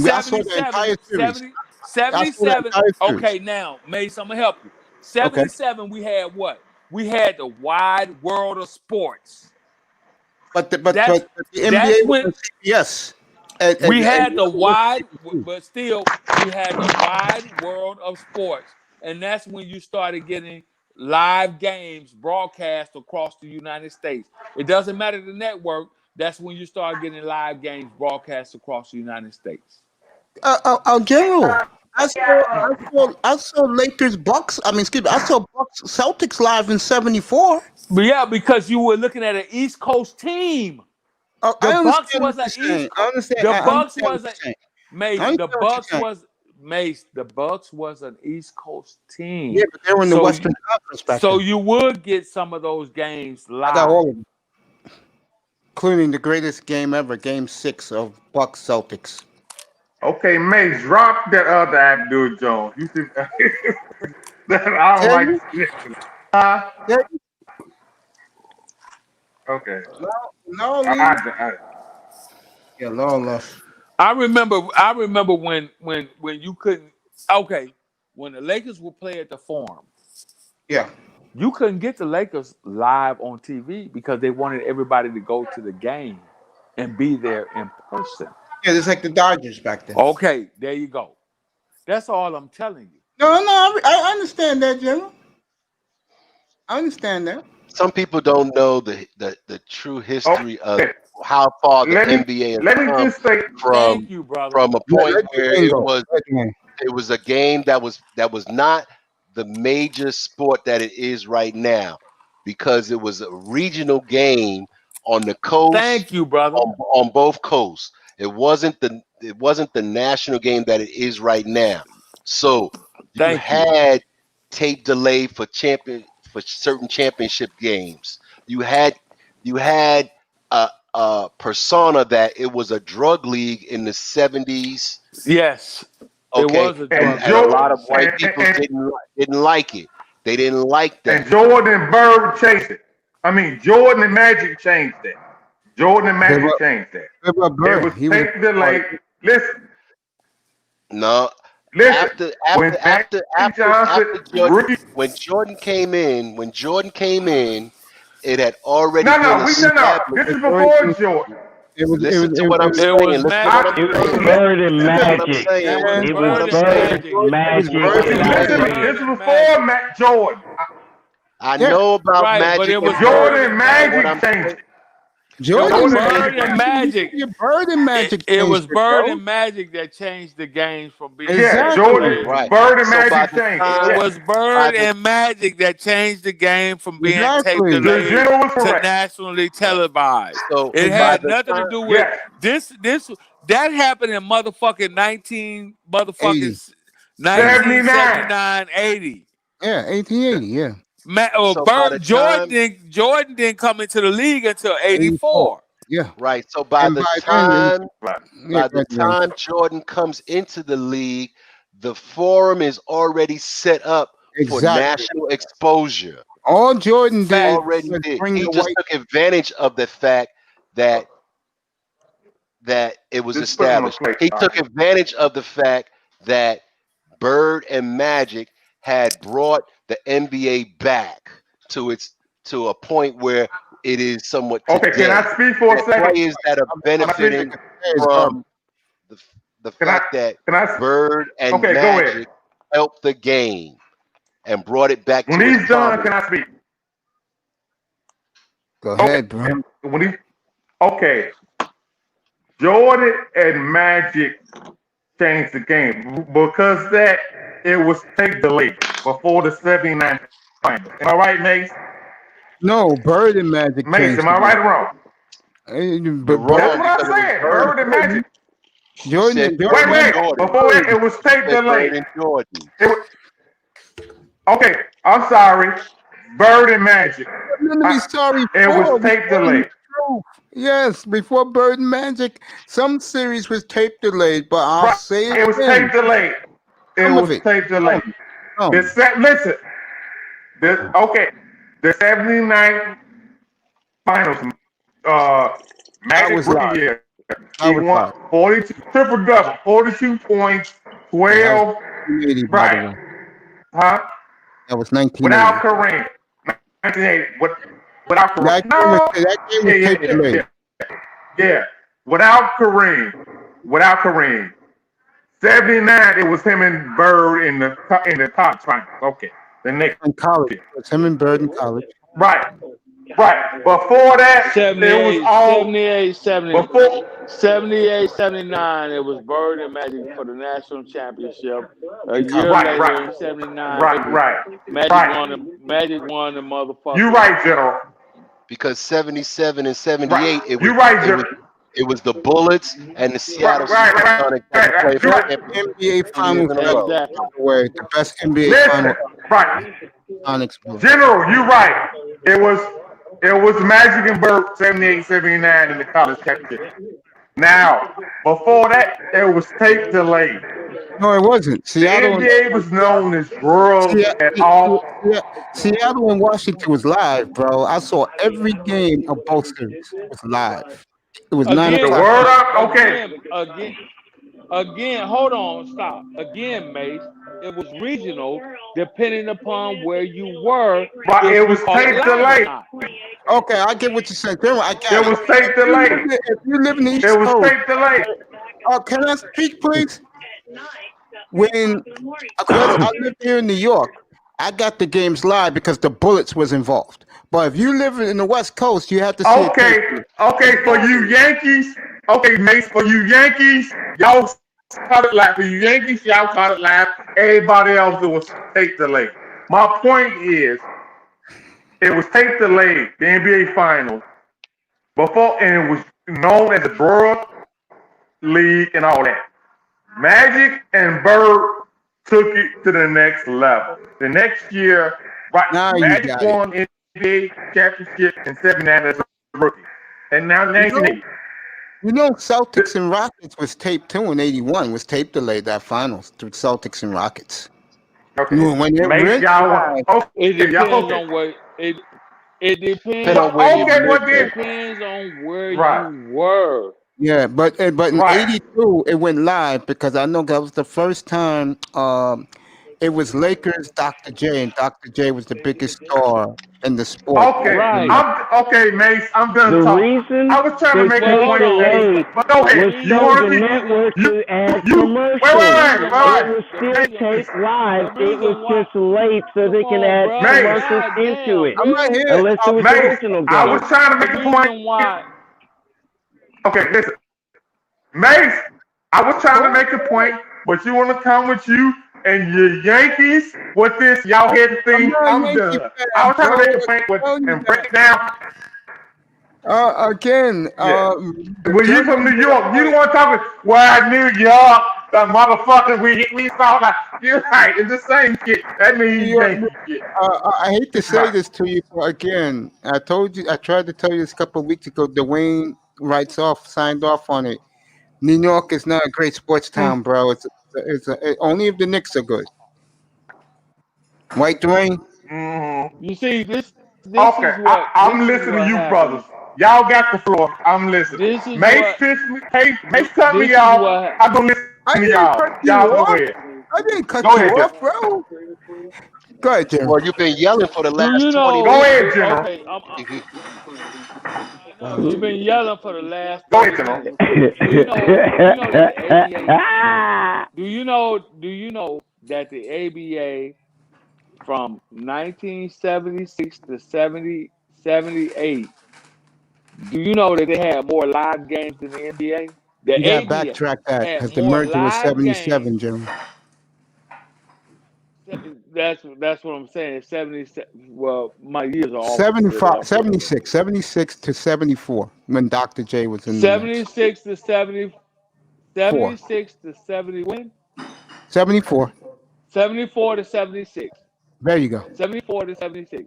I saw the entire series. 77. entire series. Okay, now, Mace, I'm gonna help you. Okay. 77, we had what? We had the wide world of sports. But the That's NBA was when on CBS. we had the wide, but still, we had the wide world of sports, and that's when you started getting live games broadcast across the United States. It doesn't matter the network. That's when you start getting live games broadcast across the United States. General, I saw Lakers Bucks. I saw Bucks Celtics live in '74. But yeah, because you were looking at an East Coast team. I The Bucks understand was what an you're saying. East I Coast. understand. The I Bucks understand was what a you're saying. Mace. I The understand what you're Bucks saying. was Mace. The Bucks was an East Coast team. Yeah, but they were in the So Western Conference back So then. you would get some of those games I got all live. of them, including the greatest game ever, Game 6 of Bucks Celtics. Okay, Mace, drop that other Abdul Jones. You see, that I don't Tell you? like this. Tell you? Okay. No, Lee. Yeah, Lord love. I remember when you couldn't. Okay, when the Lakers would play at the Forum, Yeah. you couldn't get the Lakers live on TV because they wanted everybody to go to the game and be there in person. Yeah, it's like the Dodgers back then. Okay, there you go. That's all I'm telling you. No, I understand that, General. I understand that. some people don't know the true history of Okay. how far the Let me NBA let has me come just say Thank you, brother. from a point where it Reggie. was a game that was not the major sport that it is right now, because it was a regional game on the coast, Thank you, brother. on both coasts. It wasn't the national game that it is right now. So you Thank you. had tape delay for certain championship games. You had a persona that it was a drug league in the 70s. Yes, it Okay, was a and drug. and a lot of white and, people and, didn't like it. They didn't like and that. Jordan and Bird changed it. I mean, Jordan and Magic changed that. Jordan and Magic changed that. They were It Bird. was He was tape delay. Listen, No, Listen, when Magic Johnson, rookie. when Jordan came in, it had already been No. established. This is before Jordan. Listen to what I'm saying. was Listen to what I'm It was saying. Bird and Listen to what I'm Magic. saying. was It What was I'm Bird and saying. Bird, Magic. Magic, This is before Matt Jordan. I know about Right, but Magic it was and Jordan Bird. and What Magic I'm changed saying. it. Jordan Bird and Magic. Bird and Magic. It was changed Bird bro. and Magic that changed the game from being Yeah, Exactly. Jordan, Right. Bird and So by Magic the changed it. time, It Yeah. was Bird and Magic that changed the game from being tape Exactly. The delayed general was to correct. nationally televised. so It by had the nothing to time, do with Yes. this. That happened in motherfucking 80. 1979, 80. Yeah, 1880. Yeah, so by the time, Jordan didn't come into the league until 84. 84. Yeah, right. So by and the by then, time, Right. yeah, by the time Jordan comes into the league, the forum is already set up for exactly. national exposure. All Jordan did Already was did. bring He the just white. took advantage of the fact that it was Just put him on established. plate. He took advantage of the fact that Bird and Magic had brought the NBA back to a point where it is somewhat Okay, can today. I speak for a The second? players that are benefiting It's from the Can I? fact that Can I? Bird and Okay, go ahead. Magic helped the game and brought it back When to its he's done, prominence. can I speak? Go ahead, bro. When he, okay, Jordan and Magic changed the game because it was tape delayed before the '79 finals. Am I right, Mace? No, Bird and Magic Mace, changed am I the right or wrong? game. But You're That's wrong what I because it was said. Bird. Bird and Magic. Jordan, said Jordan, Wait. Jordan. Before that, it was tape Said Bird delayed. and Jordan. It was, okay, I'm sorry. Bird and Magic. nothing to be sorry for. It was We tape told you delayed. the truth. Yes, before Bird and Magic, some series was tape delayed, but I'll Right. say It was again, tape delayed. It some of was it. tape delayed. Some. Listen. The '79 finals. Magic was rookie live. year. I He was won live. 42 triple double, 42 points, That 12. was 1980, by the Right. way. Huh? That was Without 1980. Kareem. 1980. Without Kareem. That game was tape delayed. Yeah. Without Kareem. 79, it was him and Bird in the top finals. Okay. The next In college. It was him and Bird in college. Right. Before that, it was all 78, 70, before 78, 79. It was Bird and Magic for the national championship. A year Right. later in 79, Right. Magic won the motherfucker. You right, General. Because 77 and 78, it was You right, General. it was the Bullets and the Seattle Right. Supersonics that played for Right. the NBA Finals, in a row. by the way, the best NBA Listen. Finals. Right. Sonics was. General, you right. It was Magic and Bird 78, 79 in the college championship. Now, before that, it was tape delayed. No, it wasn't. The Seattle and NBA was known as world and all. Seattle and Washington was live, bro. I saw every game of both series. It was live. It was 9 Again, The o'clock. word up, okay. Again, hold on, stop. Again, Mace, it was regional, depending upon where you were. But if it was you caught tape live or delayed. not. Okay, I get what you're saying. I got It was tape delayed. If you live in the East It was Coast, tape delayed. can I speak, please? Because I live here in New York, I got the games live because the Bullets was involved. But if you live in the West Coast, you have to see it. Okay, for you Yankees, Mace, for you Yankees, y'all caught it live. For you Yankees, y'all caught it live. Everybody else, it was tape delayed. My point is, it was tape delayed, the NBA Finals, before, and it was known as the World League and all that. Magic and Bird took it to the next level. The next year, Now you Magic got it. won NBA championship in '79 as a rookie, and now 1980. You know, Celtics and Rockets was taped too in '81. Was tape delayed that finals to Celtics and Rockets. Okay, When they Mace, went y'all live, want. It Okay, y'all depends okay. on where it depends. Depend on where you Okay, live well at. then. Depends on where Right. you were. Yeah, but in Right. '82 it went live because I know that was the first time. It was Lakers, Dr. J, and Dr. J was the biggest star in the sport Okay, in Right. that. okay, Mace. I'm The done talking. I reason was trying to they make a Well, took hold point, the on. Mace. late But go The ahead. was You so reason, want the to be network you could add wait, commercials. wait, the It wait, would wait. still reason, take live. the It was reason why. just late so they Come can on, add bro. Mace, commercials God into damn, it. I'm right Will. here. Unless it was the Mace. original I was game. trying to The make a point. reason why. Okay, listen, Mace. I was trying to Go make a point, but you want to come with you and your Yankees with this y'all head I'm thing. not a I'm Yankee done. I fan, was trying to bro. make a I'm point with telling you and break that. it down. Again, Yeah. the Well, you from gentleman New brought York. You out. don't want to talk. Well, New York, the motherfuckers we saw that. You're right. It's the same shit. That New means York. Yankee shit. I hate to say Right. this to you, but again, I tried to tell you this a couple of weeks ago. Dwayne signed off on it. New York is not a great sports town, bro. Only if the Knicks are good. Right, Dwayne? Mm-hmm. You see, this Okay, is what I'm this is listening to what you, brothers. happens. Y'all got the floor. I'm listening. This is Mace what piss me. Hey, Mace cut me this is off. what I'm gonna listen I to didn't y'all. cut you Y'all go off. ahead. I didn't Go cut you ahead, off, General. bro. Go ahead, Jim. Well, you've been yelling for the do you last 20 Go know? minutes. ahead, General. Okay, I know you've been yelling for the last Go ahead, 30 General. minutes. Do you know that the ABA do you know that the ABA from 1976 to 78, do you know that they had more live games than the NBA? You The got to ABA backtrack that had because the more merger was live '77, games. Jim. That's what I'm saying. 77. Well, my years are always a little 75, off there a little 76, bit. 76 to 74 when Dr. J was in the Nets. 76 to 70, Four. 76 to 70 when? 74. 74 to 76. There you go. 74 to 76.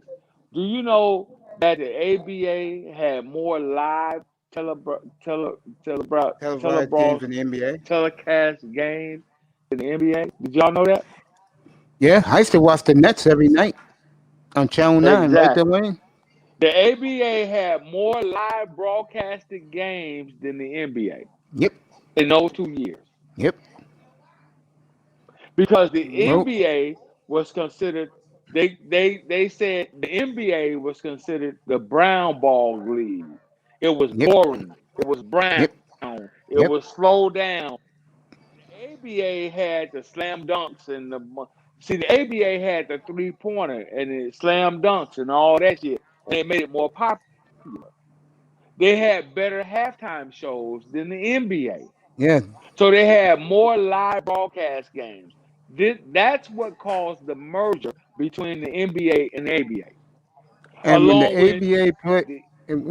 Do you know that the ABA had more live Televised games telebroadcast in the NBA. telecast games than the NBA? Did y'all know that? Yeah, I used to watch the Nets every night on Channel 9, right there, Exactly. Wayne? The ABA had more live broadcasted games than the NBA Yep, in those 2 years yep. because the Well, NBA was considered. They said the NBA was considered the brown ball league. It was yep, boring. It was brown. yep, It yep. was slow down. The ABA had the slam dunks and the ABA had the 3-pointer and the slam dunks and all that shit, and it made it more popular. They had better halftime shows than the NBA. Yeah, So they had more live broadcast games. That's what caused the merger between the NBA and the ABA. and when the Along with ABA put the in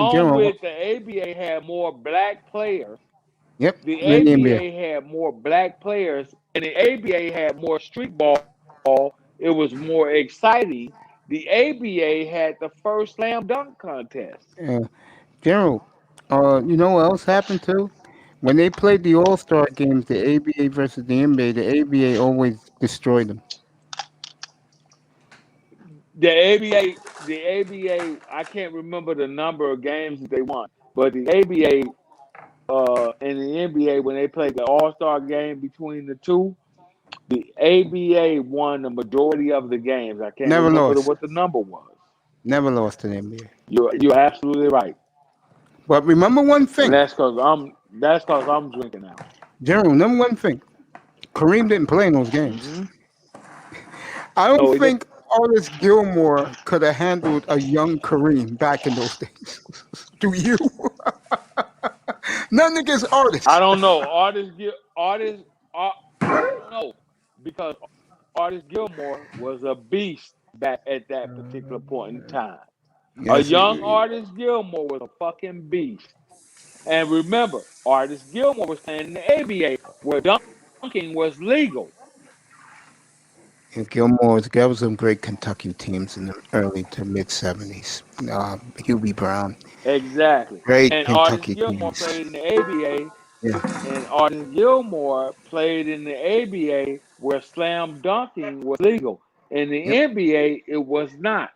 general, the ABA had more black players. yep, The then the NBA. ABA had more black players, and the ABA had more street ball. It was more exciting. The ABA had the first slam dunk contest. General, you know what else happened too? When they played the All Star games, the ABA versus the NBA, the ABA always destroyed them. The ABA, I can't remember the number of games that they won, but the ABA and the NBA, when they played the All Star game between the two, the ABA won the majority of the games. I can't Never remember lost. what the number was. Never lost to the NBA. You're absolutely right, But remember one and thing, that's cause I'm drinking now. General. Remember one thing. Kareem didn't play in those games. Hmm. I don't No, he didn't. think Artis Gilmore could have handled a young Kareem back in those days. Do you? Nothing against I Artis. don't know. I don't know because Artist Gilmore was a beast back at that particular point in time. A Yes, young Artist Gilmore was a fucking beast. And remember, Artist Gilmore was playing in the ABA where dunking was legal. and Gilmore's there was some great Kentucky teams in the early to mid '70s. Hubie Brown, Exactly. great And Artist Kentucky Gilmore teams. played in the ABA, Yeah, and Artist Gilmore played in the ABA where slam dunking was legal. In the yep. NBA, it was not.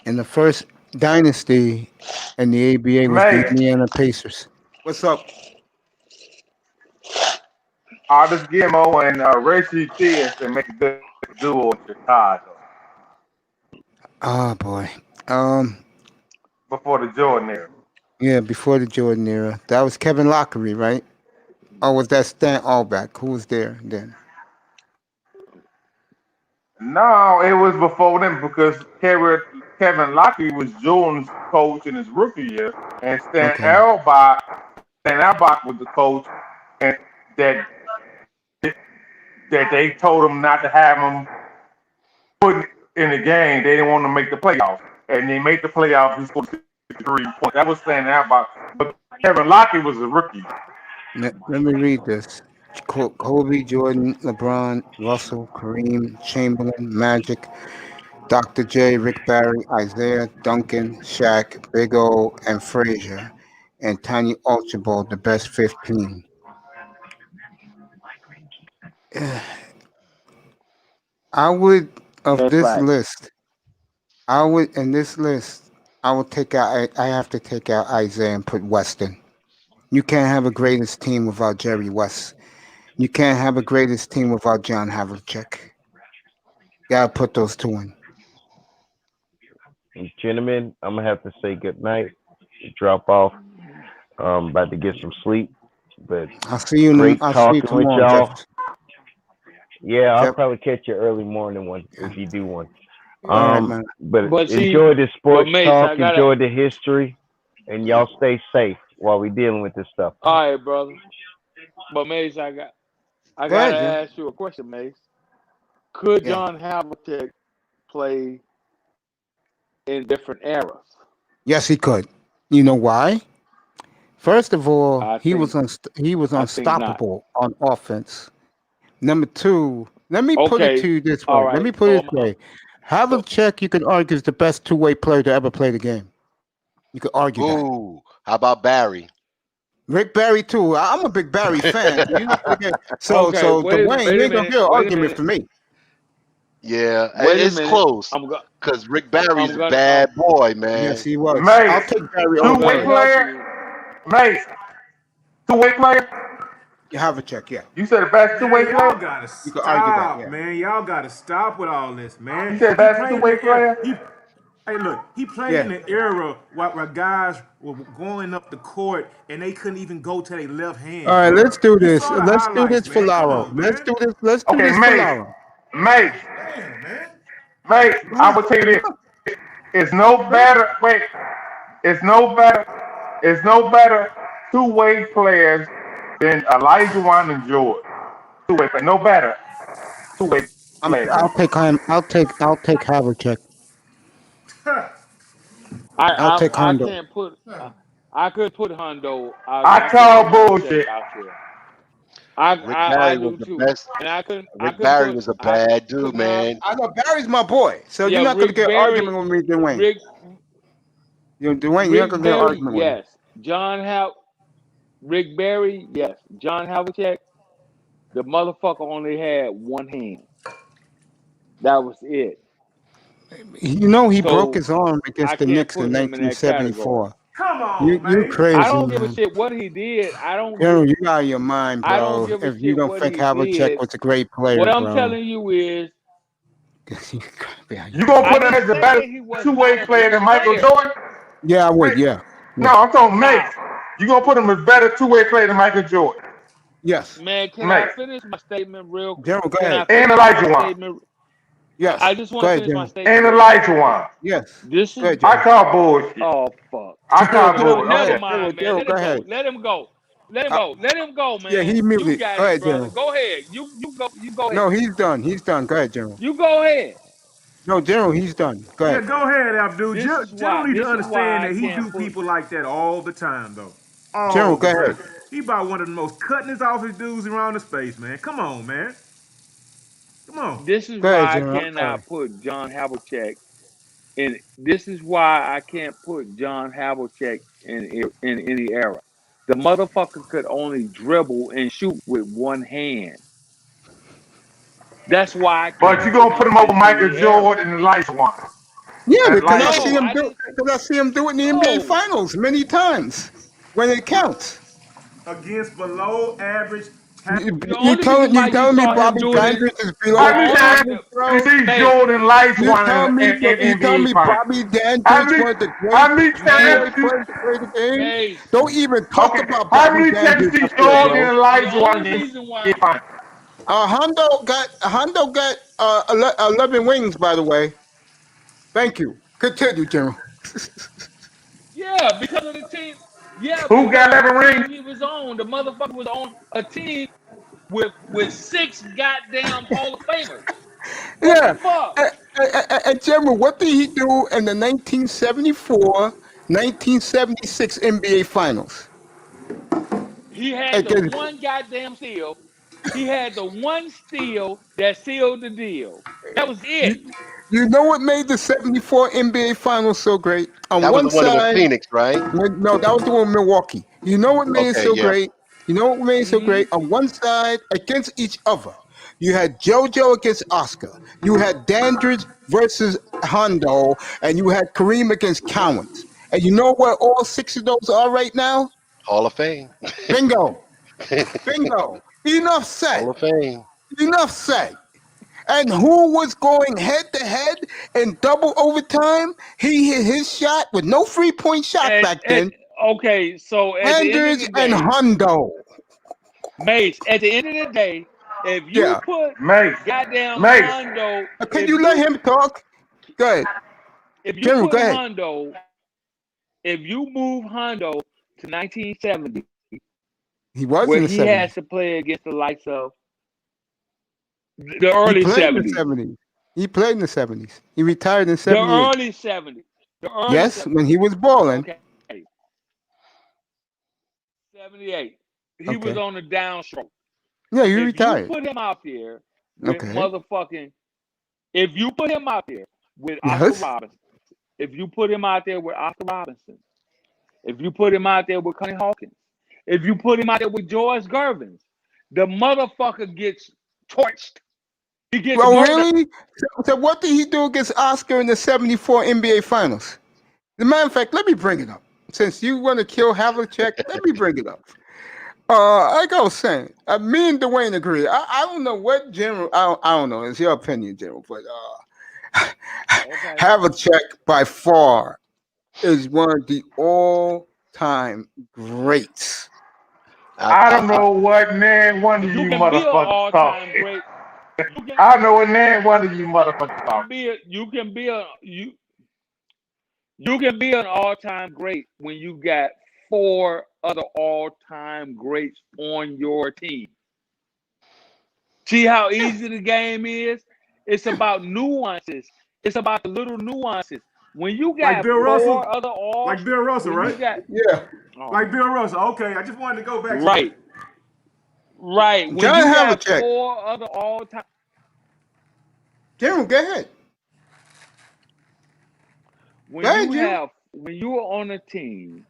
And the first dynasty in the ABA was the Mace, Indiana Pacers. What's up? Artis Gilmore and Reggie Theus to make a good duo in Chicago Oh boy. before the Jordan era. Yeah, before the Jordan era. That was Kevin Lockery, right? Or was that Stan Albeck? Who was there then? No, it was before them because Kevin Locke was Jordan's coach in his rookie year, and Okay. Stan Albach was the coach, and that they told him not to have him put in the game. They didn't want to make the playoffs, and they made the playoffs. He scored 63 points. That was Stan Albach, but Kevin Locke was a rookie. Let me read this. Kobe, Jordan, LeBron, Russell, Kareem, Chamberlain, Magic, Dr. J, Rick Barry, Isaiah, Duncan, Shaq, Big O, and Frazier, and Tiny Archibald, the best 15. I would That's this right. list. I would in this list. I would take out. I have to take out Isaiah and put Weston. You can't have a greatest team without Jerry West. You can't have a greatest team without John Havlicek. Gotta put those two in. Gentlemen, I'm gonna have to say good night. Drop off. About to get some sleep. But I'll see you. great I'll see you talking with tomorrow, y'all. Jeff. Yeah, I'll Jeff. probably catch your early morning one if you do one. All right, man. But see, enjoy the sports Mace, talk, enjoy the history, and y'all stay safe while we dealing with this stuff. All right, brother. But Mace, I Go gotta ahead, ask you a question, Mace. Could Yeah. John Havlicek play in different eras? Yes, he could. You know why? First of all, I he think was not. unstoppable on offense. Number two, let me put it to Okay. you this All way. Let me right. put So it this way. Havlicek, you can argue, is the best two-way player to ever play the game. You could argue that. Ooh, how about Barry? Rick Barry too. I'm a big Barry fan. You're not gonna get so Okay. so Wait Dwayne. a You ain't gonna minute. get an Wait a argument minute. for me. Yeah, Wait a it's minute. close I'm go- because Rick Barry's I'm a gonna. bad boy, man. Yes, he was. I'll Mace, take Barry I'm over two-way gonna Barry. help you. player. Mace, two-way player. Havlicek, yeah. You said the best two-way Man, y'all player. gotta You could argue that, stop, yeah. man. Y'all gotta stop with all this, man. You said He best played in two-way the era. player. Hey, look, he played Yeah. in the era where guys were going up the court and they couldn't even go to their left hand. All right, let's do You this. saw the Let's do highlights, this for man. Come Laro. on, Let's man. do this. Let's do Okay, this for Laro. Mace, Damn, man. I will tell you this. It's no better. Wait, it's no better two-way players than Elijah Wan and George. Two-way player, no better two-way players. I'll take him. I'll take Havlicek. I'll take I Hondo. can't put. I could put Hondo. I I couldn't call put Havlicek bullshit. out there. Rick I Barry was do the too. best. And I couldn't Rick Barry was a bad could dude, not. man. I know Barry's my boy, so you're Yeah, not gonna Rick get an Barry. argument with me, Dwayne. Rick Dwayne, you're not gonna get an Barry. argument with me. Yes. Rick Barry. Yes. John Havlicek. The motherfucker only had one hand. That was it. You know he broke So his arm I against the can't Knicks put in him in that category. 1974. Come on, You man. crazy, I don't give a man. shit what he did. General, you out of your mind, I don't bro. give a If you shit don't what think he Havlicek did. was a great player, What I'm bro. telling you is, You gonna put him as a better he was two-way not a player great than Michael player. Jordan? Yeah, I would. Yeah. No, I'm talking Mace. How? You gonna put him as better two-way player than Michael Jordan? Yes. Man, can I Mace finish my statement real quick? General, go Can I ahead. and finish my Elijah Wan statement? Yes. I just Go want to ahead, finish my General. statement. and real Elijah quick. Wan. Yes. This Go is ahead, I General. call bullshit. oh fuck. I call General, bullshit. Never Okay. mind, man. General, Let go him ahead. go. Let him go. Let him Uh, go. Let him go, yeah, man. he You muted. got Go it, ahead, brother. General. Go ahead. You go. You go ahead. No, he's done. He's done. Go ahead, General. You go ahead. No, General, he's done. Go Yeah, ahead. go ahead, Abdul. This is General why. need to This is understand why I that he can't do put. people like that all the time, though. All General, the go time. ahead. He about one of the most cutting off his dudes around the space, man. Come on, man. Come on. This is Go ahead, why I General. I'm sorry. cannot put John Havlicek in. This is why I can't put John Havlicek in any era. The motherfucker could only dribble and shoot with one hand. That's why I But can't you put gonna put him him over in Michael any era. Jordan and Elijah Wan. Yeah, And because Elijah No, Wan. I didn't. I see him do it in the NBA No, Finals many times when it counts. against below average. The only reason You why you telling me saw him Bobby doing it, Dandridge is the below How many only times average, the, bro? you see hey, Jordan Lights You won tell me that in you tell NBA me Finals? Bobby How Dandridge many, was the how great many times NBA Mace, you, player to play the game. Mace. Don't even talk okay, about how Bobby many times you Dandridge see up there, Jordan bro. and The Lights won only in reason why, NBA Finals? Hondo got 11 wings, by the way. Thank you. Continue, General. yeah, because of the team. Yeah, Who got because of the 11 rings? team he was on. The motherfucker was on a team with 6 goddamn Hall of Famers. What the Yeah. fuck? And General, what did he do in the 1974-1976 NBA Finals? He had the Against, one goddamn steal. He had the one steal that sealed the deal. That was you, it. you know what made the 74 NBA Finals so great? On That was one the one with side, Phoenix, right? no, that was the one in Milwaukee. You know what made it Okay, so yeah. great? You know what made it so Hmm. great? On one side, against each other, you had JoJo against Oscar. You had Dandridge versus Hondo, and you had Kareem against Cowens. And you know where all 6 of those are right now? Hall of Fame. Bingo, bingo. Enough said. Hall of Fame. Enough said. And who was going head to head in double overtime? He hit his shot with no 3-point shot back then. Okay, so at the end of Dandridge the and day, Hondo. Mace, at the end of the day, if you Yeah. put Mace, goddamn Mace. Hondo, Can you let him talk? Go ahead. if you General, put go ahead. Hondo, if you move Hondo to 1970, He was where in the he 70s. has to play against the likes of the He early played in the 70s, 70s. He played in the 70s. He retired in the 78. early 70s, the early Yes, 70s. when he was balling. Okay, 78. He was Okay. on the downstroke. Yeah, he If you retired. put him out there with Okay. motherfucking, if you put him out there with Oscar Yes. Robinson, if you put him out there with Oscar Robinson, if you put him out there with Connie Hawkins, if you put him out there with George Gervin, the motherfucker gets torched. He gets Well, murdered. really? So what did he do against Oscar in the 74 NBA Finals? As a matter of fact, let me bring it up. Since you want to kill Havlicek, let me bring it up. Like I was saying, me and Dwayne agree. I don't know what General, I don't know. It's your opinion, General, but Okay. Havlicek by far is one of the all-time greats. I don't know what man one of You you can be an motherfuckers all-time talking. great. I don't know what man one of you motherfuckers talking. You can be an all-time great when you got 4 other all-time greats on your team. See how easy the game is? It's about nuances. It's about the little nuances. When you got Like Bill 4 Russell? other all, Like Bill Russell, when right? you got, Yeah. Like Bill Russell. Okay, I just wanted to go back to right, that. right. When John you got Havlicek. 4 other all-time, General, go ahead. when Go ahead, you General. have, when you are on a team,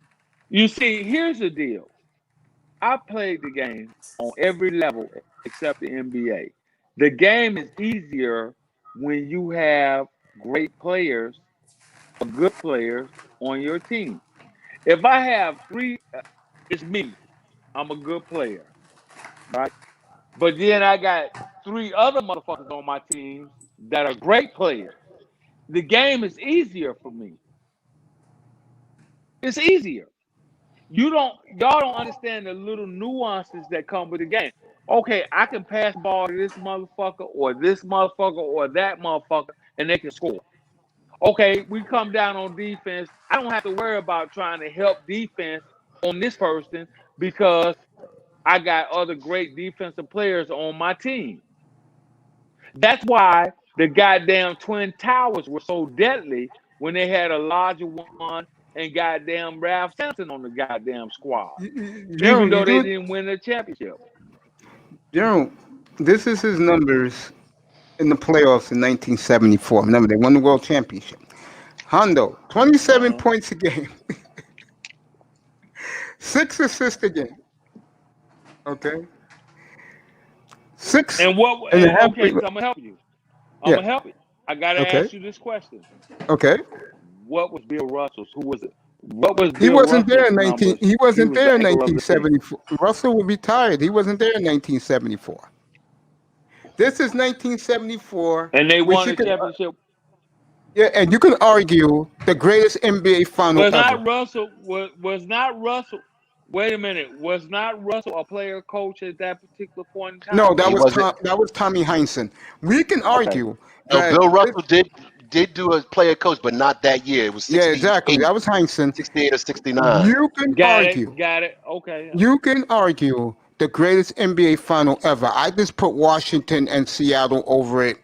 you see, here's the deal. I played the game on every level except the NBA. The game is easier when you have great players or good players on your team. If I have 3, it's me. I'm a good player, right? But then I got 3 other motherfuckers on my team that are great players. The game is easier for me. It's easier. Y'all don't understand the little nuances that come with the game. Okay, I can pass ball to this motherfucker or that motherfucker, and they can score. Okay, we come down on defense. I don't have to worry about trying to help defense on this person because I got other great defensive players on my team. That's why the goddamn Twin Towers were so deadly when they had Elijah One and goddamn Ralph Sampson on the goddamn squad, even though they didn't win the championship. General, this is his numbers in the playoffs in 1974. Remember, they won the world championship. Hondo, 27 points a game, 6 assists a game. Okay, 6 And what? and a half. Okay, so I'm gonna help you. Yeah. I gotta Okay. ask you this question. Okay. What was Bill Russell's? Who was it? What was He Bill wasn't there Russell's in 19. numbers? He wasn't was the there in anchor of the team. 1974. Russell was retired. He wasn't there in 1974. This is 1974, And they which won you a can championship. yeah, and you can argue the greatest NBA final Was ever. not Russell? Was not Russell? Wait a minute. Was not Russell a player coach at that particular point in time? No, that He was wasn't. that was Tommy Heinsohn. We can argue No, that Bill Russell did do a player coach, but not that year. It was yeah, 68, exactly. That was Heinson. 68 or 69. You can argue. Got it. Okay. You can argue the greatest NBA final ever. I just put Washington and Seattle over it.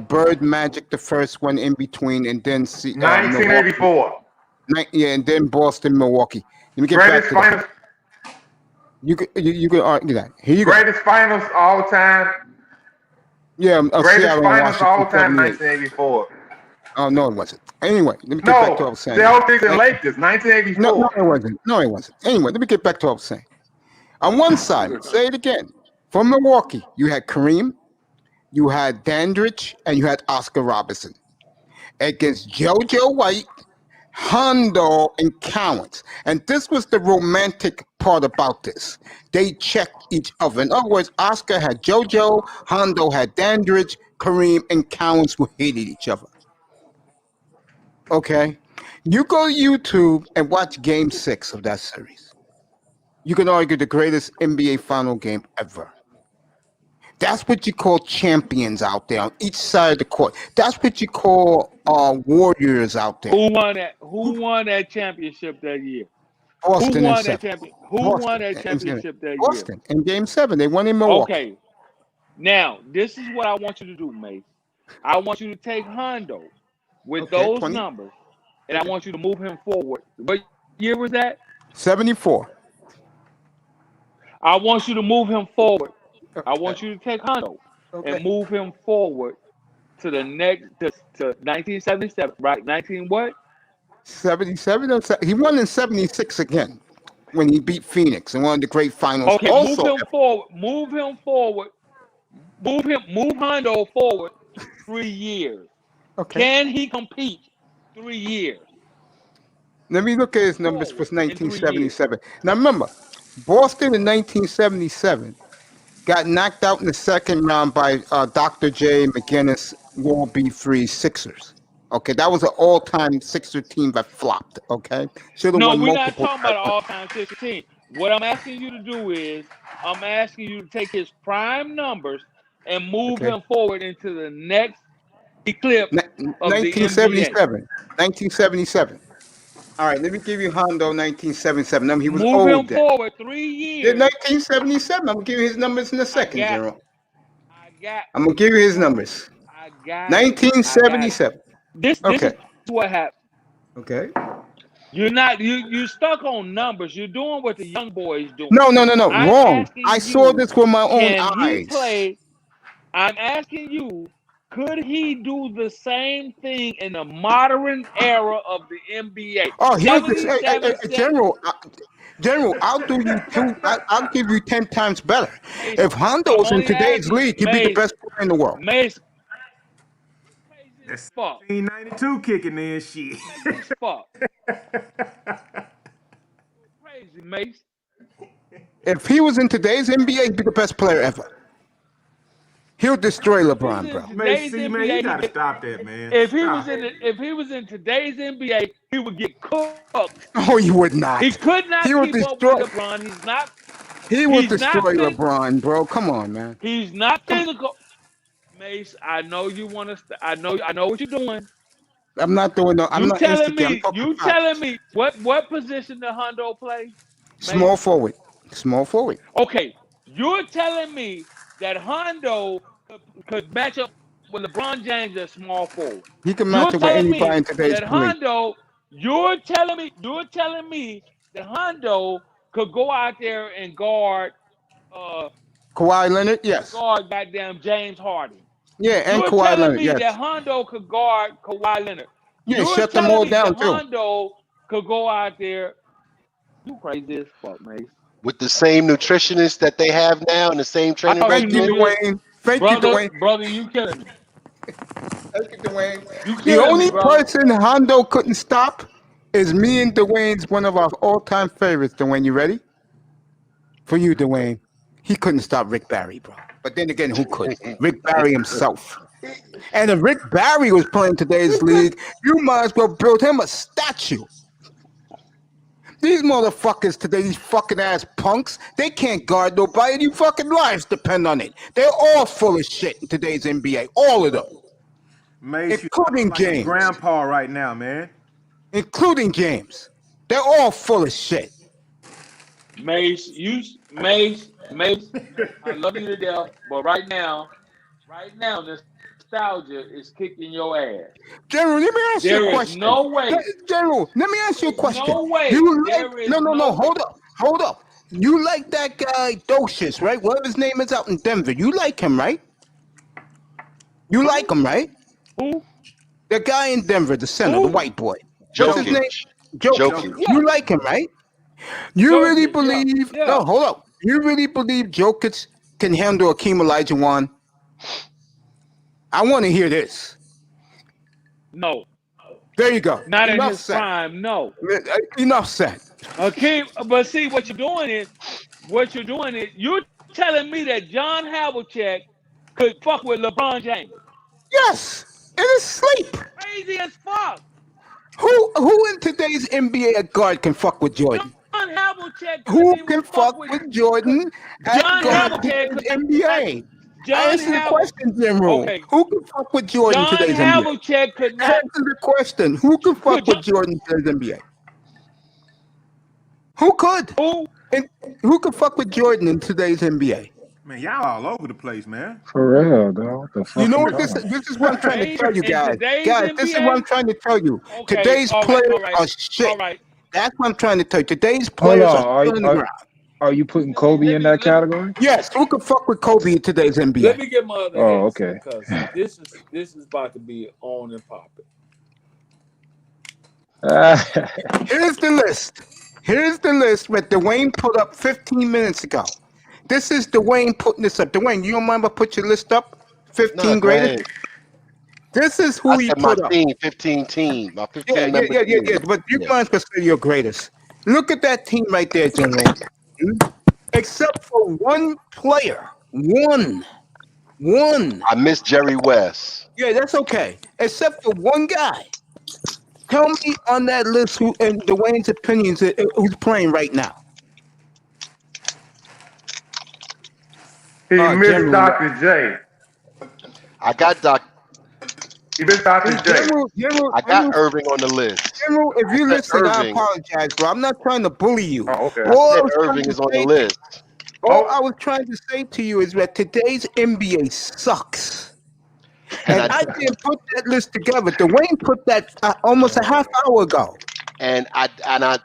Bird Magic, the first one in between, and then 1984. Yeah, and then Boston, Milwaukee. Let me get Greatest back to finals. that. You can argue that. Here you go. Greatest finals all time. Yeah, Greatest Seattle and finals all Washington, time. 78. 1984. Oh no, it wasn't. Anyway, let me get back to what I was saying. Celtics and Lakers. 1984. No, it wasn't. No, it wasn't. Anyway, let me get back to what I was saying. On one side, say it again. From Milwaukee, you had Kareem, you had Dandridge, and you had Oscar Robertson. Against JoJo White, Hondo, and Cowens. And this was the romantic part about this. They checked each other. In other words, Oscar had JoJo, Hondo had Dandridge, Kareem, and Cowens who hated each other. Okay? You go to YouTube and watch Game 6 of that series. You can argue the greatest NBA final game ever. That's what you call champions out there on each side of the court. That's what you call warriors out there. Who won that? Who won that championship that year? Boston Who won in that 7. champion? Who Boston. won that championship that year? Boston in Game 7. They won in Milwaukee. Okay. Now, this is what I want you to do, Mace. I want you to take Hondo with those 20. numbers, and I want you to move him forward. What year was that? 74. I want you to move him forward. I want you to take Hondo and move him forward to the next to 1977, right? 19 what? 77. He won in 76 again when he beat Phoenix in one of the great finals. Okay, also, move him forward. Move him forward. Move Hondo forward 3 years. Okay. Can he compete 3 years? Let me look at his numbers for 1977. Now remember, Boston in 1977 got knocked out in the second round by Dr. J. McGinnis Wall B3 Sixers. Okay, that was an all-time Sixer team that flopped. Okay, should have No, won we're not multiple talking about an titles. all-time 16. What I'm asking you to do is, I'm asking you to take his prime numbers and move him forward into the next eclipse of the NBA. 1977. 1977. All right, let me give you Hondo 1977. He was Move old him then. forward 3 years. Yeah, 1977. I'm gonna give you his numbers in a second, General. I'm gonna give you his numbers. I got 1977. This Okay. is what happened. Okay. You're not you stuck on numbers. You're doing what the young boys doing. No. I'm Wrong. asking I saw you, this with my own can he eyes. play? I'm asking you, could he do the same thing in the modern era of the NBA? Oh, here's this, 77 General, I'll do you two. I'll give you 10 times better. If Hondo was in today's league, he'd be the best player in the world. Mace, That's fuck. 1992 kicking in shit. Fuck. Crazy, Mace. If he was in today's NBA, he'd be the best player ever. He'll destroy LeBron, bro. Man, see, man, you gotta stop that, man. If he was in today's NBA, he would get cooked. Oh, he would not. He could not He would keep up destroy. with LeBron. He's not. He would he's not destroy phys- LeBron, bro. Come on, man. He's not physical. Mace, I know you want to. I know what you're doing. I'm not doing no. I'm You not telling instigating. I'm me? talking You facts. telling me what position did Hondo play? Mace? Small forward. Small forward. Okay, you're telling me that Hondo could match up with LeBron James at small forward. He can match up with anybody in today's that league. Hondo, you're telling me that Hondo could go out there and guard Kawhi Leonard, yes. guard goddamn James Harden. Yeah, and You're Kawhi telling Leonard, me yes. that Hondo could guard Kawhi Leonard. Yeah, You're shut them telling all me down that too. Hondo could go out there. You crazy as fuck, Mace. With the same nutritionists that they have now and the same training Thank you, regimen. Dwayne. Thank you, Dwayne. Brother, you killing me. Thank you, Dwayne. You The killing only me, bro. person Hondo couldn't stop is me and Dwayne's one of our all-time favorites. Dwayne, you ready? For you, Dwayne. He couldn't stop Rick Barry, bro. But then again, who could? Rick Barry himself. And if Rick Barry was playing today's league, you might as well build him a statue. These motherfuckers today, these fucking ass punks, they can't guard nobody. Your fucking lives depend on it. They're all full of shit in today's NBA. All of them. Mace, including like your James. grandpa right now, man. Including James. They're all full of shit. Mace, I love you to death, but right now, nostalgia is kicking your ass. General, let me ask you a question. There is no way. General, let me ask you a question. No way. No, hold up. You like that guy Docious, right? Whatever his name is out in Denver. You like him, right? You like him, right? Who? The guy in Denver, the center, the white boy. What's his name? Jokic. Yeah. You like him, right? You really believe? Yeah. No, hold up. You really believe Jokic can handle Akeem Olajuwon? I want to hear this. No. There you go. Not Enough in his said. prime, no. Enough said. Okay, but see what you're doing is you're telling me that John Havlicek could fuck with LeBron James. Yes, in his sleep. Crazy as fuck. Who in today's NBA at guard can fuck with Jordan? John Havlicek Who can fuck with Jordan at guard in NBA? Answer the question, General. Okay. Who can fuck with Jordan John today's Havlicek NBA? could not. Answer the question. Who can fuck with Jordan today's NBA? Who could? Who could fuck with Jordan in today's NBA? Man, y'all all over the place, man. For real, dog. What the fuck You know you what this talking is what I'm trying to tell you guys. Guys, this is NBA? what I'm trying to tell you. Okay, Today's all right, players all right, are shit. all right. That's what I'm trying to tell you. Today's Hold players on. are on the ground. Are you putting Kobe in that category? Yes, who can fuck with Kobe in today's NBA? Let me get my other Oh, answer, okay. because this is about to be on and popping. Here's the list. Here's the list that Dwayne put up 15 minutes ago. This is Dwayne putting this up. Dwayne, you don't mind if I put your list up? 15 greatest? This is who he put up. 15 team. My 15 Yeah. But you guys can say your greatest. Look at that team right there, General. Except for one player. One. I miss Jerry West. Yeah, that's okay. Except for one guy. Tell me on that list who, in Dwayne's opinions, who's playing right now. He missed General. Dr. J. I got He missed Dr. J. I got Irving on the list. General, if you listen, I Irving. apologize, bro. I'm not trying to bully you. Oh, okay. I said Irving is on the list. All I was trying to say to you is that today's NBA sucks. And I didn't put that list together. Dwayne put that almost a half hour ago. And I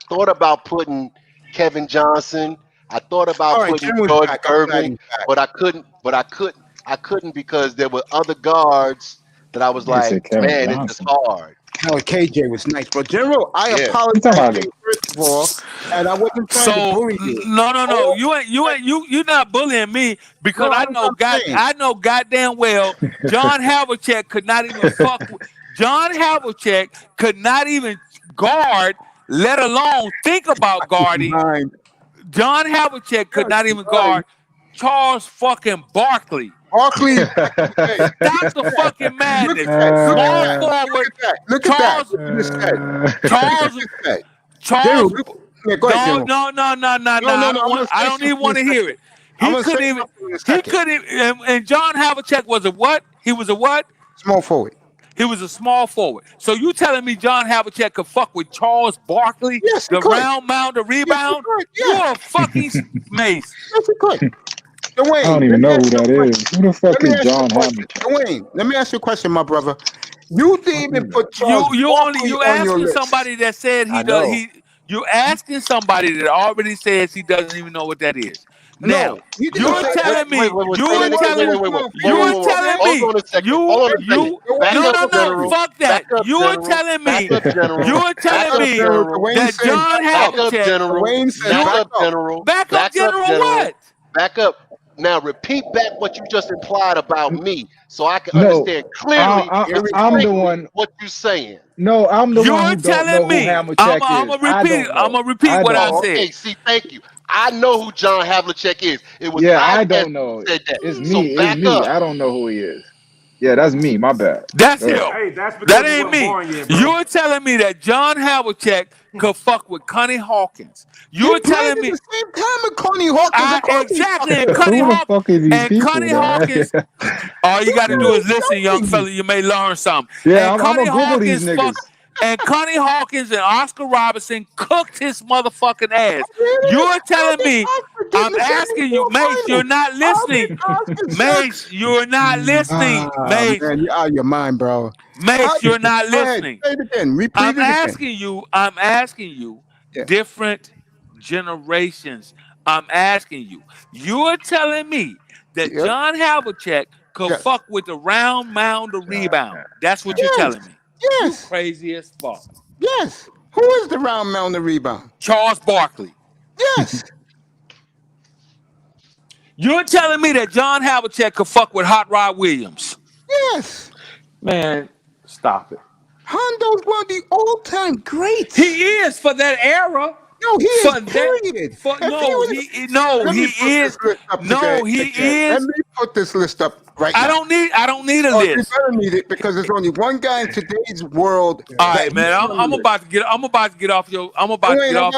thought about putting Kevin Johnson. I thought about putting George Irving, but I couldn't because there were other guards that I was like, man, it's just hard. No, KJ was nice, but General, I apologize to you first of all, and I wasn't trying to bully you. No, you're not bullying me because I know goddamn well John Havlicek could not even fuck with John Havlicek could not even guard, let alone think about guarding. John Havlicek could not even guard Charles fucking Barkley. Barkley, stop the fucking madness. Small forward. Look at that. Charles. No. I don't even want to hear it. He couldn't even. And John Havlicek was a what? He was a what? Small forward. He was a small forward. So you telling me John Havlicek could fuck with Charles Barkley? Yes, the round mound, the rebound? You're a fucking Mace. Yes, he could. Dwayne, I don't even know who that is. Who the fuck is John Havlicek? Dwayne, let me ask you a question, my brother. You didn't even put Charles you asking somebody that said he does. You asking somebody that already says he doesn't even know what that is. Now you're telling me. Fuck that. You're telling me that John Havlicek. Backup general. Backup general what? Backup. Now repeat back what you just implied about me, so I can No, understand clearly and I'm the distinctly one. what you're saying. No, I'm the one You're who don't know telling who me. I'm Havlicek is. gonna I repeat. don't I'm know. gonna repeat I what I don't. Oh, said. okay. See, thank you. I know who John Havlicek is. It was Yeah, I Isaac don't who know. said that. It's So me. It's back me. up. I don't know who he is. Yeah, that's me. My bad. That's Go him. ahead. Hey, that's because That he ain't wasn't me. born yet, bro. You're telling me that John Havlicek could fuck with Connie Hawkins. He You're played telling at me the same time with Connie Hawkins. Of course he exactly. fucking And Connie Who the Hawkins fuck is these and people, Connie man? Hawkins. All you got to do is listen, young joking. fella. You may learn something. Yeah, And I'm Connie gonna Google these Hawkins fuck. niggas. And Connie Hawkins and Oscar Robinson cooked his motherfucking ass. Really? You're telling me. Oscar get in I'm the asking you, 74 Mace. You're finals. not listening. Oscar Mace, sucks. you're not listening. Mace, Man, you're out of your mind, bro. Mace, you're not Go ahead. listening. Say it again. Repeat I'm it again. asking you Yeah. different generations. I'm asking you. You're telling me that Yep. John Havlicek could Yes. fuck with the round mound of rebound. That's what you're Yes. telling me. You Yes. crazy as fuck. Yes. Who is the round mound of rebound? Charles Barkley. Yes. You're telling me that John Havlicek could fuck with Hot Rod Williams. Yes. Man, stop it. Hondo's one of the all-time greats. He is for that era. No, he For is. that- Period. For, If no, was- he no, Let me he put is. this list up No, today, he again. is. Let me put this list up right I now. don't need a Oh, you list. better need it because there's only one guy in today's world. All right, man. I'm about to get off your. I'm about to get off.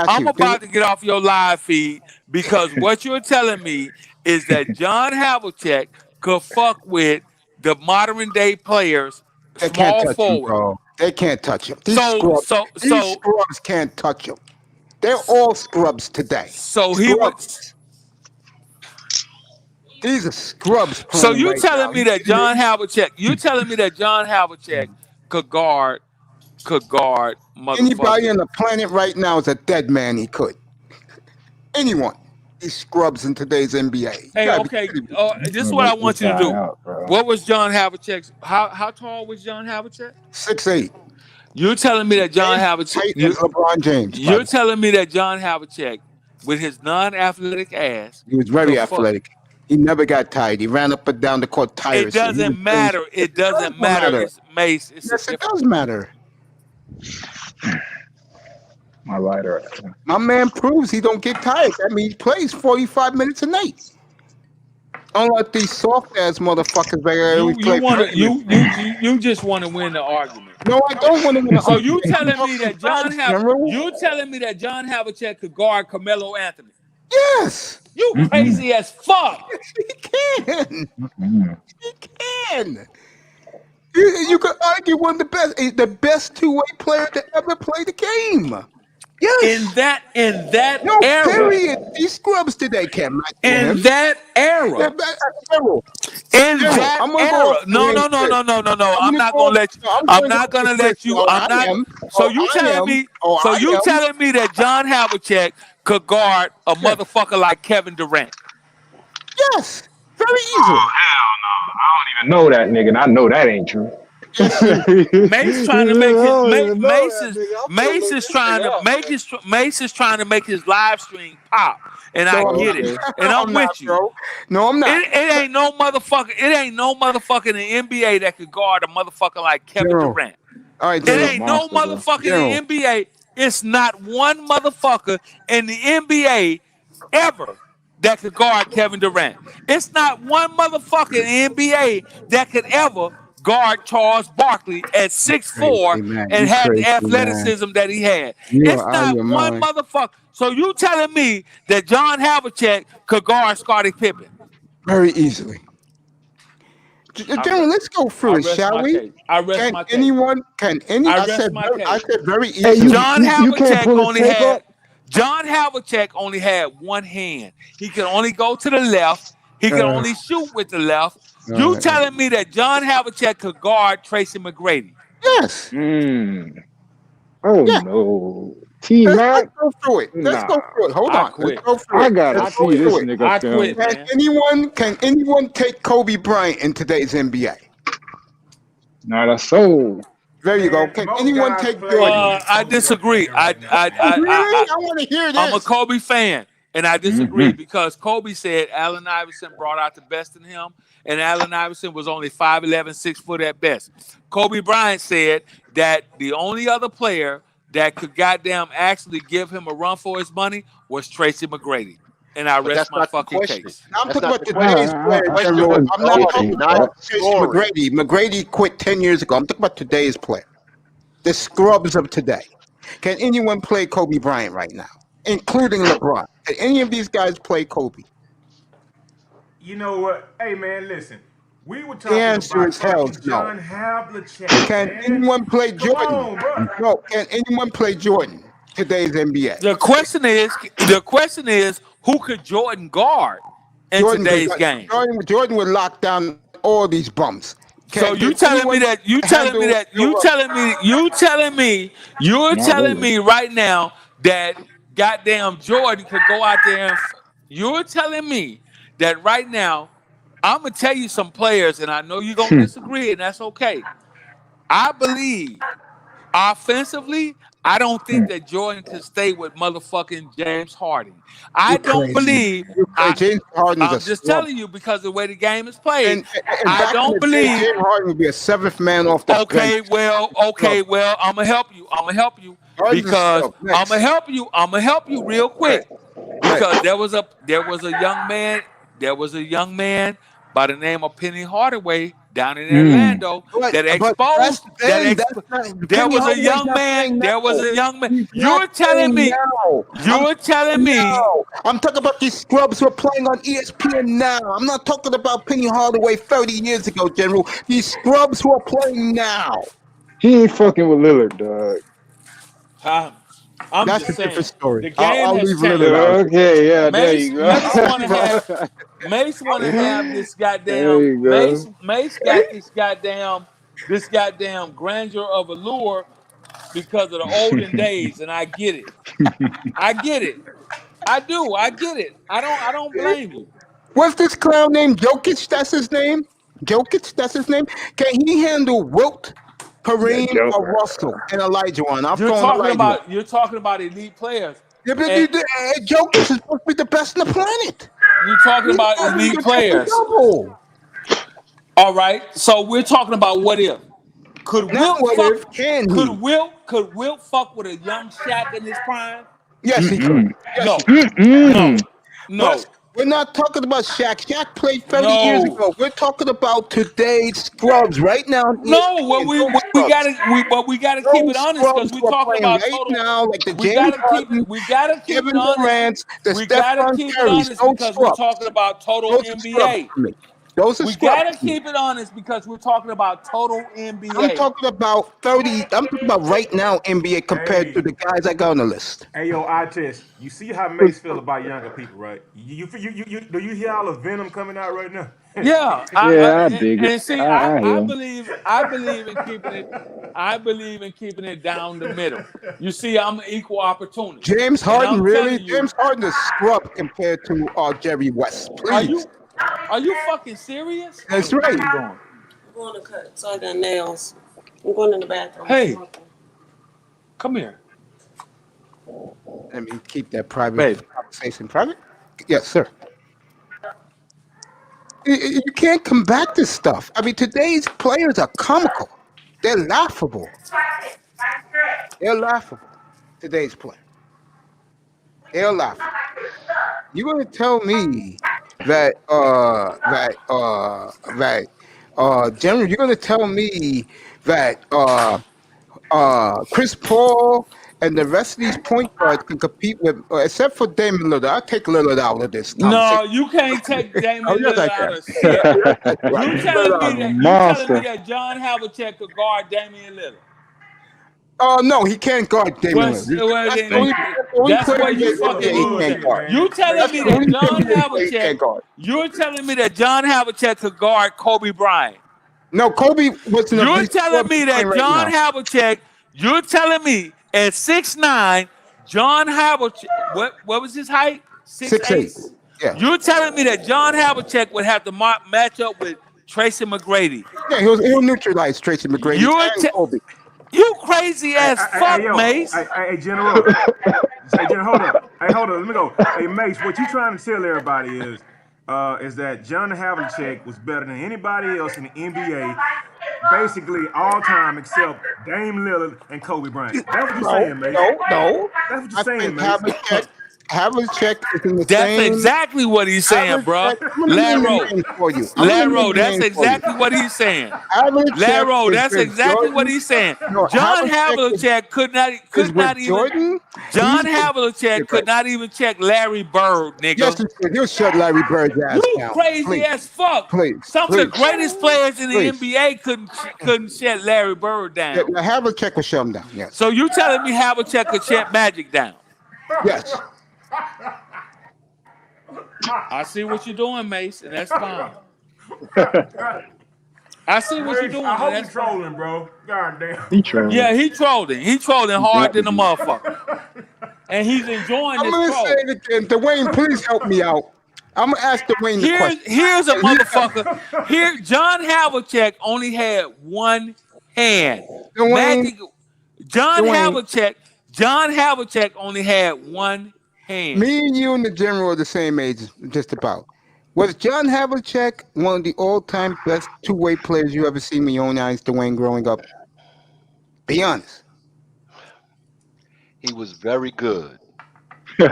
I'm about to get off your live feed because what you're telling me is that John Havlicek could fuck with the modern day players, They can't small touch forward. him, bro. They can't touch him. These So scrubs can't touch him. They're all scrubs today. So he would. These are scrubs. So you right telling now. me that John Havlicek? You telling me that John Havlicek could guard Anybody on motherfuckers? the planet right now is a dead man. He could. Anyone. These scrubs in today's NBA. You Hey, gotta be okay. kidding me. This is what I want you to do. What was John Havlicek's? How tall was John Havlicek? 6'8". You're telling me that John Havlicek. Tight as LeBron James. You're telling me that John Havlicek, with his non-athletic ass, He was very could fuck- athletic. He never got tired. He ran up and down the court It tirelessly. doesn't matter. It doesn't matter. It's Mace. It's Yes, it does matter. My lighter. My man proves he don't get tired. I mean, he plays 45 minutes a night. Unlike these soft ass motherfuckers that always play. You just want to win the argument. No, I don't want to win the So argument. you telling me that General? you telling me that John Havlicek could guard Carmelo Anthony? Yes. You crazy as fuck. He can. He can. You could argue one of the best two-way player to ever play the game. Yes. In that No, era. period. These scrubs today can't match In him. that era. In that era. No. I'm not gonna let you. So you telling me that John Havlicek could guard a motherfucker like Kevin Durant? Yes. Very easily. Oh, hell no. I don't even know that nigga, and I know that ain't true. Mace trying to make his Mace is trying to make his live stream pop, and I get it, and I'm with you. Bro. No, I'm not. It ain't no motherfucker. It ain't no motherfucker in the NBA that could guard a motherfucker like Kevin Durant. All right, it ain't no motherfucker in the NBA. It's not one motherfucker in the NBA ever that could guard Kevin Durant. It's not one motherfucker in the NBA that could ever guard Charles Barkley at 6'4" and have the athleticism that he had. It's not one motherfucker. So you telling me that John Havlicek could guard Scottie Pippen? Very easily. General, let's go through it, shall we? I rest my case. I said very easily. Hey, John Havlicek only only had one hand. He could only go to the left. He could only shoot with the left. You telling me that John Havlicek could guard Tracy McGrady? Yes. Oh no. T-Mac? Let's go through it. Let's go through it. Hold on. Quit. Let's go through I it. gotta see this nigga film. Can anyone take Kobe Bryant in today's NBA? Not a soul. There you go. Can anyone take Jordan? I disagree. Really? I want to hear this. I'm a Kobe fan. And I disagree because Kobe said Allen Iverson brought out the best in him, and Allen Iverson was only 5'11", 6 foot at best. Kobe Bryant said that the only other player that could goddamn actually give him a run for his money was Tracy McGrady. And I rest my fucking case. I'm talking about today's player. I'm not talking about Tracy McGrady. McGrady quit 10 years ago. I'm talking about today's player. The scrubs of today. Can anyone play Kobe Bryant right now, including LeBron? Can any of these guys play Kobe? You know what? Hey, man, listen. We were The talking answer about is hell fucking no. John Havlicek, Can man. anyone play Come Jordan? on, bro. No. Can anyone play Jordan? Today's NBA. The question is, who could Jordan guard in today's game? Jordan would lock down all these bums. So you're telling me right now that goddamn Jordan could go out there and you're telling me that right now, I'm gonna tell you some players, and I know you're gonna disagree, and that's okay. I believe offensively, I don't think that Jordan could stay with motherfucking James Harden. I don't believe. James Harden I'm just telling you because of the way the game is played. And I don't believe James Harden would be a seventh man off the bench. Well, I'm gonna help you. Because I'm gonna help you real quick. Because there was a young man by the name of Penny Hardaway down in Orlando that exposed. There was a young man. You're telling me. I'm talking about these scrubs who are playing on ESPN now. I'm not talking about Penny Hardaway 30 years ago, General. These scrubs who are playing now. He ain't fucking with Lillard, dog. That's just a different saying, story. the game I'll has leave changed. Lillard out. Okay, yeah, there you go. Mace want to have this goddamn. There you go. Mace got this goddamn grandeur of allure because of the olden days, and I get it. I do. I get it. I don't blame you. What's this clown named Jokic? That's his name. Can he handle Wilt, Kareem, or Russell and Elijah Wan? You're talking about elite players. Yeah, but Jokic is supposed to be the best on the planet. You're talking about elite players. All right. So we're talking about what if. Could Wilt fuck with a young Shaq in his prime? Yes, he could. No. We're not talking about Shaq. Shaq played 30 years ago. We're talking about today's scrubs right now. No, we gotta keep it honest because we're talking about total. Now, like the we gotta keep it honest. We gotta keep it honest because we're talking about total NBA. We gotta keep it honest because we're talking about total NBA. I'm talking about 30. I'm talking about right now NBA compared to the guys I got on the list. Hey, yo, I-Test, you see how Mace feel about younger people, right? You do you hear all the venom coming out right now? Yeah, I dig it. And see, I believe in keeping it. I believe in keeping it down the middle. You see, I'm an equal opportunity. James Harden, really? James Harden is scrub compared to Jerry West. Please. Are you fucking serious? That's right. I'm going to cut, so I got nails. I'm going in the bathroom. Hey, come here. Let me keep that private conversation private. Yes, sir. You can't combat this stuff. I mean, today's players are comical. They're laughable. Today's player. They're laughable. You're going to tell me that General, you're going to tell me that Chris Paul and the rest of these point guards can compete with, except for Damian Lillard. I'll take Lillard out of this. No, you can't take Damian Lillard out of shit. You telling me that John Havlicek could guard Damian Lillard? Oh no, he can't guard Damian Lillard. That's where you fucking bullshit. You telling me that John Havlicek? You're telling me that John Havlicek could guard Kobe Bryant? No, Kobe wasn't. You're telling me that John Havlicek? You're telling me at 6'9", John Havlicek? What was his height? 6'8". Yeah. You're telling me that John Havlicek would have to match up with Tracy McGrady? Yeah, he'll neutralize Tracy McGrady and Kobe. You crazy as fuck, yo, Mace. Hey, General. Hey, General, hold up. Let me go. Hey, Mace, what you trying to tell everybody is that John Havlicek was better than anybody else in the NBA, basically all time except Dame Lillard and Kobe Bryant. That's what you're saying, Mace. No. That's what you're I saying, think Mace. Havlicek is in the That's same. exactly what he's saying, bro. Laro, that's exactly what he's saying. Laro, that's exactly what he's saying. No, John Havlicek could not even. Jordan? John Havlicek could not even check Larry Bird, nigga. Yes, he could. He'll shut Larry Bird's ass You down. crazy as fuck. Some of the greatest players in the NBA couldn't shut Larry Bird down. Yeah, Havlicek will shut him down. Yes. So you telling me Havlicek could shut Magic down? Yes. I see what you're doing, Mace, and that's fine. I see what you're doing. I hope he's trolling, bro. God damn. He trolling. Yeah, he trolling. He trolling hard than a motherfucker. And he's enjoying this I'm troll. going to say it again. Dwayne, please help me out. I'm going to ask Dwayne the question. Here's a motherfucker. Here, John Havlicek only had one hand. John Havlicek only had one hand. Me and you and the general are the same age, just about. Was John Havlicek one of the all-time best two-way players you ever seen with your own eyes, Dwayne, growing up? Be honest. He was very good. For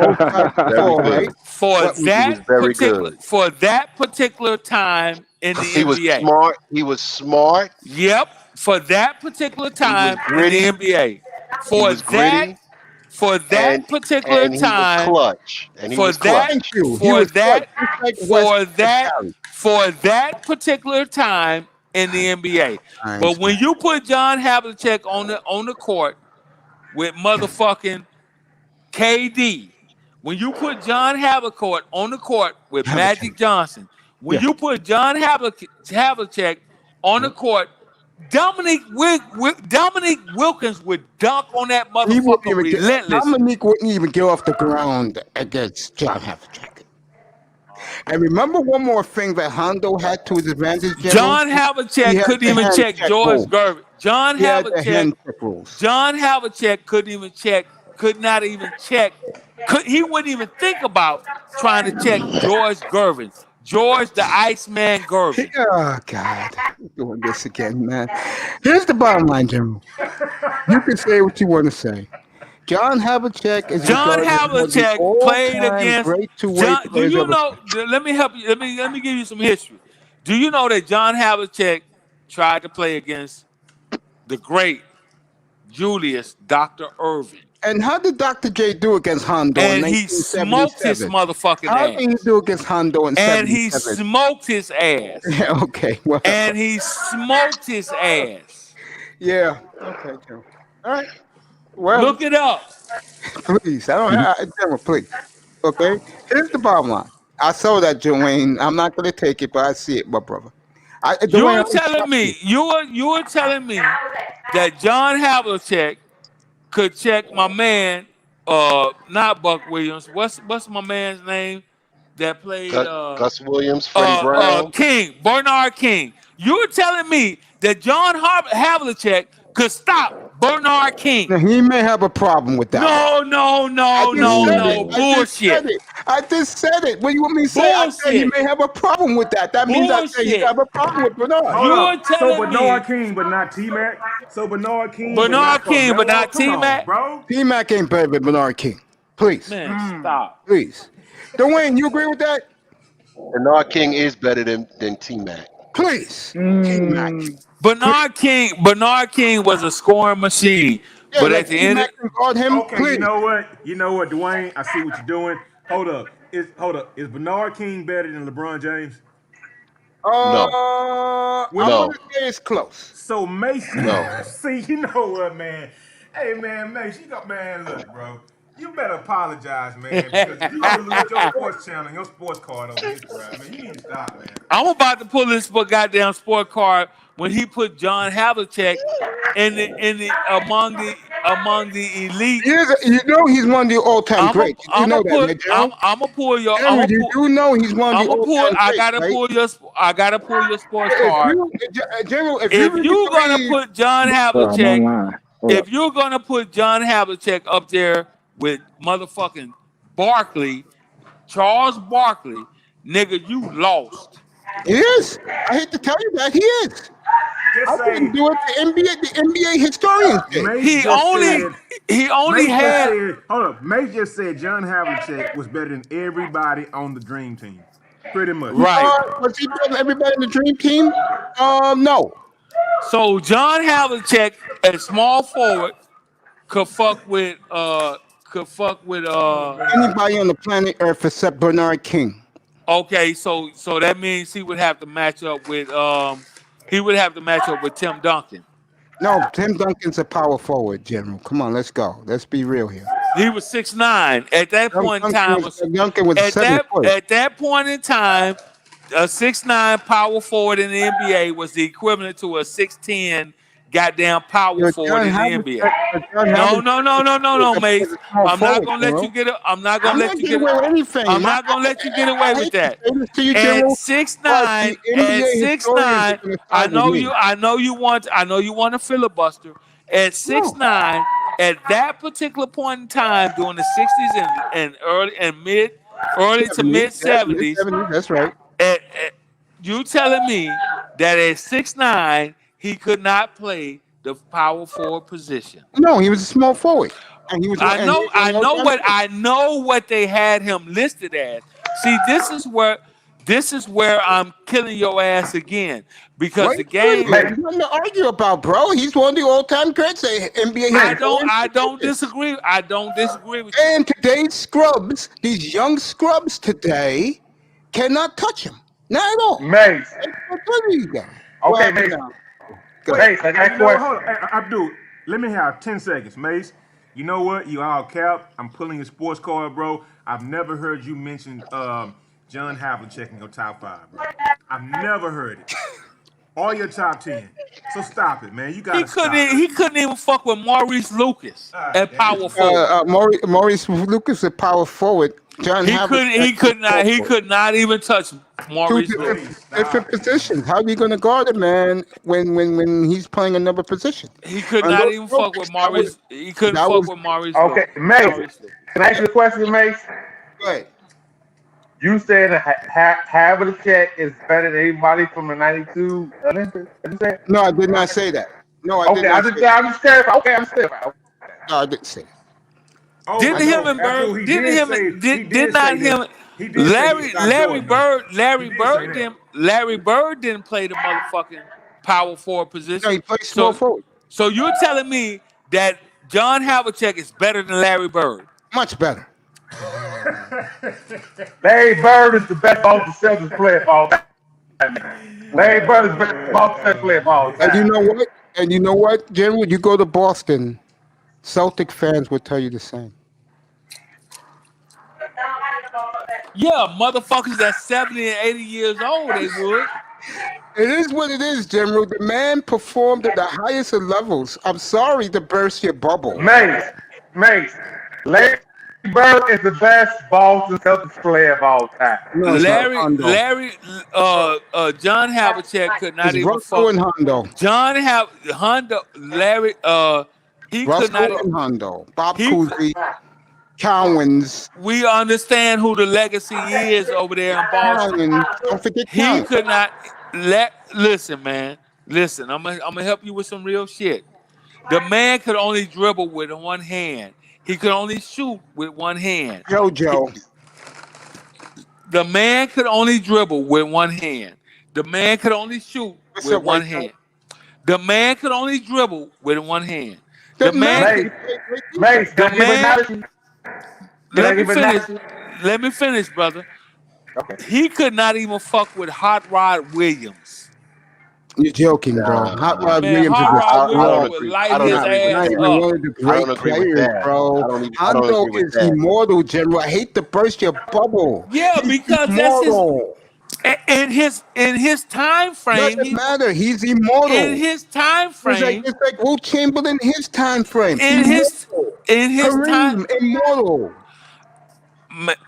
that particular time in the NBA. He was smart. Yep. For that particular time in the NBA. For that particular time. He was clutch. And he for was that clutch. For that particular time in the NBA. But when you put John Havlicek on the court with motherfucking KD, when you put John Havlicek on the court with Magic Johnson, when you put John Havlicek on the court, Dominique Wilkins would dunk on that motherfucker relentless. Dominique wouldn't even get off the ground against John Havlicek. And remember one more thing that Hondo had to his advantage. John Havlicek couldn't even check George Gervin. John Havlicek could not even check. He wouldn't even think about trying to check George Gervin. George the Iceman Gervin. Oh, God. We're doing this again, man. Here's the bottom line, General. You can say what you want to say. John Havlicek played against great two-way players. Do you know? Let me help you. Let me give you some history. Do you know that John Havlicek tried to play against the great Julius Dr. Irving? And how did Dr. J do against Hondo? And he smoked his motherfucking ass. How did he do against Hondo in 77? And he smoked his ass. Yeah, okay. Well, and he smoked his ass. Yeah. Okay, Joe. All right. Well, look it up. Please. Please. Okay. Here's the bottom line. I saw that, Dwayne. I'm not going to take it, but I see it, my brother. You were telling me that John Havlicek could check my man, not Buck Williams. What's my man's name that played Gus Williams, Freddie Brown, Bernard King. You were telling me that John Havlicek could stop Bernard King. Now, he may have a problem with that. No, bullshit. I just said it. What do you want me to say? I said he may have a problem with that. That means I say he have a problem with Bernard. Bernard King, but not T-Mac. Bernard King, but not T-Mac. Bro, T-Mac ain't better than Bernard King. Please. Man, stop. Please. Dwayne, you agree with that? Bernard King is better than T-Mac. Please. T-Mac. Bernard King was a scoring machine. Yeah, but at the end of you know what, Dwayne? I see what you're doing. Hold up. Is Bernard King better than LeBron James? No. I'm gonna say it's close. So Mason. No. See, you know what, man? Hey, man, Mason, look, bro. You better apologize, man, because you gotta lose your sports channel and your sports card over this, bro. Man, you need to stop, man. I'm about to pull this goddamn sport card when he put John Havlicek among the elite. He's one of the all-time greats. You know that, I'm gonna pull your. You do know he's one of the all-time greats. I gotta pull your sports card. General, if you're gonna put John Havlicek if you're gonna put John Havlicek up there with motherfucking Barkley, Charles Barkley, nigga, you lost. He is. I hate to tell you that he is. I couldn't do it. The NBA historians did. He only had. Hold up. May just said John Havlicek was better than everybody on the Dream Team. Pretty much. Right. Was he better than everybody in the Dream Team? No. So John Havlicek, a small forward, could fuck with anybody on the planet Earth except Bernard King. Okay, so that means he would have to match up with Tim Duncan. No, Tim Duncan's a power forward, General. Come on, let's go. Let's be real here. He was 6'9". At that point in time, Duncan was at that point in time, a 6'9" power forward in the NBA was the equivalent to a 6'10" goddamn power forward in the NBA. No, mate. I'm not gonna let you get it. I'm not gonna let you get away with that. At 6'9", I know you want a filibuster. At 6'9", at that particular point in time, during the 60s and early to mid 70s. That's right. You telling me that at 6'9" he could not play the power forward position? No, he was a small forward. And he was. I know what they had him listed as. See, this is where I'm killing your ass again because the game. There's nothing to argue about, bro. He's one of the all-time greats. NBA. I don't disagree. I don't disagree with you. And today's scrubs, these young scrubs today, cannot touch him. Not at all. Mace. Okay, Mace. Mace, I got a question. Hold on. Abdul, let me have 10 seconds, Mace. You know what? You all cap. I'm pulling your sports card, bro. I've never heard you mention John Havlicek in your top 5, bro. I've never heard it. All your top 10. So stop it, man. You got. He couldn't even fuck with Maurice Lucas at power forward. Maurice Lucas at power forward. John He could not even touch Maurice Lucas. Different positions. How are you going to guard a man when he's playing another position? He could not even fuck with Maurice. He couldn't fuck with Maurice. Okay, Mace. Can I ask you a question, Mace? Go ahead. You said Havlicek is better than anybody from the '92 Olympics. No, I did not say that. No, I did not. I'm just curious. Okay, I'm still. No, I didn't say that. Larry Bird didn't play the motherfucking power forward position. No, he played small forward. So you're telling me that John Havlicek is better than Larry Bird? Much better. Larry Bird is the best Boston Celtics player of all time. Larry Bird is the best Boston Celtics player of all time. And you know what, General? You go to Boston, Celtic fans will tell you the same. Yeah, motherfuckers that's 70 and 80 years old, they would. It is what it is, General. The man performed at the highest of levels. I'm sorry to burst your bubble. Mace. Larry Bird is the best Boston Celtics player of all time. No, John Havlicek could not even Russell and Hondo. Larry, he Russell could not. And Hondo. Bob Cousy, Cowens. We understand who the legacy is over there in Boston. Don't forget he could not listen, man. Listen, I'm gonna help you with some real shit. The man could only dribble with one hand. He could only shoot with one hand. JoJo. The man could only dribble with one hand. The man could only shoot with one hand. The man could only dribble with one hand. The man. Let me finish, brother. Okay. He could not even fuck with Hot Rod Williams. You're joking, bro. Hot Rod Williams would light his ass up. One of the great players, bro. Hondo is immortal, General. I hate to burst your bubble. Yeah, because immortal. That's in his time frame. Doesn't matter. He's immortal. In his time frame. It's like Will Chamberlain. His time frame. In his time. Immortal.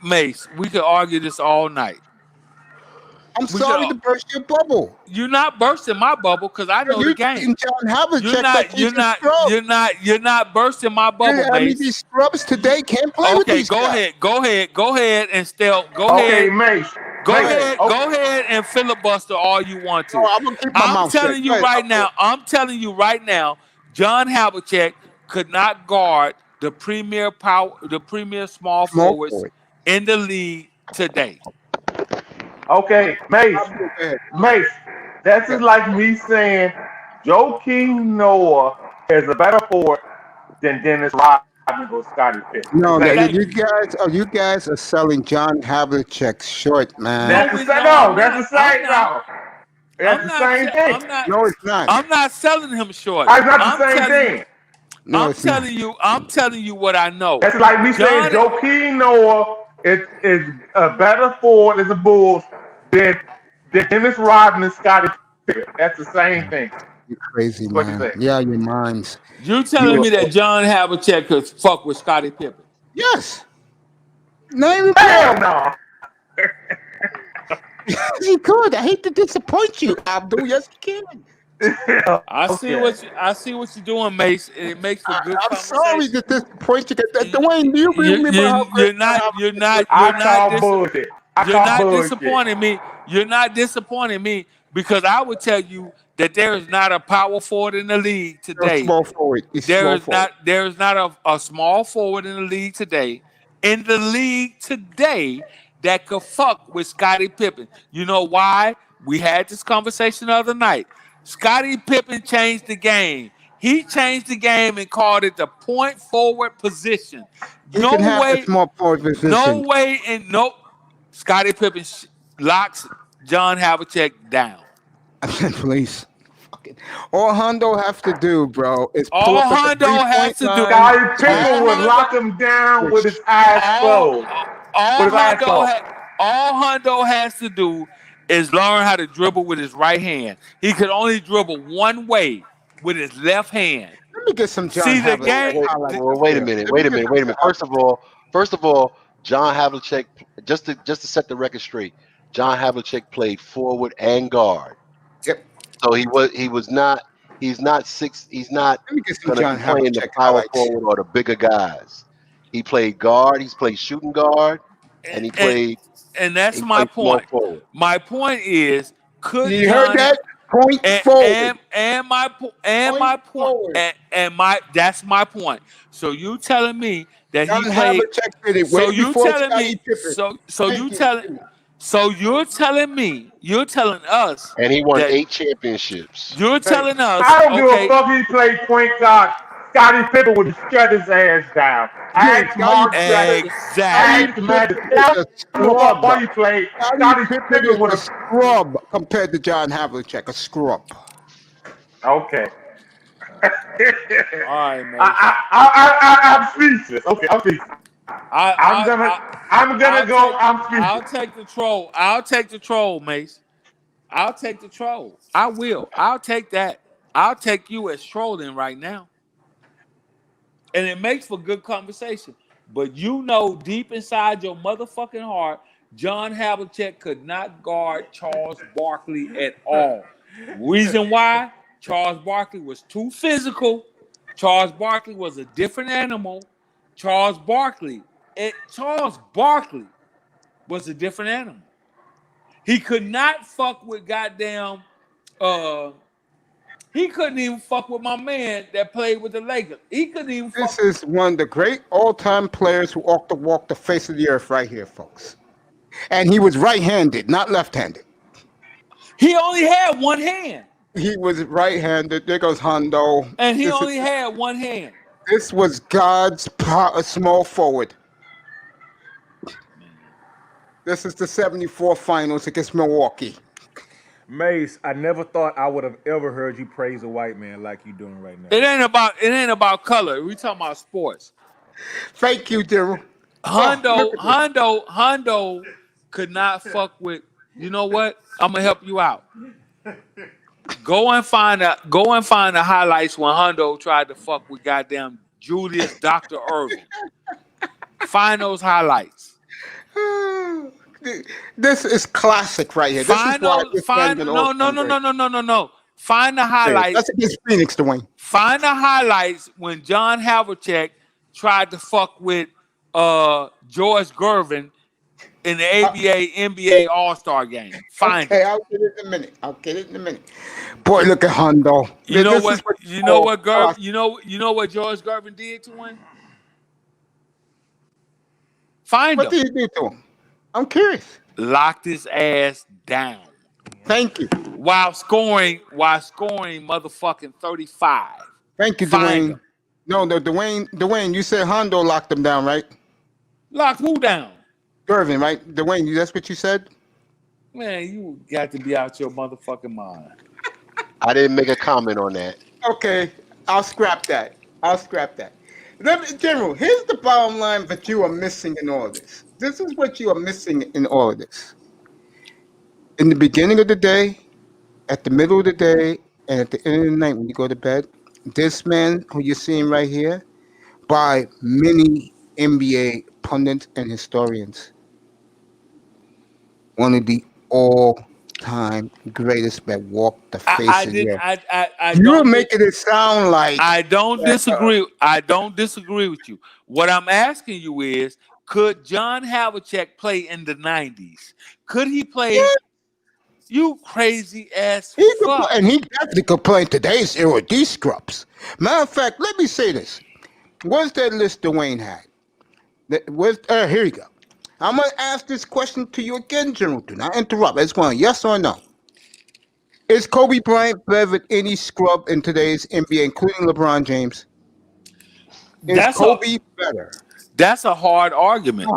Mace, we could argue this all night. I'm sorry to burst your bubble. You're not bursting my bubble because I know the game. John Havlicek You're not bursting my bubble, I mean, Mace. these scrubs today can't play with these guys. Go ahead and still go Okay, ahead. Mace. Go ahead and filibuster all you want to. I'm gonna keep my mouth shut. I'm telling you right now, John Havlicek could not guard the premier small forwards in the league today. Okay, Mace. That's just like me saying Joakim Noah is a better forward than Dennis Rodman or Scottie Pippen. No, you guys are selling John Havlicek short, man. That's the same thing. No, it's not. I'm not selling him short. It's not the same thing. No, I'm telling you what I know. That's like me saying Joakim Noah is a better forward as a Bulls than Dennis Rodman and Scottie Pippen. That's the same thing. You crazy, man. Yeah, your minds. You telling me that John Havlicek could fuck with Scottie Pippen? Yes. Hell no. He could. I hate to disappoint you, Abdul. Yes, he can. I see what you're doing, Mace. And it makes for good conversation. I'm sorry to disappoint you. Dwayne, do you remember how you're not disappointing me. You're not disappointing me because I would tell you that there is not a power forward in the league today. Small forward. There is not a small forward in the league today. In the league today that could fuck with Scottie Pippen. You know why? We had this conversation the other night. Scottie Pippen changed the game. He changed the game and called it the point forward position. No way. Scottie Pippen locks John Havlicek down. Please. All Hondo have to do, bro, is all Hondo has to do. Scottie Pippen would lock him down with his eyes closed. All Hondo has to do is learn how to dribble with his right hand. He could only dribble one way with his left hand. Let me get some John Havlicek. Well, wait a minute. First of all, John Havlicek, just to set the record straight, John Havlicek played forward and guard. Yep. So he's not going to play in the power forward or the bigger guys. He played guard, he's played shooting guard, and he played. And that's my point. My point is, could you heard that? Point forward. That's my point. So you telling me that John he played? You're telling us, and he won 8 championships. You're telling us. I don't give a fuck. He played point guard. Scottie Pippen would shut his ass down. Exactly. Scottie Pippen was a scrub compared to John Havlicek. A scrub. Okay. All right, man. I'm speechless. Okay, I'm speechless. I'm gonna go. I'm speechless. I'll take the troll. I'll take the troll, Mace. I'll take the troll. I will. I'll take that. I'll take you as trolling right now. And it makes for good conversation. But you know deep inside your motherfucking heart, John Havlicek could not guard Charles Barkley at all. Reason why? Charles Barkley was too physical. Charles Barkley was a different animal. Charles Barkley was a different animal. He could not fuck with goddamn he couldn't even fuck with my man that played with the Lakers. He couldn't even fuck. This is one of the great all-time players who walked the face of the earth right here, folks. And he was right-handed, not left-handed. He only had one hand. He was right-handed. There goes Hondo. And he only had one hand. This was God's small forward. This is the 74 finals against Milwaukee. Mace, I never thought I would have ever heard you praise a white man like you doing right now. It ain't about color. We talking about sports. Thank you, Daryl. Hondo could not fuck with. You know what? I'm gonna help you out. Go and find the highlights when Hondo tried to fuck with goddamn Julius Dr. Irving. Find those highlights. This is classic right here. This is why this man's an all-time great. No. Find the highlights. That's against Phoenix, Dwayne. Find the highlights when John Havlicek tried to fuck with George Gervin in the ABA NBA All-Star game. Find it. I'll get it in a minute. Boy, look at Hondo. You know what George Gervin did to him? What did he do to him? I'm curious. Locked his ass down. Thank you. While scoring motherfucking 35. Thank you, Dwayne. No, Dwayne, you said Hondo locked him down, right? Locked who down? Gervin, right? Dwayne, that's what you said? Man, you got to be out your motherfucking mind. I didn't make a comment on that. Okay, I'll scrap that. General, here's the bottom line that you are missing in all this. This is what you are missing in all of this. In the beginning of the day, at the middle of the day, and at the end of the night when you go to bed, this man who you're seeing right here, by many NBA pundits and historians, one of the all-time greatest that walked the face of the earth. You're making it sound like I don't disagree. I don't disagree with you. What I'm asking you is, could John Havlicek play in the 90s? Could he play? Yeah. You crazy ass fuck. And he definitely could play in today's era, these scrubs. Matter of fact, let me say this. What's that list Dwayne had? Here you go. I'm going to ask this question to you again, General. Do not interrupt. It's going yes or no. Is Kobe Bryant better than any scrub in today's NBA, including LeBron James? Is Kobe better? That's a hard argument.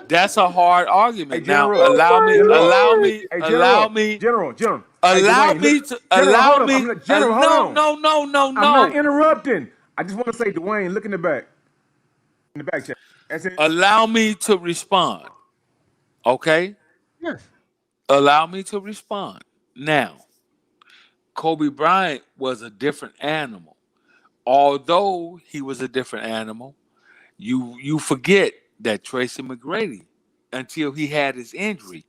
That's a hard argument. Now, allow me. General. No. I'm not interrupting. I just want to say, Dwayne, look in the back. In the back check. Allow me to respond. Okay? Yes. Allow me to respond. Now, Kobe Bryant was a different animal. Although he was a different animal, you forget that Tracy McGrady, until he had his injury,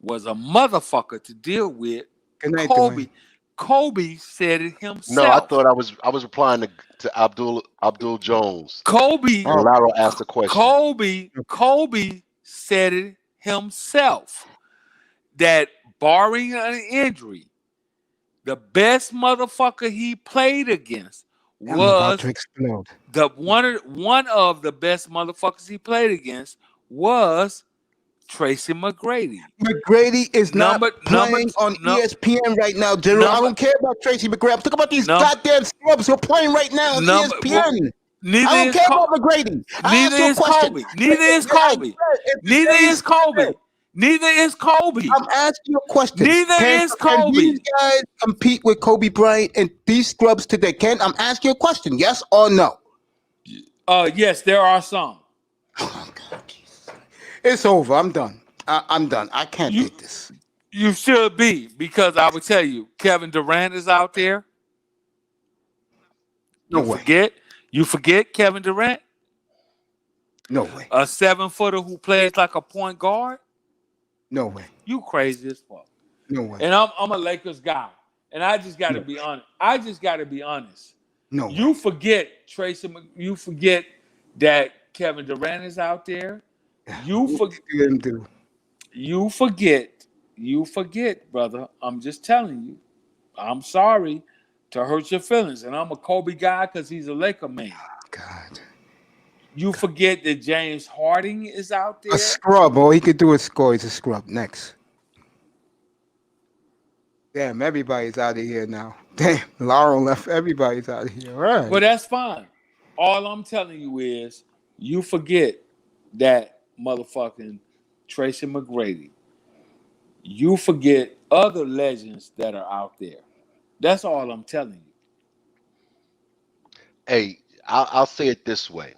was a motherfucker to deal with. Good night, Kobe. Dwayne. Kobe said it himself. No, I thought I was replying to Abdul Jones. Kobe. Laro asked the question. Kobe said it himself that barring an injury, the best motherfucker he played against was one of the best motherfuckers he played against was Tracy McGrady. McGrady is not playing on ESPN right now, General. I don't care about Tracy McGrady. I'm talking about these goddamn scrubs who are playing right now on ESPN. I don't care about McGrady. Neither is Kobe. Neither is Kobe. I'm asking you a question. Neither is Kobe. Can these guys compete with Kobe Bryant and these scrubs today? I'm asking you a question. Yes or no? Yes, there are some. Oh, God. It's over. I'm done. I'm done. I can't take this. You should be, because I would tell you, Kevin Durant is out there. No way. You forget Kevin Durant? No way. A 7-footer who plays like a point guard? No way. You crazy as fuck. No way. And I'm a Lakers guy, and I just got to be honest. No way. You forget Tracy. You forget that Kevin Durant is out there. You forget, brother. I'm just telling you. I'm sorry to hurt your feelings, and I'm a Kobe guy because he's a Laker man. God. You forget that James Harden is out there. A scrub. All he could do is score. He's a scrub. Next. Damn, everybody's out of here now. Damn, Laurel left. Everybody's out of here. All right. But that's fine. All I'm telling you is you forget that motherfucking Tracy McGrady. You forget other legends that are out there. That's all I'm telling you. Hey, I'll say it this way.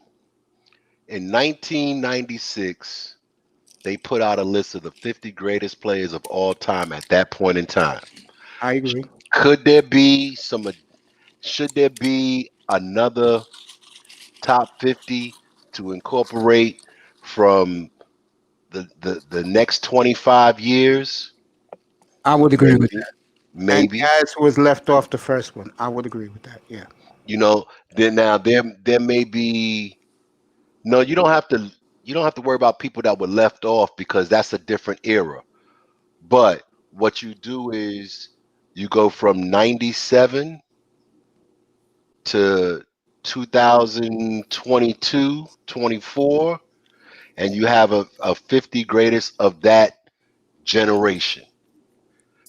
In 1996, they put out a list of the 50 greatest players of all time at that point in time. I agree. Should there be another top 50 to incorporate from the next 25 years? I would agree with Maybe. that. And Maybe. guys who was left off the first one, I would agree with that. Yeah. You know, then now there may be no, you don't have to worry about people that were left off because that's a different era. But what you do is you go from 97 to 2022, 24, and you have a 50 greatest of that generation.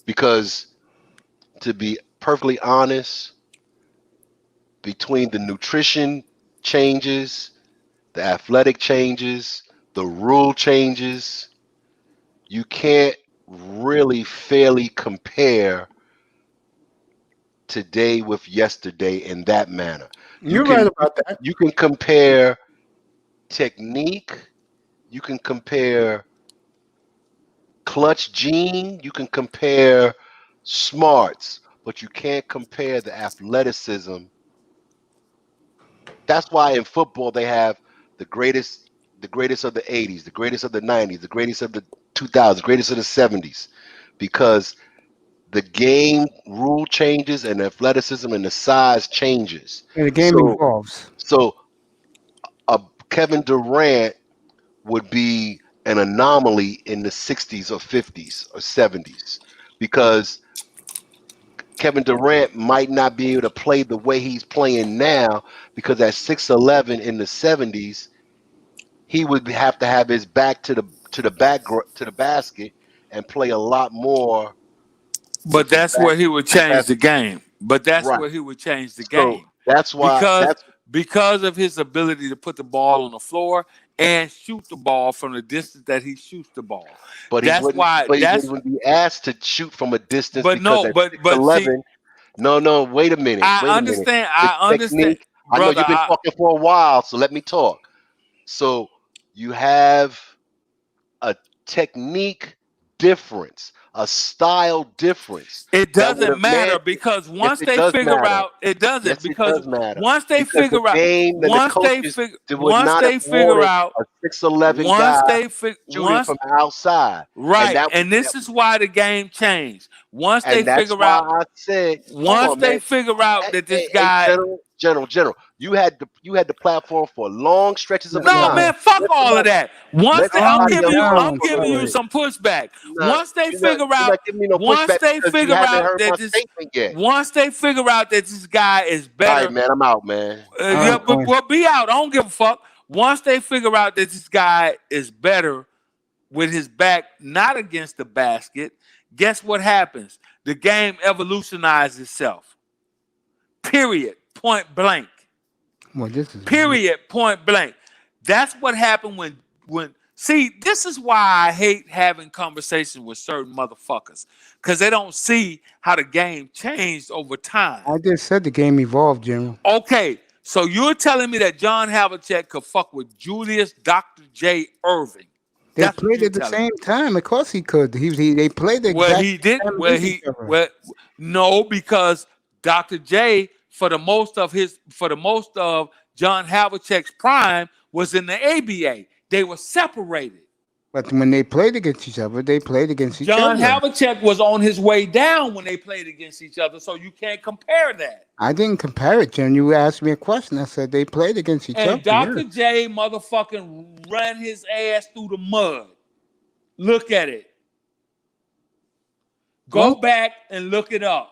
Because to be perfectly honest, between the nutrition changes, the athletic changes, the rule changes, you can't really fairly compare today with yesterday in that manner. You're right about that. You can compare technique, you can compare clutch gene, you can compare smarts, but you can't compare the athleticism. That's why in football they have the greatest of the 80s, the greatest of the 90s, the greatest of the 2000s, the greatest of the 70s, because the game rule changes and the athleticism and the size changes. And the game evolves. So Kevin Durant would be an anomaly in the 60s or 50s or 70s because Kevin Durant might not be able to play the way he's playing now because at 6'11" in the 70s, he would have to have his back to the basket and play a lot more. But that's where he would change the game. But that's Right. where he would change the So game. that's why Because of his ability to put the ball on the floor and shoot the ball from the distance that he shoots the ball. But he wouldn't be asked to shoot from a distance. But because no, at but 6'11", no, wait a minute. I understand. I understand. I know Brother, you've been talking for a while, so let me talk. So you have a technique difference, a style difference. It doesn't matter because once they figure out, it doesn't Yes, because it does matter. once they Because figure the out, game and the once they coaches figure, would once not they have figure wanted out, a 6'11" once guy they figure, shooting from outside, right, and this is why the game changed. Once they and that's figure why out, I said, once they figure out that this hey, guy, General, you had the platform for long stretches of no time. man, fuck all of that. Once they, I'm else giving you some pushback. Nah, Once they you're not figure out, giving me no once pushback they because you figure haven't out heard my that this, statement yet. once they figure out that this guy is All better. right, man, I'm out, man. Yeah, but we'll be out. I don't give a fuck. Once they figure out that this guy is better with his back not against the basket, guess what happens? The game evolutionizes itself. Period. Point blank. Well, this is Period. Point blank. That's what happened when see, this is why I hate having conversations with certain motherfuckers. Because they don't see how the game changed over time. I just said the game evolved, General. Okay, so you're telling me that John Havlicek could fuck with Julius Dr. J. Irving? They played at the same time. Of course he could. They played the exact Well, he did. time Well, against each other. no, because Dr. J for the most of John Havlicek's prime was in the ABA. They were separated. But when they played against each other, they played against each John other. Havlicek was on his way down when they played against each other, so you can't compare that. I didn't compare it, Jen. You asked me a question. I said they played against each other. And Dr. J motherfucking ran his ass through the mud. Look at it. Go back and look it up.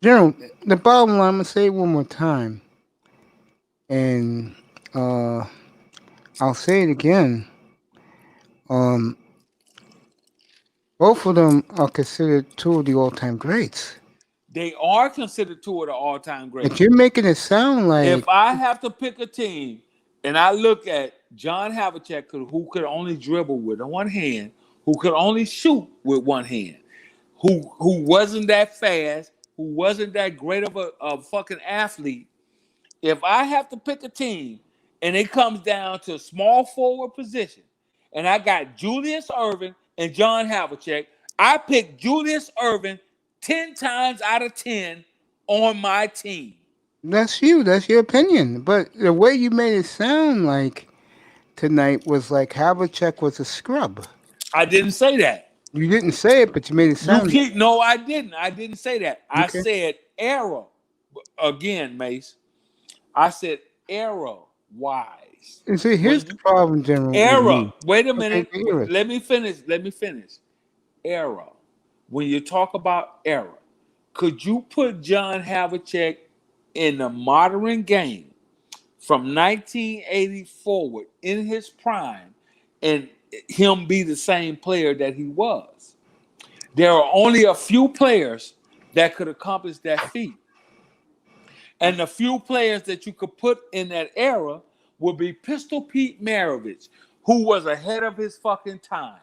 General, the bottom line, I'm going to say it one more time. And I'll say it again. Both of them are considered two of the all-time greats. They are considered two of the all-time greats. But you're making it sound like if I have to pick a team and I look at John Havlicek, who could only dribble with one hand, who could only shoot with one hand, who wasn't that fast, who wasn't that great of a fucking athlete. If I have to pick a team and it comes down to a small forward position, and I got Julius Irving and John Havlicek, I pick Julius Irving 10 times out of 10 on my team. that's you. That's your opinion. But the way you made it sound like tonight was like Havlicek was a scrub. I didn't say that. You didn't say it, but you made it sound. No, I didn't. I didn't say that. I Okay. said error. Again, Mace. I said error wise. And see, here's the problem, General. Error. Wait a minute. Okay, hear it. Let me finish. Error. When you talk about error, could you put John Havlicek in the modern game from 1980 forward in his prime and him be the same player that he was? There are only a few players that could accomplish that feat. And the few players that you could put in that era would be Pistol Pete Maravich, who was ahead of his fucking time.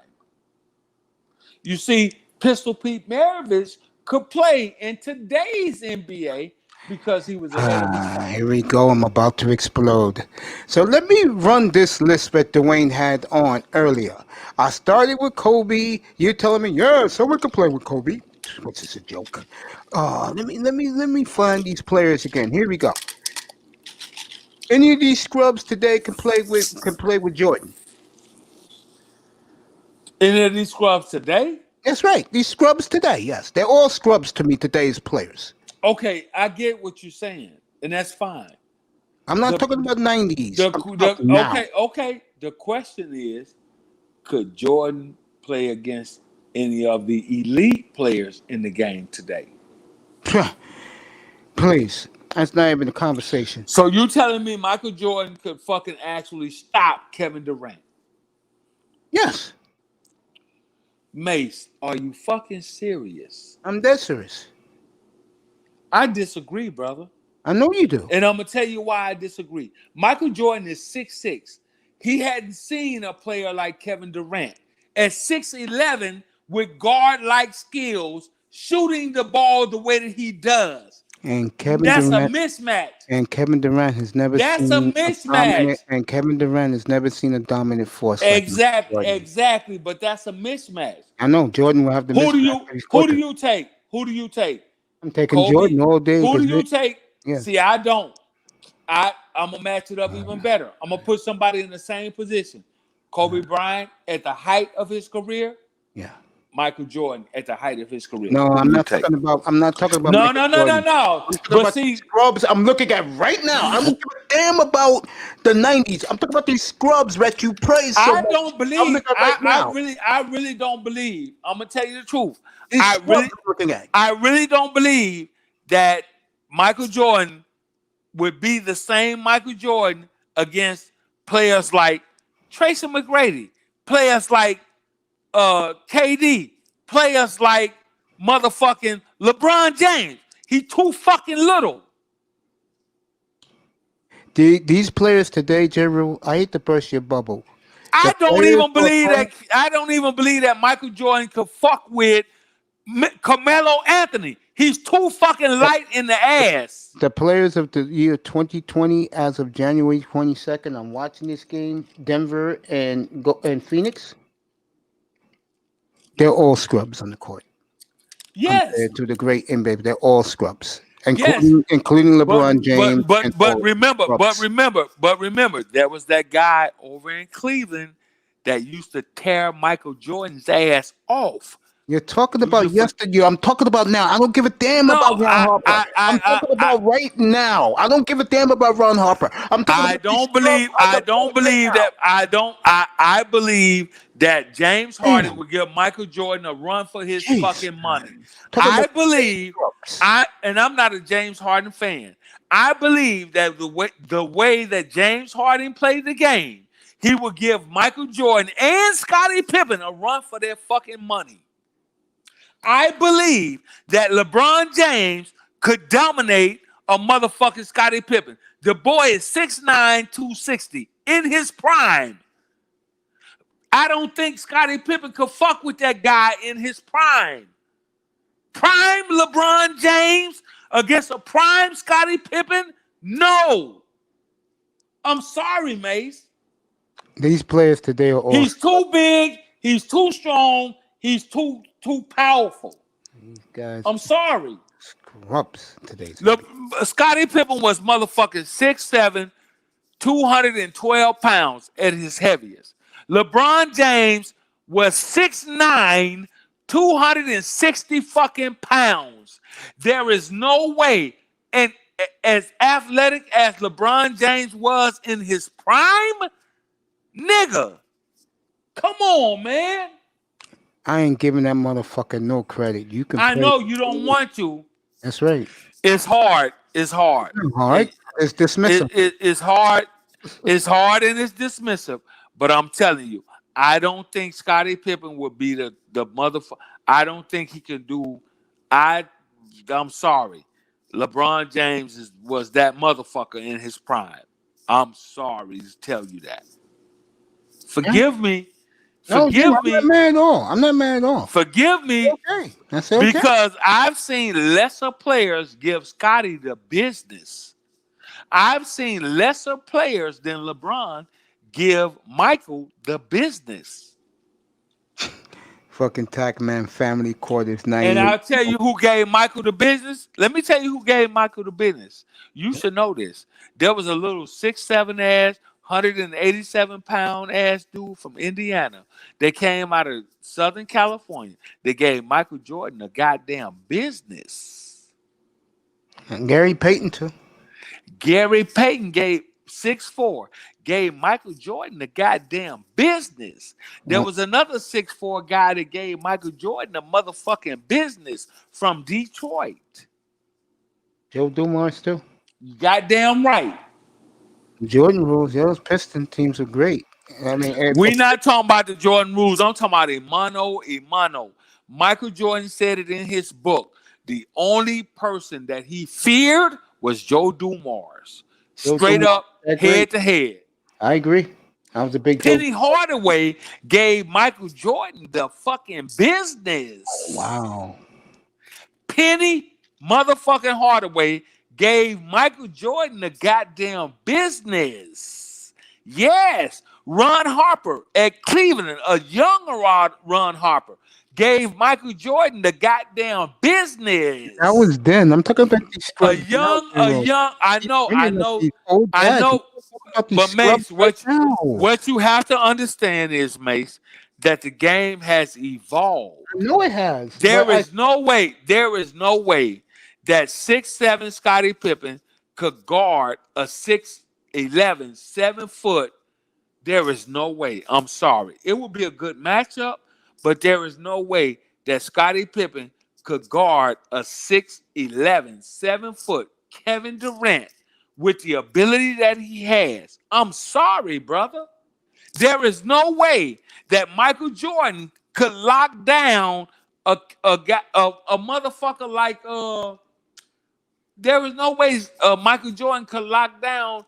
You see, Pistol Pete Maravich could play in today's NBA because he was ahead of his time. Here we go. I'm about to explode. So let me run this list that Dwayne had on earlier. I started with Kobe. You're telling me, yeah, someone could play with Kobe. What's this, a joke? Let me find these players again. Here we go. Any of these scrubs today can play with Jordan. Any of these scrubs today? That's right. These scrubs today, yes. They're all scrubs to me, today's players. Okay, I get what you're saying, and that's fine. I'm not talking about 90s. Okay. The question is, could Jordan play against any of the elite players in the game today? Please. That's not even a conversation. So you telling me Michael Jordan could fucking actually stop Kevin Durant? Yes. Mace, are you fucking serious? I'm dead serious. I disagree, brother. I know you do. And I'm going to tell you why I disagree. Michael Jordan is 6'6". He hadn't seen a player like Kevin Durant at 6'11" with guard-like skills, shooting the ball the way that he does. And That's a mismatch. And Kevin Durant has never That's seen a mismatch. And Kevin Durant has never seen a dominant force. Exactly. But that's a mismatch. I know Jordan will have the. Who do you take? Who do you take? I'm taking Kobe? Jordan all day. Who do you take? Yeah. See, I don't. I'm gonna match it up even better. I'm gonna put somebody in the same position. Kobe Bryant at the height of his career. Yeah. Michael Jordan at the height of his career. No, I'm not talking about. I'm not talking about. No. I'm talking about these scrubs. I'm looking at right now. I don't give a damn about the 90s. I'm talking about these scrubs that you praise so much. Don't believe. I really don't believe. I'm gonna tell you the truth. I really don't believe that Michael Jordan would be the same Michael Jordan against players like Tracy McGrady, players like KD, players like motherfucking LeBron James. He too fucking little. These players today, General, I hate to burst your bubble. I don't even believe that Michael Jordan could fuck with Carmelo Anthony. He's too fucking light in the ass. The players of the year 2020, as of January 22nd, I'm watching this game, Denver and Phoenix. They're all scrubs on the court. Yes. Compared to the great NBA, they're all scrubs, including LeBron James. But remember, there was that guy over in Cleveland that used to tear Michael Jordan's ass off. You're talking about yesterday. I'm talking about now. I don't give a damn about Ron Harper. I'm talking about right now. I don't give a damn about Ron Harper. I believe that James Harden would give Michael Jordan a run for his fucking money. I'm not a James Harden fan. I believe that the way that James Harden played the game, he would give Michael Jordan and Scottie Pippen a run for their fucking money. I believe that LeBron James could dominate a motherfucking Scottie Pippen. The boy is 6'9", 260 in his prime. I don't think Scottie Pippen could fuck with that guy in his prime. Prime LeBron James against a prime Scottie Pippen? No. I'm sorry, Mace. These players today are all. He's too big. He's too strong. He's too powerful. These guys. I'm sorry. Scrubs today. Scottie Pippen was motherfucking 6'7", 212 pounds at his heaviest. LeBron James was 6'9", 260 fucking pounds. There is no way, and as athletic as LeBron James was in his prime, nigga, come on, man. I ain't giving that motherfucker no credit. You can. I know you don't want to. That's right. It's hard. It's hard. All right. It's dismissive. It's hard. It's hard and it's dismissive. But I'm telling you, I don't think Scottie Pippen would be the motherfucker. I don't think he can do. I'm sorry. LeBron James was that motherfucker in his prime. I'm sorry to tell you that. Forgive me. Forgive me. I'm not mad at all. I'm not mad at all. Forgive me. Okay. That's okay. Because I've seen lesser players give Scottie the business. I've seen lesser players than LeBron give Michael the business. Fucking Tackman Family Quarters 98. And I'll tell you who gave Michael the business. Let me tell you who gave Michael the business. You should know this. There was a little 6'7" ass, 187-pound ass dude from Indiana. They came out of Southern California. They gave Michael Jordan a goddamn business. And Gary Payton too. Gary Payton gave 6'4", gave Michael Jordan the goddamn business. There was another 6'4" guy that gave Michael Jordan the motherfucking business from Detroit. Joe Dumars too. You goddamn right. Jordan rules. Those Piston teams are great. I mean, we're not talking about the Jordan rules. I'm talking about Imano. Michael Jordan said it in his book. The only person that he feared was Joe Dumars. Straight up, head to head. I agree. I was a big Penny Hardaway gave Michael Jordan the fucking business. Wow. Penny motherfucking Hardaway gave Michael Jordan the goddamn business. Yes. Ron Harper at Cleveland, a younger Ron Harper, gave Michael Jordan the goddamn business. That was then. I'm talking about these a young. I know. But Mace, what you have to understand is, Mace, that the game has evolved. I know it has. There is no way that 6'7" Scottie Pippen could guard a 6'11", 7-foot. There is no way. I'm sorry. It would be a good matchup, but there is no way that Scottie Pippen could guard a 6'11", 7-foot Kevin Durant with the ability that he has. I'm sorry, brother. There is no way that Michael Jordan could lock down a motherfucker like there is no way Michael Jordan could lock down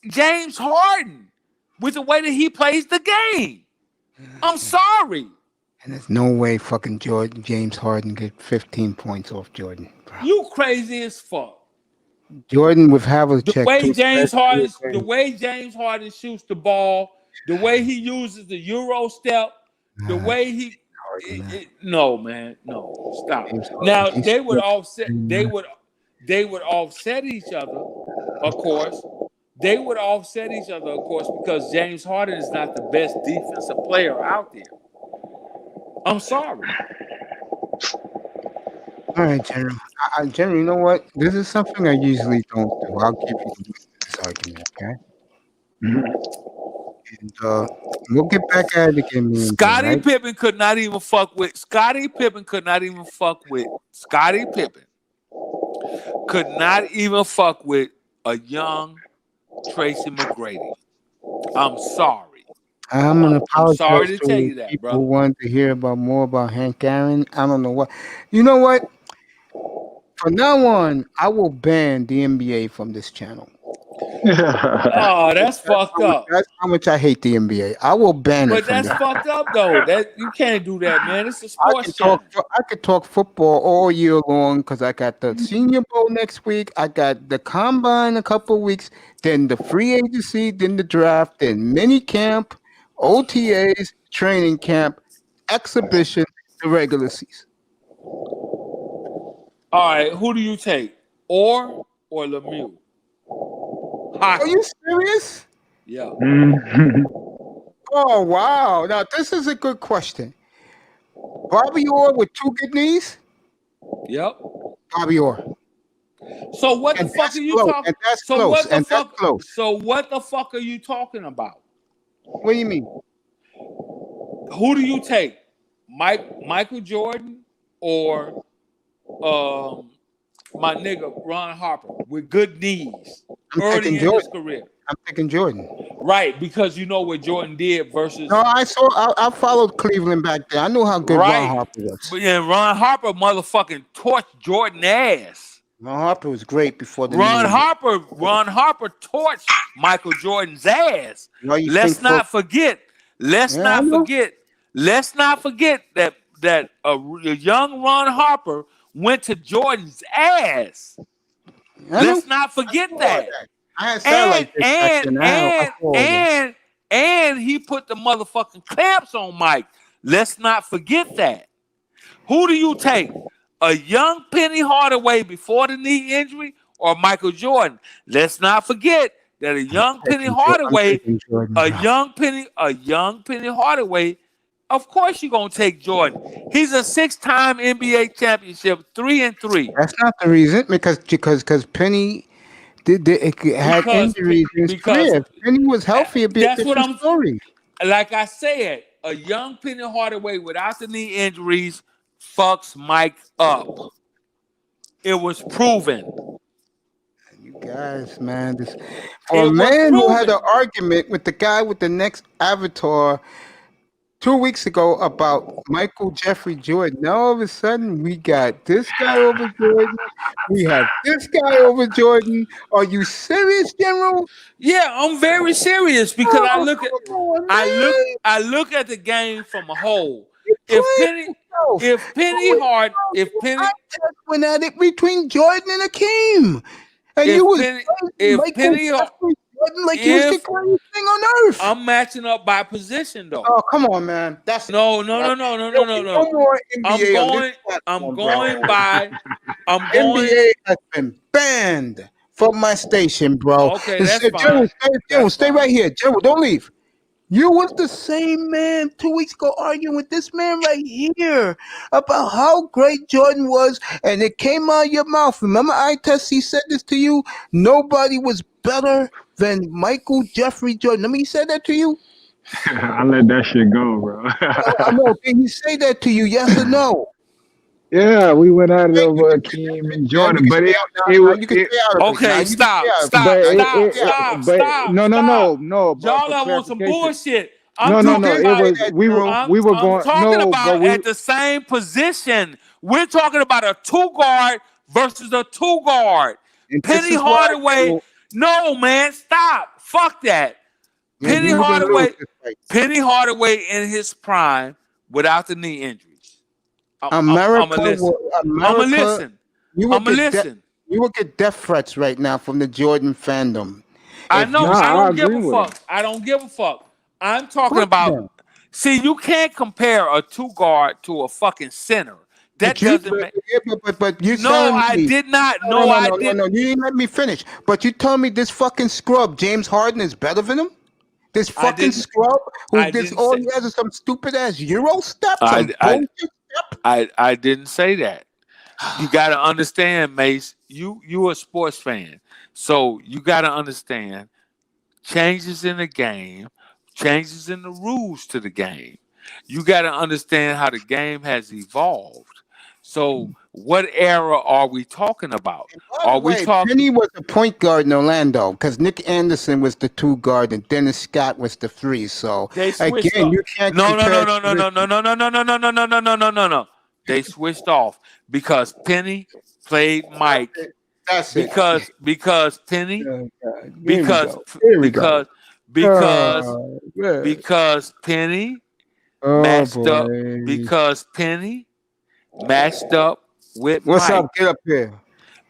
James Harden with the way that he plays the game. I'm sorry. And there's no way fucking James Harden get 15 points off Jordan. Bro. You crazy as fuck. Jordan with Havlicek. The way James Harden shoots the ball, the way he uses the Euro step, the way he no, man, no, stop. Now they would offset. They would offset each other, of course. They would offset each other, of course, because James Harden is not the best defensive player out there. I'm sorry. All right, General. General, you know what? This is something I usually don't do. I'll give you this argument, okay? And we'll get back at it again. Scottie Pippen could not even fuck with. Scottie Pippen could not even fuck with a young Tracy McGrady. I'm sorry. I'm gonna apologize. I'm sorry to tell you that, people bro. Who wanted to hear more about Hank Aaron. I don't know what. You know what? From now on, I will ban the NBA from this channel. Oh, that's fucked up. That's how much I hate the NBA. I will ban it. But that's fucked up, though. That you can't do that, man. It's a sports channel. I could talk football all year long because I got the Senior Bowl next week. I got the Combine a couple of weeks, then the free agency, then the draft, then mini camp, OTAs, training camp, exhibition, the regular season. All right, who do you take? Or Lemieux? Hockey. Are you serious? Yeah. Oh wow! Now this is a good question. Bobby Orr with 2 good knees. Yep. Bobby Orr. So what And the fuck that's are you close. talking? And that's So close. what the And that's fuck? close. So what the fuck are you talking about? What do you mean? Who do you take? Michael Jordan or my nigga Ron Harper with good knees I'm early taking in Jordan. his career? I'm taking Jordan. Right, because you know what Jordan did versus No, I followed Cleveland back there. I knew how good Ron right. Harper was. But yeah, Ron Harper motherfucking torched Jordan ass. Ron Harper was great before the knee Ron injury. Harper torched Michael Jordan's ass. Why you Let's think not forget. Let's Yeah, I not know. forget. Let's not forget that a young Ron Harper went to Jordan's ass. I know. Let's not forget that. I had satellite dish back then. I saw all that. And he put the motherfucking clamps on Mike. Let's not forget that. Who do you take? A young Penny Hardaway before the knee injury or Michael Jordan? Let's not forget that a young Penny Hardaway, a young Penny Hardaway, of course you're gonna take Jordan. He's a 6-time NBA championship, 3-3. That's not the reason because Penny had injuries in his career. If Penny was healthy, it'd be a different story. Like I said, a young Penny Hardaway without the knee injuries fucks Mike up. It was proven. You guys, man, for a man who had an argument with the guy with the next avatar 2 weeks ago about Michael Jeffrey Jordan, now all of a sudden we got this guy over Jordan. We have this guy over Jordan. Are you serious, General? Yeah, I'm very serious because I look at the game from a whole. If Penny went at it between Jordan and Akeem, and you was Michael Jeffrey Jordan like he was the greatest thing on earth. I'm matching up by position though. Oh, come on, man. That's no. I'm NBA has been banned from my station, bro. Okay, that's fine. General, stay right here. General, don't leave. You was the same man 2 weeks ago arguing with this man right here about how great Jordan was, and it came out of your mouth. Remember, he said this to you. Nobody was better than Michael Jeffrey Jordan. Remember, he said that to you. I let that shit go, bro. I know. Did he say that to you? Yes or no? Yeah, we went at it over Akeem and Jordan, but stop. No. Y'all are on some bullshit. No. We were going. Talking about at the same position. We're talking about a 2-guard versus a 2-guard. Penny Hardaway. No, man, stop. Fuck that. Penny Hardaway in his prime without the knee injuries. America. I'ma listen. You will get death threats right now from the Jordan fandom. I know. I don't give a fuck. I don't give a fuck. I'm talking about. See, you can't compare a 2-guard to a fucking center. That doesn't make. But you. No, I did not. No, I didn't. No, you didn't let me finish. But you told me this fucking scrub, James Harden, is better than him. This fucking scrub who does all he has is some stupid ass Euro step. I didn't say that. You got to understand, Mace. You a sports fan, so you got to understand changes in the game, changes in the rules to the game. You got to understand how the game has evolved. So, what era are we talking about? Are we talking? Penny was the point guard in Orlando because Nick Anderson was the 2-guard and Dennis Scott was the 3. So again, you can't. No. They switched off because Penny played Mike. That's it. Because Penny. Because Penny matched up. Because Penny matched up with What's Mike. up? Get up here.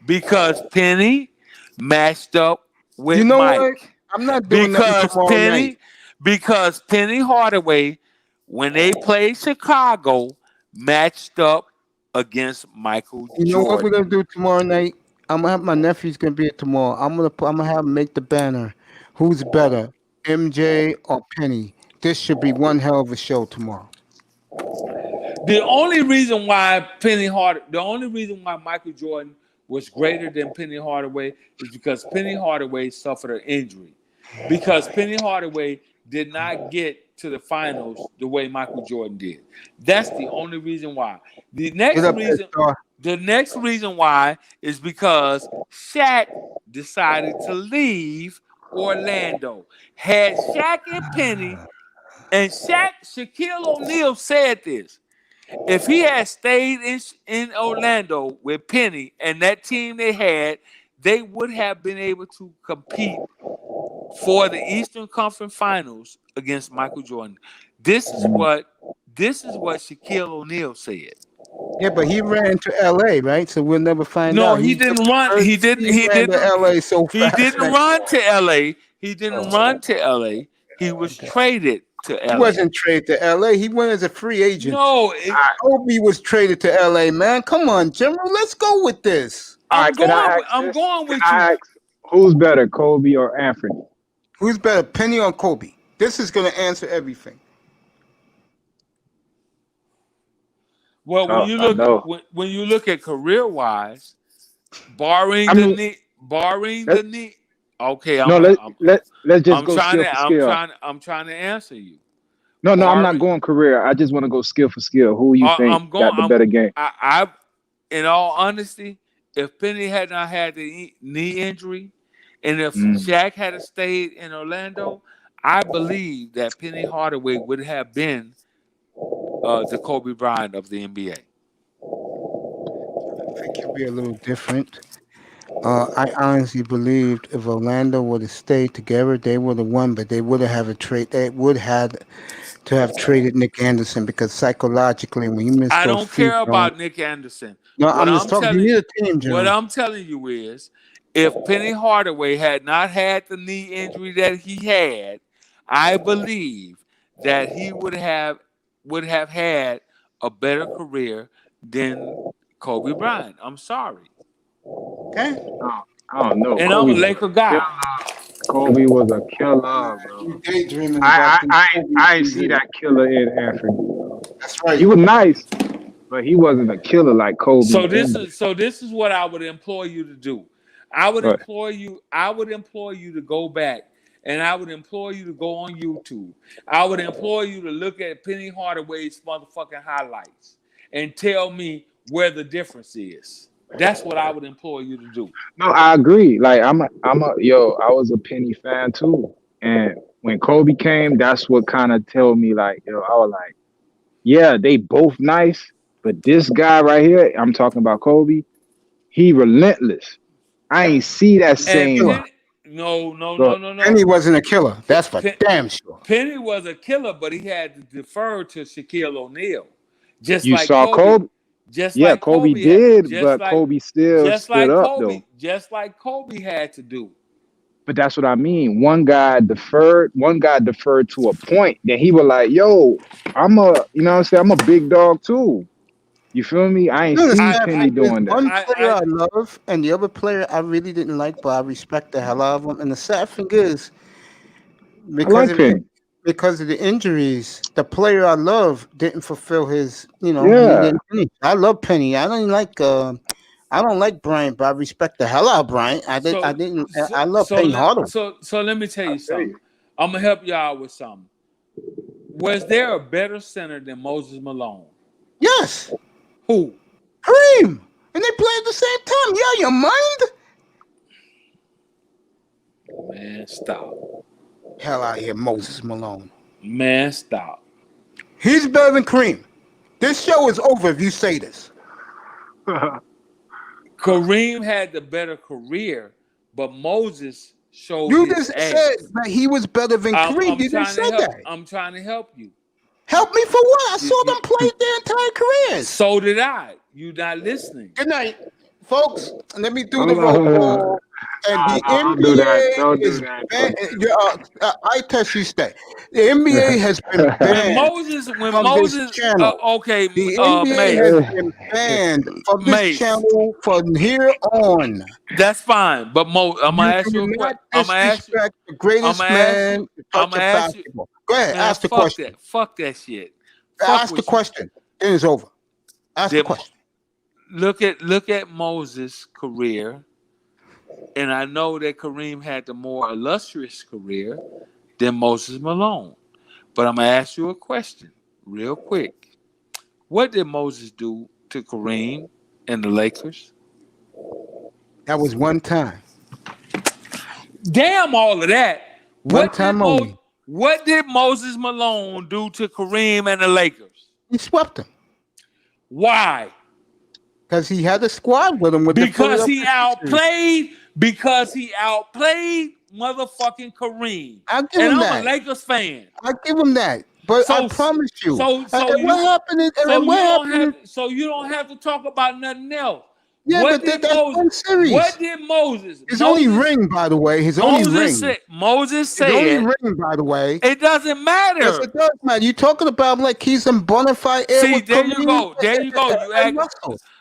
Because Penny matched up with Mike. What? I'm not doing that tomorrow night. Because Penny Hardaway, when they played Chicago, matched up against Michael Jordan. You know what we're gonna do tomorrow night? I'm gonna have my nephew's gonna be here tomorrow. I'm gonna have him make the banner. Who's better, MJ or Penny, this should be one hell of a show tomorrow. The only reason why Michael Jordan was greater than Penny Hardaway is because Penny Hardaway suffered an injury. Because Penny Hardaway did not get to the finals the way Michael Jordan did. That's the only reason why. The next reason why is because Shaq decided to leave Orlando. Had Shaq and Penny, and Shaquille O'Neal said this. If he had stayed in Orlando with Penny and that team they had, they would have been able to compete for the Eastern Conference Finals against Michael Jordan. This is what Shaquille O'Neal said. Yeah, but he ran to LA, right? So we'll never find No, out. he didn't run. He didn't to LA so fast. He didn't run to LA. He didn't run to LA. He was traded to LA. He wasn't traded to LA. He went as a free agent. No, Kobe was traded to LA, man. Come on, General. Let's go with this. I'm going with you. Who's better, Kobe or Anthony? Who's better, Penny or Kobe? This is going to answer everything. Well, when you look at career wise, barring the knee. Okay, let's just go skill for skill. I'm trying to answer you. No, I'm not going career. I just want to go skill for skill. Who you think got the better game? I, in all honesty, if Penny had not had the knee injury, and if Shaq had stayed in Orlando, I believe that Penny Hardaway would have been the Kobe Bryant of the NBA. I think it'll be a little different. I honestly believed if Orlando would have stayed together, they would have won, but they would have They would have to have traded Nick Anderson because psychologically, when you miss I those don't free care throws- about Nick Anderson. No, I'm just talking. You need a team, General. What I'm telling you is, if Penny Hardaway had not had the knee injury that he had, I believe that he would have had a better career than Kobe Bryant. I'm sorry. Okay. I don't know. And Kobe I'm a Laker guy. Kobe was a killer, bro. Daydreaming I ain't see that killer in Anthony. That's right. He was nice, but he wasn't a killer like Kobe. So this is what I would implore you to do. I would implore you to go back, and I would implore you to go on YouTube. I would implore you to look at Penny Hardaway's motherfucking highlights and tell me where the difference is. That's what I would implore you to do. No, I agree. Like I was a Penny fan too. And when Kobe came, that's what kind of told me like, I was like, yeah, they both nice, but this guy right here, I'm talking about Kobe, he relentless. I ain't see that same. No. Penny wasn't a killer. That's for damn sure. Penny was a killer, but he had to defer to Shaquille O'Neal. Kobe? Kobe did, but Kobe still stood up though. Just like Kobe had to do. But that's what I mean. One guy deferred to a point that he was like, yo, I'm a big dog too. You feel me? I ain't seen Penny doing that. One player I love, and the other player I really didn't like, but I respect the hell out of him. And the sad thing is, because of the injuries, the player I love didn't fulfill his, he didn't finish. I love Penny. I don't like Bryant, but I respect the hell out of Bryant. I love Penny Hardaway. So let me tell you something. I'm gonna help you out with something. Was there a better center than Moses Malone? Yes. Who? Kareem. And they play at the same time. Yeah, your mind? Man, stop. Hell out here, Moses Malone. Man, stop. He's better than Kareem. This show is over if you say this. Kareem had the better career, but Moses showed you his just ass. said that he was better than Kareem. You just said that. I'm trying to help you. Help me for what? I saw them play their entire careers. So did I. You not listening. Good night, folks. Let me do the roll call. And the Don't do that. NBA Don't do is that. banned. I test you stay. The NBA has been When banned from this Moses, channel. okay, The NBA Mace, has been banned from this Mace, channel from here on. that's fine. But I'm gonna You ask you a do not question. I'm gonna ask you. disrespect the I'm greatest gonna ask man you. to I'm touch a gonna ask you. basketball. Go ahead, Man, ask the fuck question. that. Fuck that shit. Fuck Ask the what you. question. Then it's over. Ask the Then question. look at Moses' career, and I know that Kareem had the more illustrious career than Moses Malone. But I'm gonna ask you a question real quick. What did Moses do to Kareem and the Lakers? That was one time. Damn all of that. One time only. What did Moses Malone do to Kareem and the Lakers? He swept them. Why? Because he had a squad with him. Because he outplayed motherfucking Kareem. I'll give and him I'm that. a Lakers fan. I'll give him that. But I promise you. What happened? So you don't have to talk about nothing else. Yeah, What but did that's Moses? one series. What did Moses? His only ring, by the way. His only ring. Moses said. His only ring, by the way. It doesn't matter. Yes, it does matter. You talking about him like he's some bona fide air. See, there you go. There you go.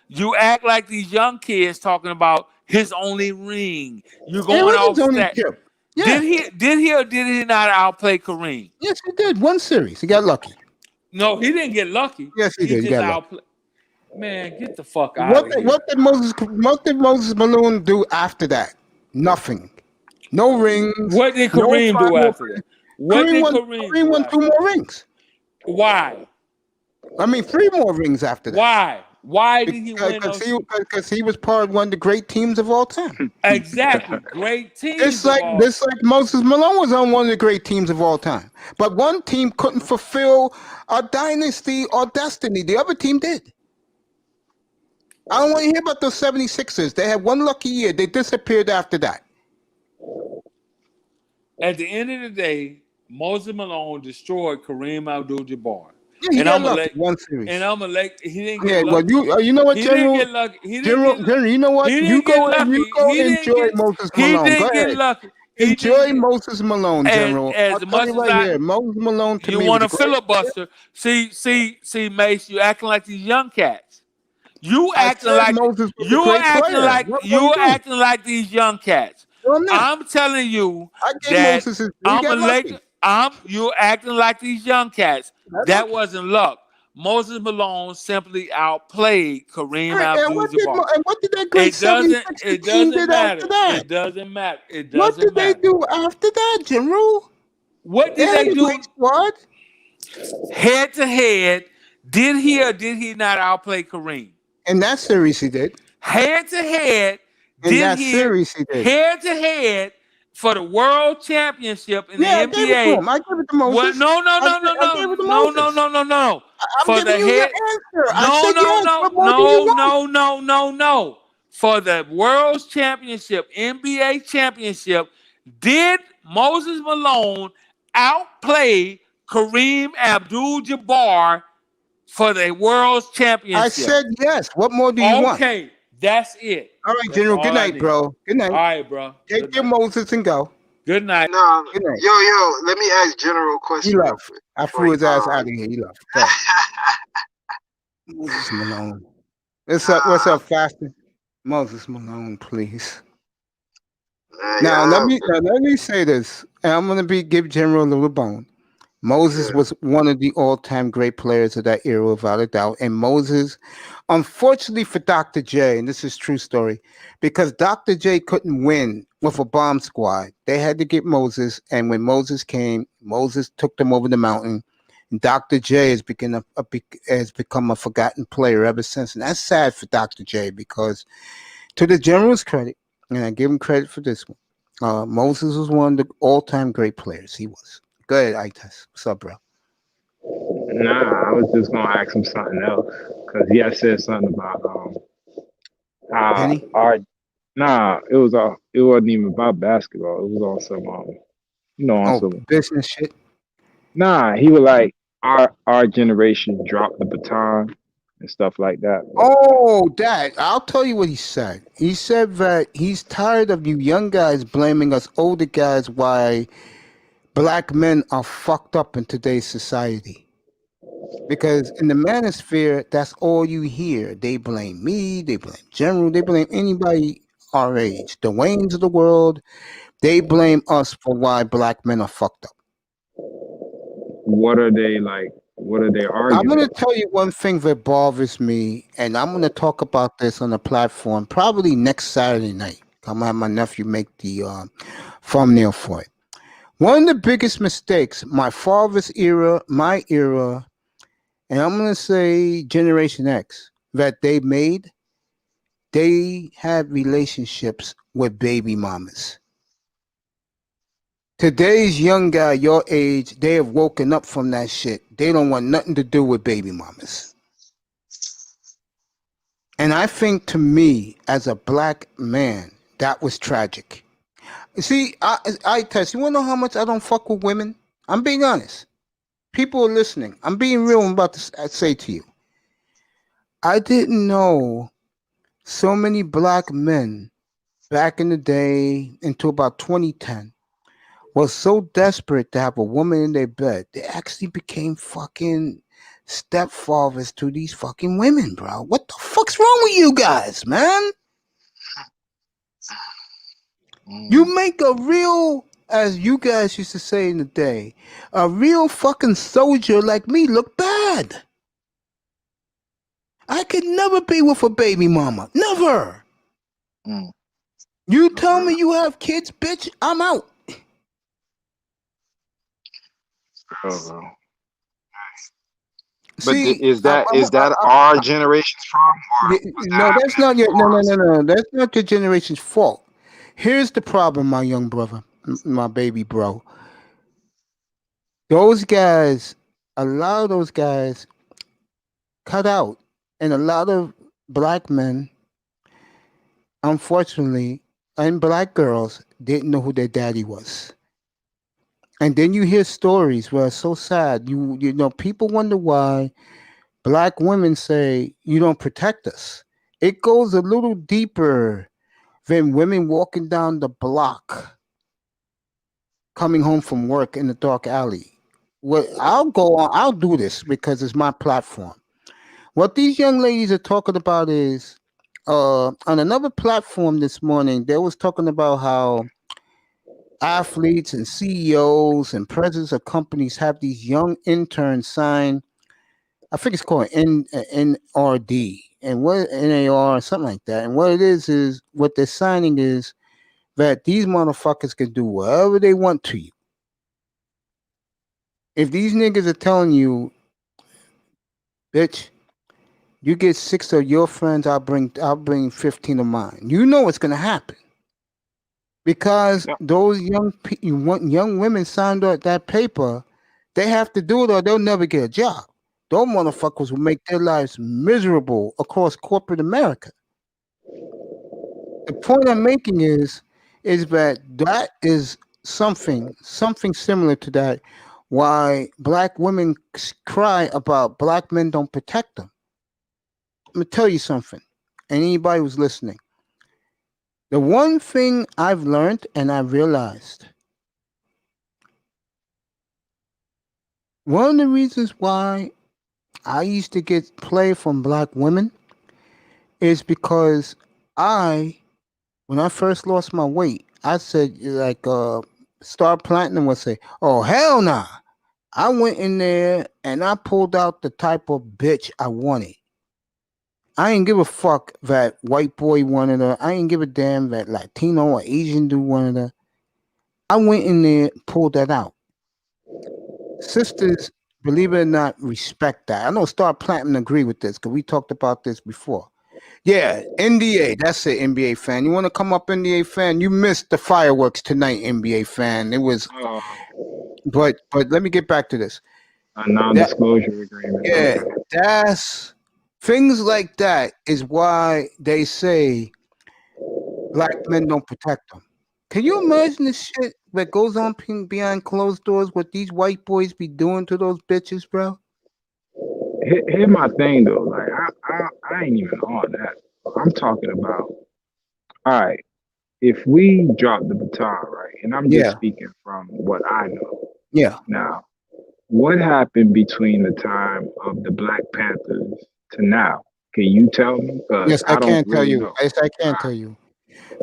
You act like these young kids talking about his only ring. You going off that. Yeah. Did he or did he not outplay Kareem? Yes, he did. One series. He got lucky. No, he didn't get lucky. Yes, he did. He got lucky. Man, get the fuck out of here. What did Moses Malone do after that? Nothing. No rings. What did Kareem do after that? Kareem won 2 more rings. Why? I mean, 3 more rings after that. Why? Why did he win? Because he was part of one of the great teams of all time. Exactly, great teams. It's like Moses Malone was on one of the great teams of all time, but one team couldn't fulfill a dynasty or destiny. The other team did. I don't want to hear about those 76ers. They had one lucky year. They disappeared after that. At the end of the day, Moses Malone destroyed Kareem Abdul-Jabbar. Yeah, he got lucky one series. And I'm he didn't get lucky. Well, you know what, General? He didn't get lucky. General, you know what? You go enjoy Moses Malone. He didn't get lucky. Enjoy Moses Malone, General. As much as here, Moses Malone to you me want to was great. filibuster. See, Mace, you acting like these young cats. You acting like these young cats. No, I'm telling you that you're acting like these young cats. That wasn't luck. Moses Malone simply outplayed Kareem Abdul-Jabbar. And what did that great 76 team do after that? It doesn't matter. What did they do after that, General? What did they do? What? Head to head, did he or did he not outplay Kareem? In that series, he did. Head to head, series, he did. Head to head for the World Championship in the NBA. I gave it to Moses. No. I'm giving you your answer. No. For the World Championship, NBA Championship, did Moses Malone outplay Kareem Abdul-Jabbar for the World Championship? I said yes. What more do you want? Okay, that's it. All right, General. Good night, bro. Good night. All right, bro. Take your Moses and go. Good night. No, Good night. yo, let me ask General a question. He left. I threw his ass out of here. He left. Moses Malone. What's up, Faster? Moses Malone, please. Now let me say this, and I'm gonna give General a little bone. Moses was one of the all-time great players of that era, without a doubt. And Moses, unfortunately for Dr. J, and this is a true story, because Dr. J couldn't win with a bomb squad. They had to get Moses, and when Moses came, Moses took them over the mountain. And Dr. J has become a forgotten player ever since. And that's sad for Dr. J, because to the General's credit, and I give him credit for this one, Moses was one of the all-time great players. He was. Go ahead, Ites. What's up, bro? Nah, I was just gonna ask him something else because he had said something about it wasn't even about basketball. It was on some some business shit. Nah, he was like our generation dropped the baton and stuff like that. Oh, that. I'll tell you what he said. He said that he's tired of you young guys blaming us older guys why black men are fucked up in today's society. Because in the manosphere, that's all you hear. They blame me, they blame General, they blame anybody our age. The Waynes of the world, they blame us for why black men are fucked up. What are they like? What are they I'm going arguing? to tell you one thing that bothers me, and I'm going to talk about this on the platform probably next Saturday night. I'm going to have my nephew make the thumbnail for it. One of the biggest mistakes my father's era, my era, and I'm going to say Generation X, that they made, they had relationships with baby mamas. Today's young guy, your age, they have woken up from that shit. They don't want nothing to do with baby mamas. And I think, to me, as a black man, that was tragic. See, I test. You want to know how much I don't fuck with women? I'm being honest. People are listening. I'm being real. I'm about to say to you. I didn't know so many black men back in the day until about 2010 was so desperate to have a woman in their bed, they actually became fucking stepfathers to these fucking women, bro. What the fuck's wrong with you guys, man? You make a real, as you guys used to say in the day, a real fucking soldier like me look bad. I could never be with a baby mama. Never. You tell me you have kids, bitch, I'm out. But See, is that our generation's problem? no, that's not your no. That's not your generation's fault. Here's the problem, my young brother, my baby bro. Those guys, a lot of those guys cut out, and a lot of black men, unfortunately, and black girls didn't know who their daddy was. And then you hear stories where it's so sad. You know, people wonder why black women say you don't protect us. It goes a little deeper than women walking down the block, coming home from work in the dark alley. What I'll go on, I'll do this because it's my platform. What these young ladies are talking about is on another platform this morning, they was talking about how athletes and CEOs and presidents of companies have these young interns sign, I think it's called NRD and what NAR, something like that. And what it is what they're signing is that these motherfuckers can do whatever they want to you. If these niggas are telling you, bitch, you get 6 of your friends, I'll bring 15 of mine. You know what's gonna happen. Because those young women signed that paper, they have to do it or they'll never get a job. Those motherfuckers will make their lives miserable across corporate America. The point I'm making is that is something similar to that. Why black women cry about black men don't protect them. I'm gonna tell you something, and anybody who's listening. The one thing I've learned and I've realized, one of the reasons why I used to get play from black women is because when I first lost my weight, I said, like, Star Platinum would say, oh, hell nah. I went in there and I pulled out the type of bitch I wanted. I ain't give a fuck that white boy wanted her. I ain't give a damn that Latino or Asian dude wanted her. I went in there, pulled that out. Sisters, believe it or not, respect that. I know Star Platinum agree with this because we talked about this before. Yeah, NBA. That's it, NBA fan. You want to come up, NBA fan? You missed the fireworks tonight, NBA fan. It was, but let me get back to this. A non-disclosure agreement. Yeah, that's things like that is why they say black men don't protect them. Can you imagine the shit that goes on behind closed doors? What these white boys be doing to those bitches, bro? Here's my thing though. Like I ain't even on that. I'm talking about. All right, if we drop the baton, right, and I'm just Yeah, speaking from what I know yeah. now. What happened between the time of the Black Panthers to now? Can you tell me? Because Yes, I I don't can tell really you. know. Yes, I can tell you.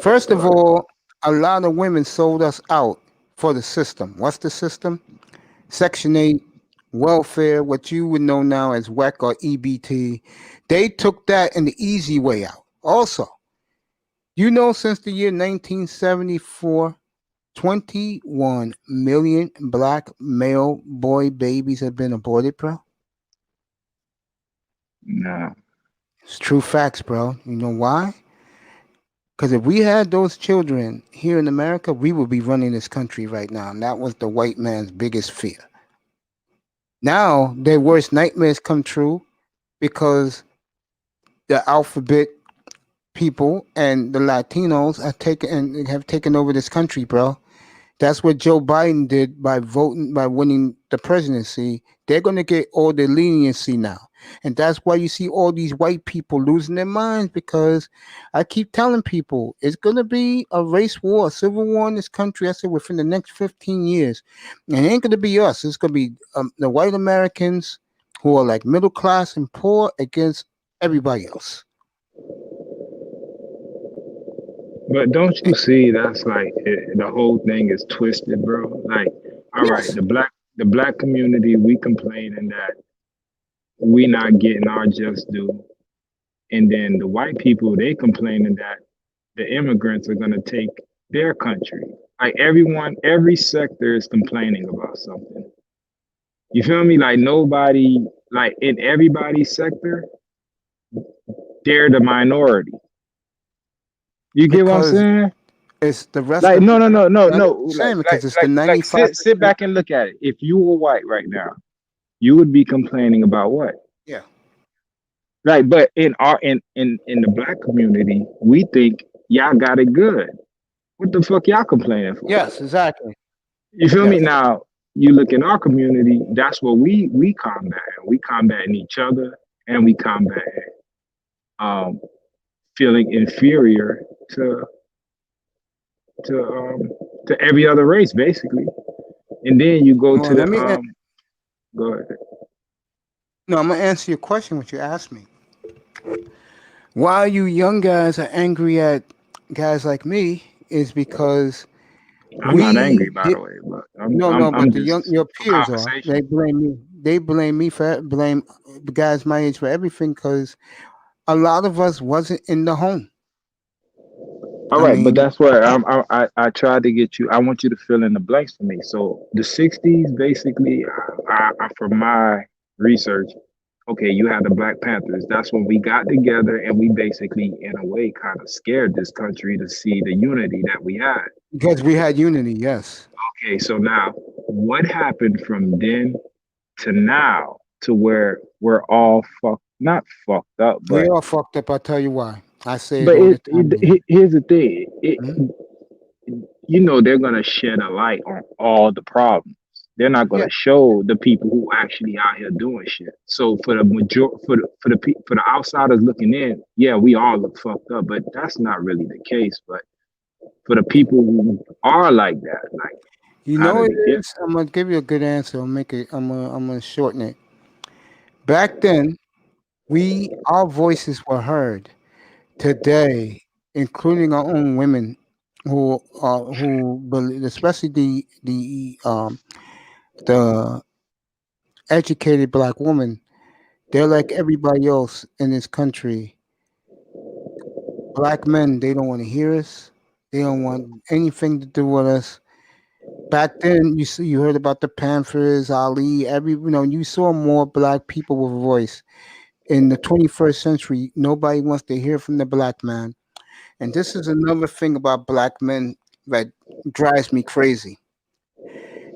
First Go of ahead. all, a lot of women sold us out for the system. What's the system? Section 8, welfare, what you would know now as WEC or EBT. They took that in the easy way out. Also, since the year 1974, 21 million black male boy babies have been aborted, bro. Nah. It's true facts, bro. You know why? Because if we had those children here in America, we would be running this country right now. And that was the white man's biggest fear. Now, their worst nightmares come true because the alphabet people and the Latinos have taken over this country, bro. That's what Joe Biden did by winning the presidency. They're going to get all the leniency now. And that's why you see all these white people losing their minds, because I keep telling people it's going to be a race war, a civil war in this country. I said within the next 15 years. And it ain't going to be us. It's going to be the white Americans who are like middle class and poor against everybody else. But don't you see that's like the whole thing is twisted, bro? Like, all right, Yes. the black community, we complaining that we not getting our just due. And then the white people, they complaining that the immigrants are gonna take their country. Like every sector is complaining about something. You feel me? Like nobody, like in everybody's sector, they're the minority. You get what I'm Because saying? it's the rest Like of no, the no, no, no, that's no. what I'm saying, because it's the Like 95%. sit back and look at it. If you were white right now, you would be complaining about what? Yeah. Right, but in the black community, we think y'all got it good. What the fuck y'all complaining for? Yes, exactly. You feel me? Yes. Now you look in our community, that's what we combat. We combating each other, and we combat um feeling inferior to to um to every other race, basically. And then you go Well, to let the me. go ahead. No, I'm gonna answer your question. What you asked me. Why you young guys are angry at guys like me is because I'm not angry, we by did. the way, but No, but I'm the just your for peers are. conversation. They blame me. They blame the guys my age for everything, because a lot of us wasn't in the home. All I right, but mean, that's where I tried to get you. I want you to fill in the blanks for me. So the '60s, basically, from my research, okay, you had the Black Panthers. That's when we got together and we basically, in a way, kind of scared this country to see the unity that we had. because we had unity. Yes. Okay, so now what happened from then to now to where we're all not fucked up, We but all fucked up. I'll tell you why. I say it all the time. here's the thing. Mhm. They're gonna shed a light on all the problems. They're not Yeah. gonna show the people who actually out here doing shit. So for the for the outsiders looking in, yeah, we all look fucked up, but that's not really the case. But for the people who are like that, like You how know do it they get? is. I'm gonna give you a good answer. I'm gonna shorten it. Back then, our voices were heard. Today, including our own women, who believe, especially the educated black woman, they're like everybody else in this country. Black men, they don't want to hear us. They don't want anything to do with us. Back then, you heard about the Panthers, Ali, you saw more black people with a voice. In the 21st century, nobody wants to hear from the black man. And this is another thing about black men that drives me crazy.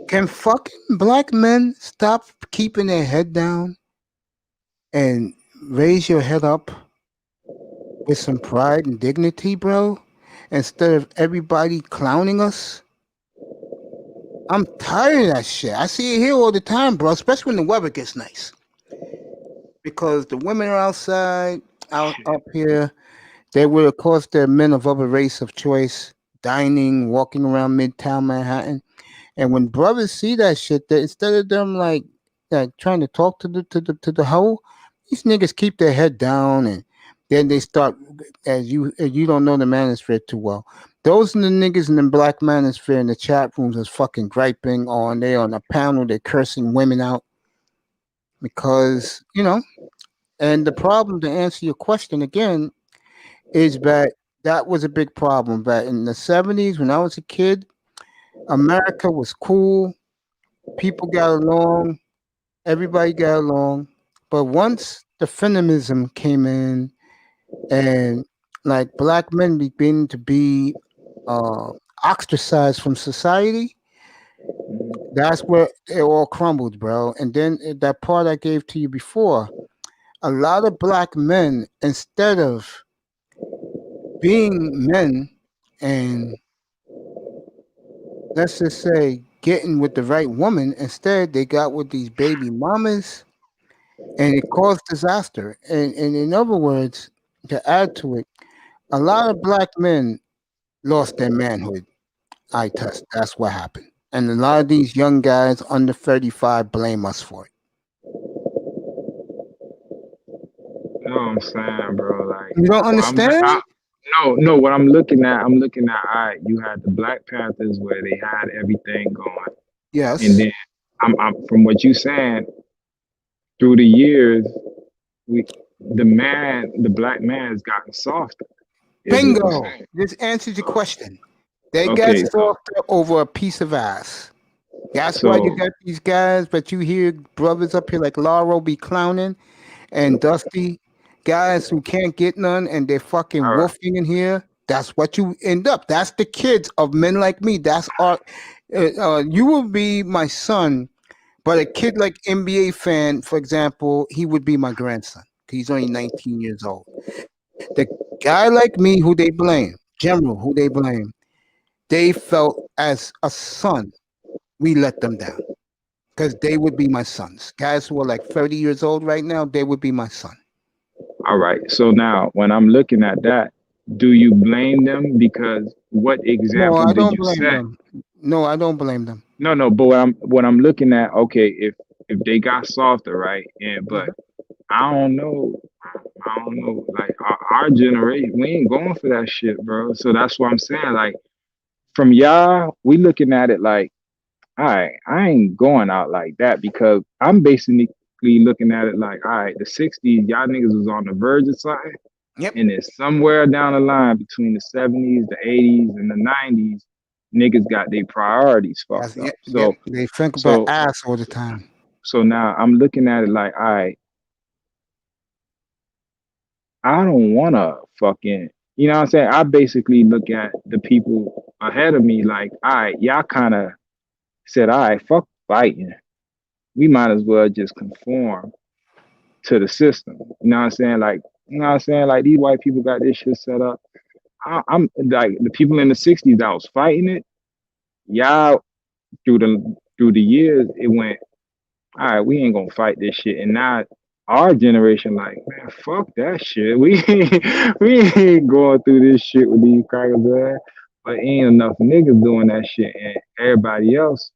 Can fucking black men stop keeping their head down and raise your head up with some pride and dignity, bro? Instead of everybody clowning us? I'm tired of that shit. I see it here all the time, bro, especially when the weather gets nice. because the women are outside, out up here. They were, of course, they're men of other race of choice, dining, walking around Midtown Manhattan. And when brothers see that shit, they, instead of them like trying to talk to the hoe, these niggas keep their head down, and then they start, as you don't know the manosphere too well. Those are the niggas in the black manosphere in the chat rooms is fucking griping on. They on a panel, they're cursing women out because And the problem, to answer your question again, is that was a big problem. But in the 70s, when I was a kid, America was cool. People got along. Everybody got along. But once the feminism came in, and like black men began to be ostracized from society, that's where it all crumbled, bro. And then that part I gave to you before, a lot of black men, instead of being men and, let's just say, getting with the right woman, instead they got with these baby mamas, and it caused disaster. And in other words, to add to it, a lot of black men lost their manhood. I test. That's what happened. And a lot of these young guys under 35 blame us for it. You know what I'm saying, bro? Like, You don't understand? no. What I'm looking at, all right, you had the Black Panthers where they had everything going, Yes. and then I'm from what you saying, through the years, the black man has gotten softer. Bingo. This answers your question. They got Okay, softer over a piece of ass. That's why you got these guys, but you hear brothers up here like Lauro be clowning and Dusty, guys who can't get none and they're fucking wolfing in here. That's what you end up. That's the kids of men like me. That's our. You will be my son, but a kid like NBA fan, for example, he would be my grandson. He's only 19 years old. The guy like me, who they blame, General, who they blame, they felt as a son, we let them down because they would be my sons. Guys who are like 30 years old right now, they would be my son. All right. So now, when I'm looking at that, do you blame them? Because what example No, I did don't you blame set? them. No, I don't blame them. No. But what I'm looking at, okay, if they got softer, right? But I don't know. Like our generation, we ain't going for that shit, bro. So that's what I'm saying. Like, from y'all, we looking at it like, all right, I ain't going out like that, because I'm basically looking at it like, all right, the 60s, y'all niggas was on the verge of something. Yep. And it's somewhere down the line between the 70s, the 80s, and the 90s, niggas got their priorities fucked up. So they think about ass all the time. So now I'm looking at it like, all right, I don't want to fucking, you know what I'm saying? I basically look at the people ahead of me like, all right, y'all kind of said, all right, fuck fighting. We might as well just conform to the system. You know what I'm saying? Like, you know what I'm saying? Like, these white people got this shit set up. I'm like, the people in the 60s that was fighting it, y'all, through the years, it went, all right, we ain't gonna fight this shit. And now our generation, like, man, fuck that shit. We ain't going through this shit with these crackers, man. But ain't enough niggas doing that shit, and everybody else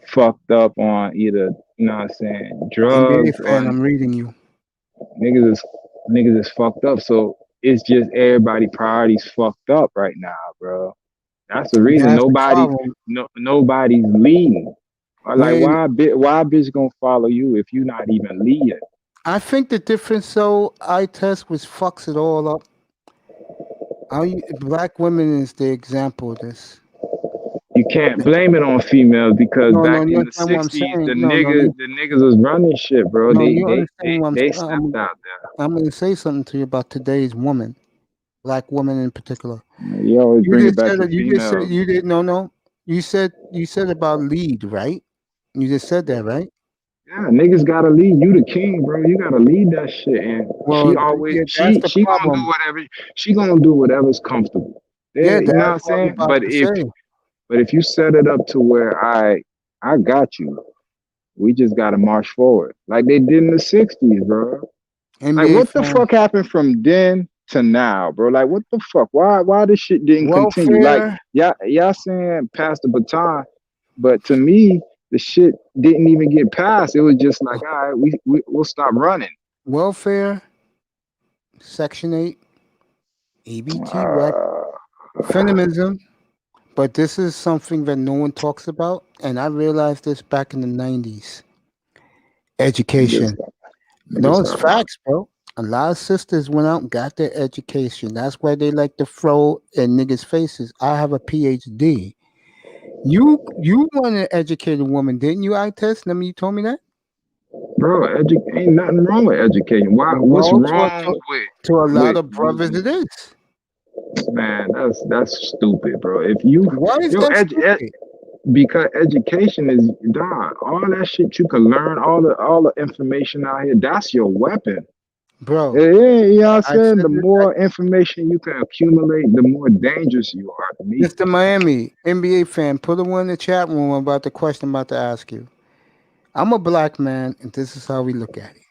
fucked up on either, you know what I'm saying, drugs, NBA fan, I'm reading you. Niggas is fucked up. So it's just everybody priorities fucked up right now, bro. That's the reason nobody's leading. Like, why a bitch gonna follow you if you're not even leading? I think the difference, though, I test, which fucks it all up. Black women is the example of this. You can't blame it on females, because back in the 60s, the niggas was running shit, bro. They stepped out there. I'm going to say something to you about today's woman, black woman in particular. You always bring it back to females. You said about lead, right? You just said that, right? Yeah, niggas gotta lead. You the king, bro. You gotta lead that shit. And she always she gonna do whatever. She gonna do whatever's comfortable. You know what I'm saying? But if you set it up to where I got you, We just gotta march forward like they did in the '60s, bro. Like, NBA what the fan. fuck happened from then to now, bro? Like, what the fuck? Why this shit didn't continue? Like, Welfare. y'all saying pass the baton, but to me, the shit didn't even get passed. It was just like, all right, we'll stop running. Welfare. Section 8. EBT. Rec. Feminism. But this is something that no one talks about, and I realized this back in the 90s. Education. No, it's facts, bro. A lot of sisters went out and got their education. That's why they like to throw in niggas' faces. I have a PhD. You want an educated woman, didn't you, I test? Remember you told me that? Bro, ain't nothing wrong with education. What's No, wrong to a lot with of brothers it is. man? That's stupid, bro. If you Why is that stupid? because education is dog, all that shit you can learn, all the information out here, that's your weapon. Bro. Yeah, you know what I'm saying? The more information you can accumulate, the more dangerous you are to me. Mr. Miami, NBA fan, put a one in the chat room about the question I'm about to ask you. I'm a black man, and this is how we look at it.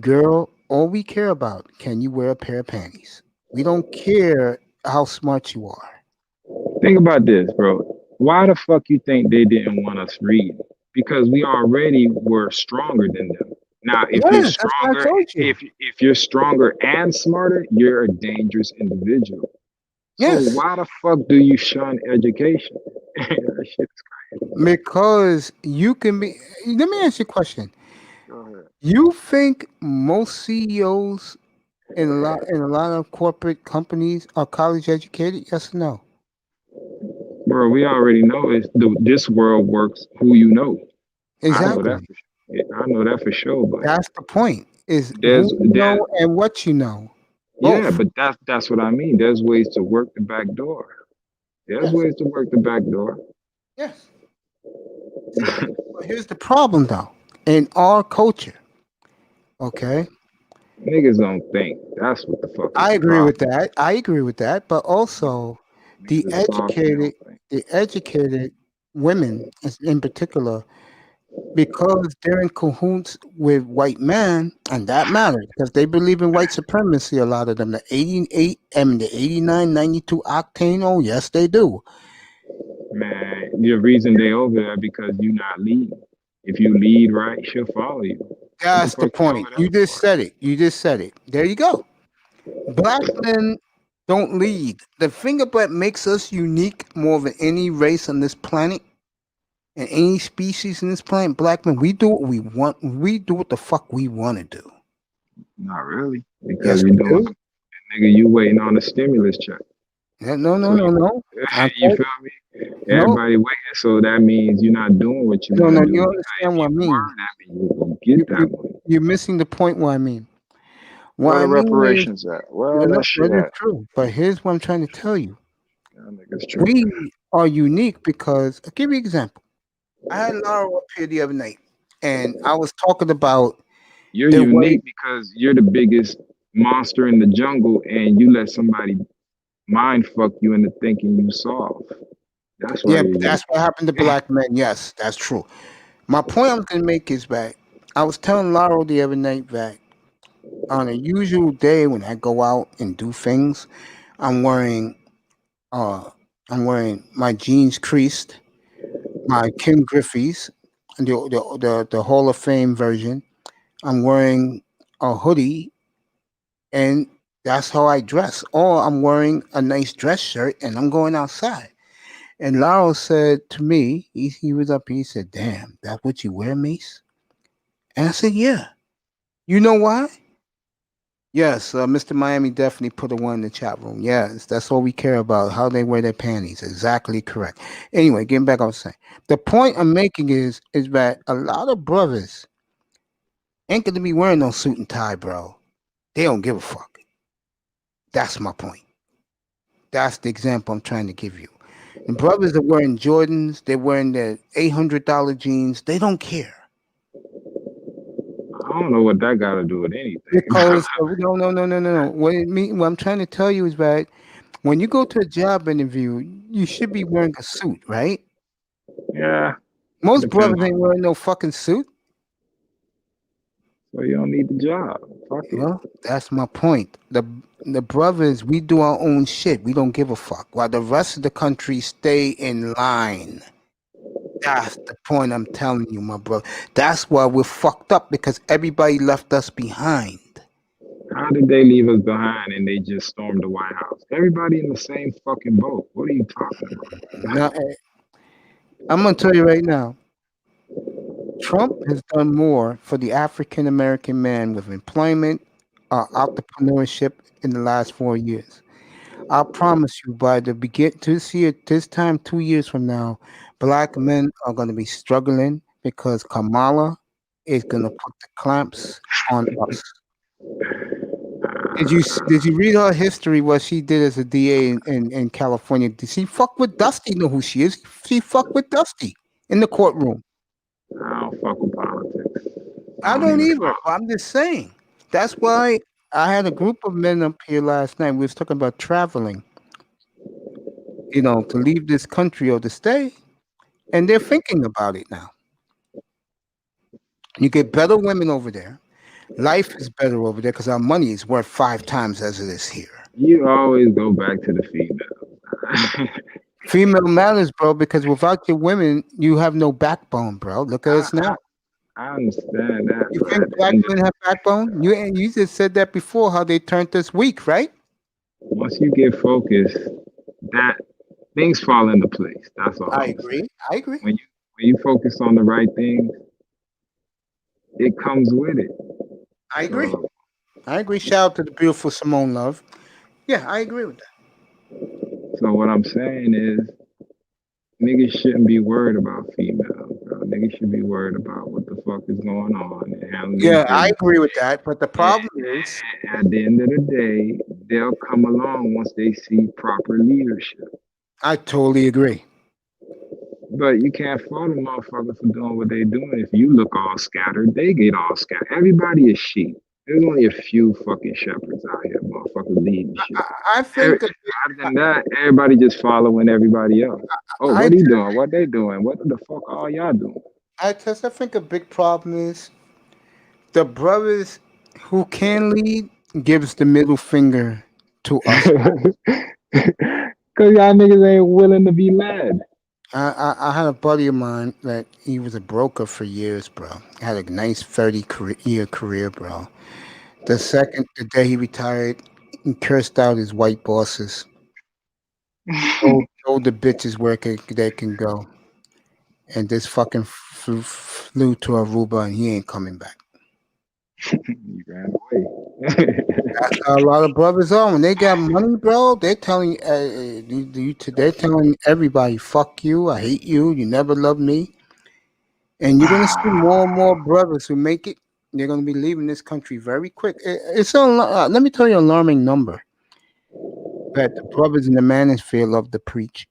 Girl, all we care about, can you wear a pair of panties? We don't care how smart you are. Think about this, bro. Why the fuck you think they didn't want us reading? Because we already were stronger than them. Now, if you're stronger, if you're stronger and smarter, you're a dangerous individual. Yes. So why the fuck do you shun education? That shit's crazy. Because you can be. Let me ask you a question. Go ahead. You think most CEOs in a lot of corporate companies are college educated? Yes or no? Bro, we already know this world works who you know. Exactly. I know that for sure. But that's the point. Is who you know and what you know. Yeah, but that's what I mean. There's ways to work the back door. There's ways to work the back door. Yes. Here's the problem, though. In our culture, okay. Niggas don't think. That's what the fuck. I agree with that. I agree with that. But also, the educated women, in particular, because they're in cahoots with white men, and that matters because they believe in white supremacy. A lot of them, the 88 and the 89, 92 octane. Oh, yes, they do. Man, the reason they over there because you not leading. If you lead right, she'll follow you. That's the point. You just said it. You just said it. There you go. Black men don't lead. The thing that makes us unique more than any race on this planet and any species in this planet, black men, we do what we want. We do what the fuck we want to do. Not really. Because you're doing, nigga, you waiting on a stimulus check. Yeah, no. You feel me? Everybody waiting, so that means you're not doing what you want to do. You understand what I mean? You're missing the point what I mean. Where the reparations at? Where that shit at? True, but here's what I'm trying to tell you. We are unique because, I'll give you an example. I had Laura up here the other night, and I was talking about you're unique because you're the biggest monster in the jungle, and you let somebody mind fuck you into thinking you soft. That's why. Yeah, that's what happened to black men. Yes, that's true. My point I was going to make is that I was telling Laura the other night that on a usual day when I go out and do things, I'm wearing my jeans creased, my Kim Griffey's, the Hall of Fame version. I'm wearing a hoodie, and that's how I dress. Or I'm wearing a nice dress shirt, and I'm going outside. And Laurel said to me, he was up here, he said, "Damn, that's what you wear, Mace?" And I said, "Yeah." You know why? Yes, Mr. Miami definitely put a one in the chat room. Yes, that's all we care about, how they wear their panties. Exactly correct. Anyway, getting back on saying. The point I'm making is that a lot of brothers ain't going to be wearing no suit and tie, bro. They don't give a fuck. That's my point. That's the example I'm trying to give you. And brothers are wearing Jordans, they're wearing their $800 jeans. They don't care. I don't know what that got to do with anything. Because no. What I'm trying to tell you is that when you go to a job interview, you should be wearing a suit, right? Yeah. Most Depends brothers ain't wearing no fucking suit. So you don't need the job. Fuck it. Well, that's my point. The brothers, we do our own shit. We don't give a fuck. While the rest of the country stay in line. That's the point I'm telling you, my brother. That's why we're fucked up, because everybody left us behind. How did they leave us behind and they just stormed the White House? Everybody in the same fucking boat. What are you talking about? Now, I'm gonna tell you right now. Trump has done more for the African American man with employment, entrepreneurship in the last 4 years. I promise you, by the this time 2 years from now, black men are going to be struggling because Kamala is going to put the clamps on us. Did you read her history? What she did as a DA in California? Did she fuck with Dusty? Know who she is? She fucked with Dusty in the courtroom. I don't fuck with politics. I don't either. But I'm just saying. That's why I had a group of men up here last night. We was talking about traveling. To leave this country or to stay, and they're thinking about it now. You get better women over there. Life is better over there because our money is worth 5 times as it is here. You always go back to the female. Female matters, bro, because without your women, you have no backbone, bro. Look at us now. I understand that. You think black men have backbone? You just said that before, how they turned us weak, right? Once you get focused, that things fall into place. That's all. I agree. When you focus on the right things, it comes with it. I agree. Shout out to the beautiful Simone Love. Yeah, I agree with that. So what I'm saying is, niggas shouldn't be worried about females, bro. Niggas should be worried about what the fuck is going on. Yeah, I agree with that. But the problem is, at the end of the day, they'll come along once they see proper leadership. I totally agree. But you can't fault a motherfucker for doing what they doing. If you look all scattered, they get all scattered. Everybody is sheep. There's only a few fucking shepherds out here, motherfuckers leading shit. I think other than that, everybody just following everybody else. Oh, what he doing? What they doing? What the fuck all y'all doing? I think a big problem is the brothers who can lead gives the middle finger to us. Cause y'all niggas ain't willing to be led. I had a buddy of mine that he was a broker for years, bro. Had a nice 30-year career, bro. The day he retired, he cursed out his white bosses. told the bitches where they can go. And this fucking flew to Aruba and he ain't coming back. He ran away. That's how a lot of brothers are. When they got money, bro, they're telling everybody, fuck you, I hate you, you never loved me. And you're gonna see more and more brothers who make it. They're gonna be leaving this country very quick. Let me tell you an alarming number that the brothers in the manosphere love to preach.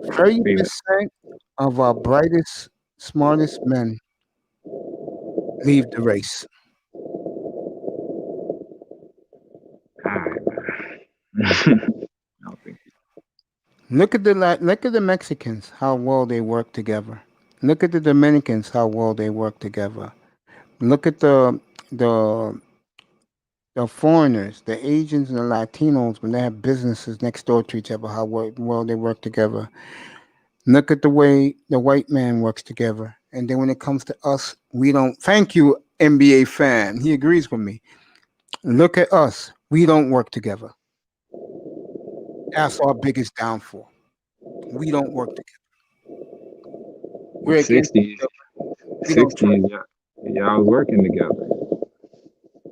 30% of our brightest, smartest men leave the race. Look at the Mexicans, how well they work together. Look at the Dominicans, how well they work together. Look at the foreigners, the Asians and the Latinos, when they have businesses next door to each other, how well they work together. Look at the way the white man works together. And then when it comes to us, we don't. Thank you, NBA fan. He agrees with me. Look at us. We don't work together. That's our biggest downfall. We don't work together. We're 60s, y'all was working together.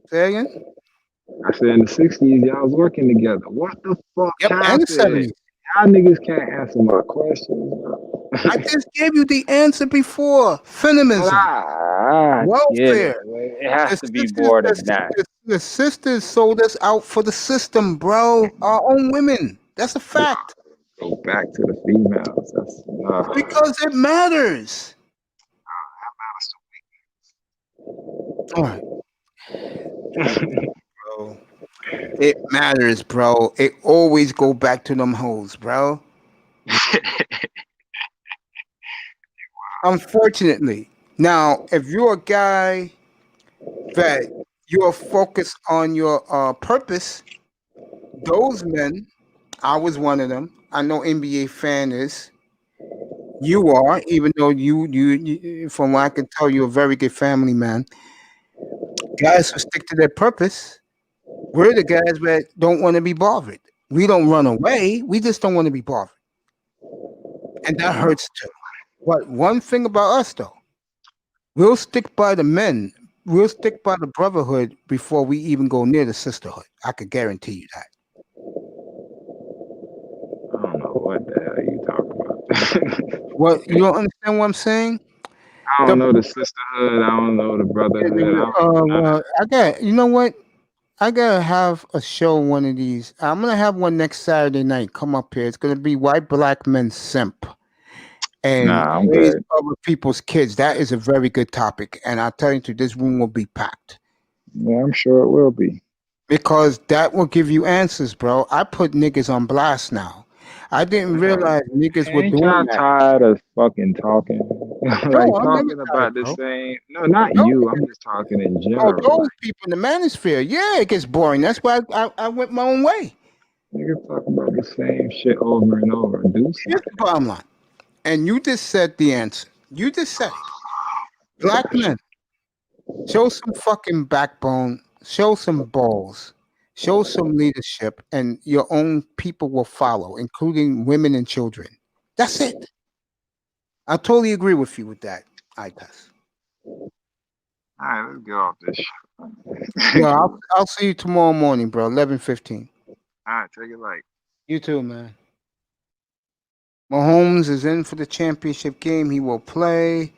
Say again? I said in the 60s, y'all was working together. What the fuck happened? And the 70s. Y'all niggas can't answer my questions, bro. I just gave you the answer before. Feminism. Welfare. It has to be more than that. The sisters sold us out for the system, bro. Our own women. That's a fact. Go back to the females. Because it matters. All right. Bro. It matters, bro. It always go back to them hoes, bro. Unfortunately. Now, if you're a guy that you're focused on your purpose, those men, I was one of them. I know NBA fan is. You are, even though you from what I can tell, you're a very good family man. Guys who stick to their purpose, we're the guys that don't want to be bothered. We don't run away. We just don't want to be bothered. And that hurts too. But one thing about us, though, we'll stick by the men. We'll stick by the brotherhood before we even go near the sisterhood. I could guarantee you that. I don't know what the hell you talking about. What, you don't understand what I'm saying? I don't know the sisterhood. I don't know the brotherhood. I don't know none of I got. You know what? I gotta have a show one of these. I'm gonna have one next Saturday night. Come up here. It's gonna be White Black Men Simp and Nah, I'm raise good. other people's kids. That is a very good topic, and I'll tell you, this room will be packed Yeah, I'm sure it will be. because that will give you answers, bro. I put niggas on blast now. I didn't realize niggas were Ain't doing y'all that. tired of fucking talking? Like No, I'm never talking tired, about the bro. same. No, not No, you. I'm just talking in oh, general. those Like people in the manosphere. Yeah, it gets boring. That's why I went my own way. niggas talk about the same shit over and over. Do Here's something. the bottom line. And you just said the answer. You just said it. Black men, show some fucking backbone, show some balls, show some leadership, and your own people will follow, including women and children. That's it. I totally agree with you with that, Itas. All right, let's get off this shit. Yeah, I'll see you tomorrow morning, bro. 11:15. All right, take it light. You too, man. Mahomes is in for the championship game. He will play.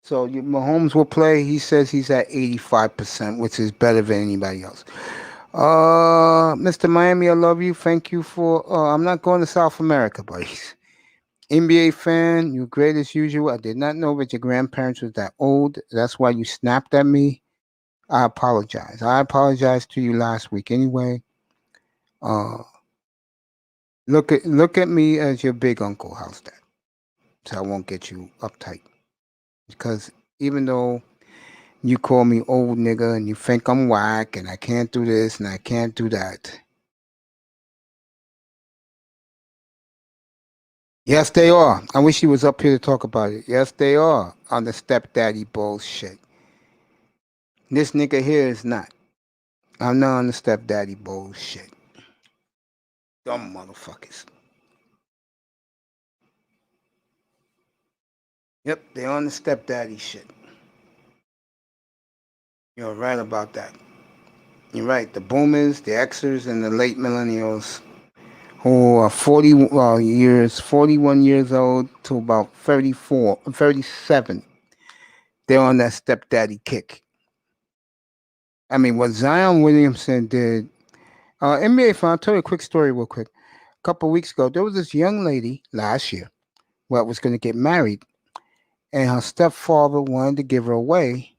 So Mahomes will play. He says he's at 85%, which is better than anybody else. Mr. Miami, I love you. Thank you for. I'm not going to South America, buddies. NBA fan, you're great as usual. I did not know that your grandparents was that old. That's why you snapped at me. I apologize. I apologized to you last week anyway. Uh, look at me as your big uncle. How's that? So I won't get you uptight. Because even though you call me old nigga and you think I'm whack and I can't do this and I can't do that. Yes, they are. I wish he was up here to talk about it. Yes, they are on the stepdaddy bullshit. This nigga here is not. I'm not on the stepdaddy bullshit. Dumb motherfuckers. Yep, they on the stepdaddy shit. You're right about that. You're right. The boomers, the Xers, and the late millennials who are 41 years old to about 34, 37. They're on that stepdaddy kick. I mean, what Zion Williamson did. NBA fan, I'll tell you a quick story real quick. A couple of weeks ago, there was this young lady last year what was going to get married, and her stepfather wanted to give her away.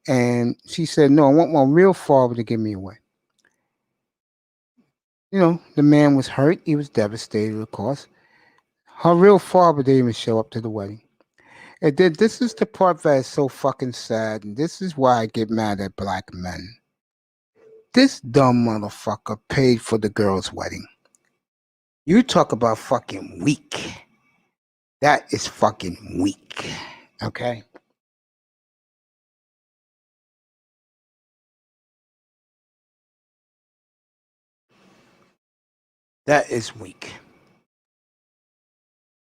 And she said, no, I want my real father to give me away. You know, the man was hurt. He was devastated, of course. Her real father didn't even show up to the wedding. And then this is the part that is so fucking sad, and this is why I get mad at black men. This dumb motherfucker paid for the girl's wedding. You talk about fucking weak. That is fucking weak. Okay? That is weak.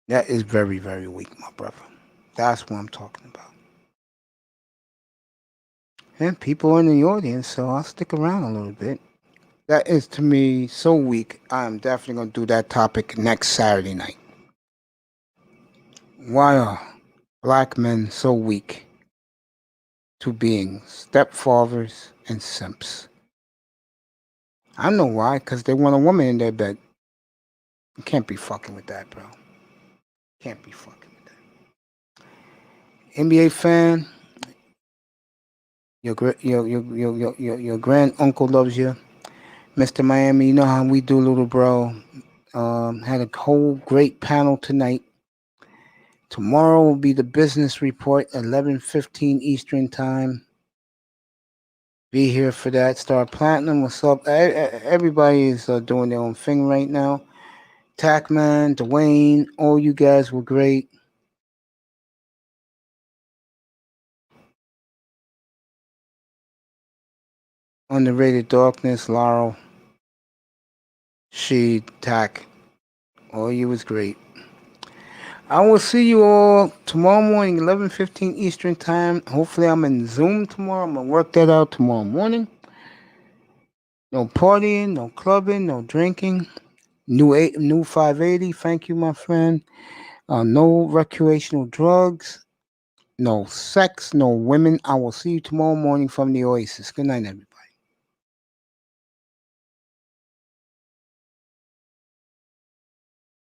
That is very, very weak, my brother. That's what I'm talking about. And people in the audience, so I'll stick around a little bit. That is to me so weak. I'm definitely going to do that topic next Saturday night. Why are black men so weak to being stepfathers and simps? I know why, because they want a woman in their bed. You can't be fucking with that, bro. Can't be fucking with that. NBA fan, your grand uncle loves you. Mr. Miami, you know how we do, little bro. Had a whole great panel tonight. Tomorrow will be the business report, 11:15 Eastern time. Be here for that. Star Platinum, what's up? Everybody is doing their own thing right now. Tackman, Dwayne, all you guys were great. Underrated Darkness, Laurel, She, Tack, all you was great. I will see you all tomorrow morning, 11:15 Eastern time. Hopefully I'm in Zoom tomorrow. I'm going to work that out tomorrow morning. No partying, no clubbing, no drinking. New 580, thank you, my friend. No recreational drugs, no sex, no women. I will see you tomorrow morning from the Oasis. Good night, everybody.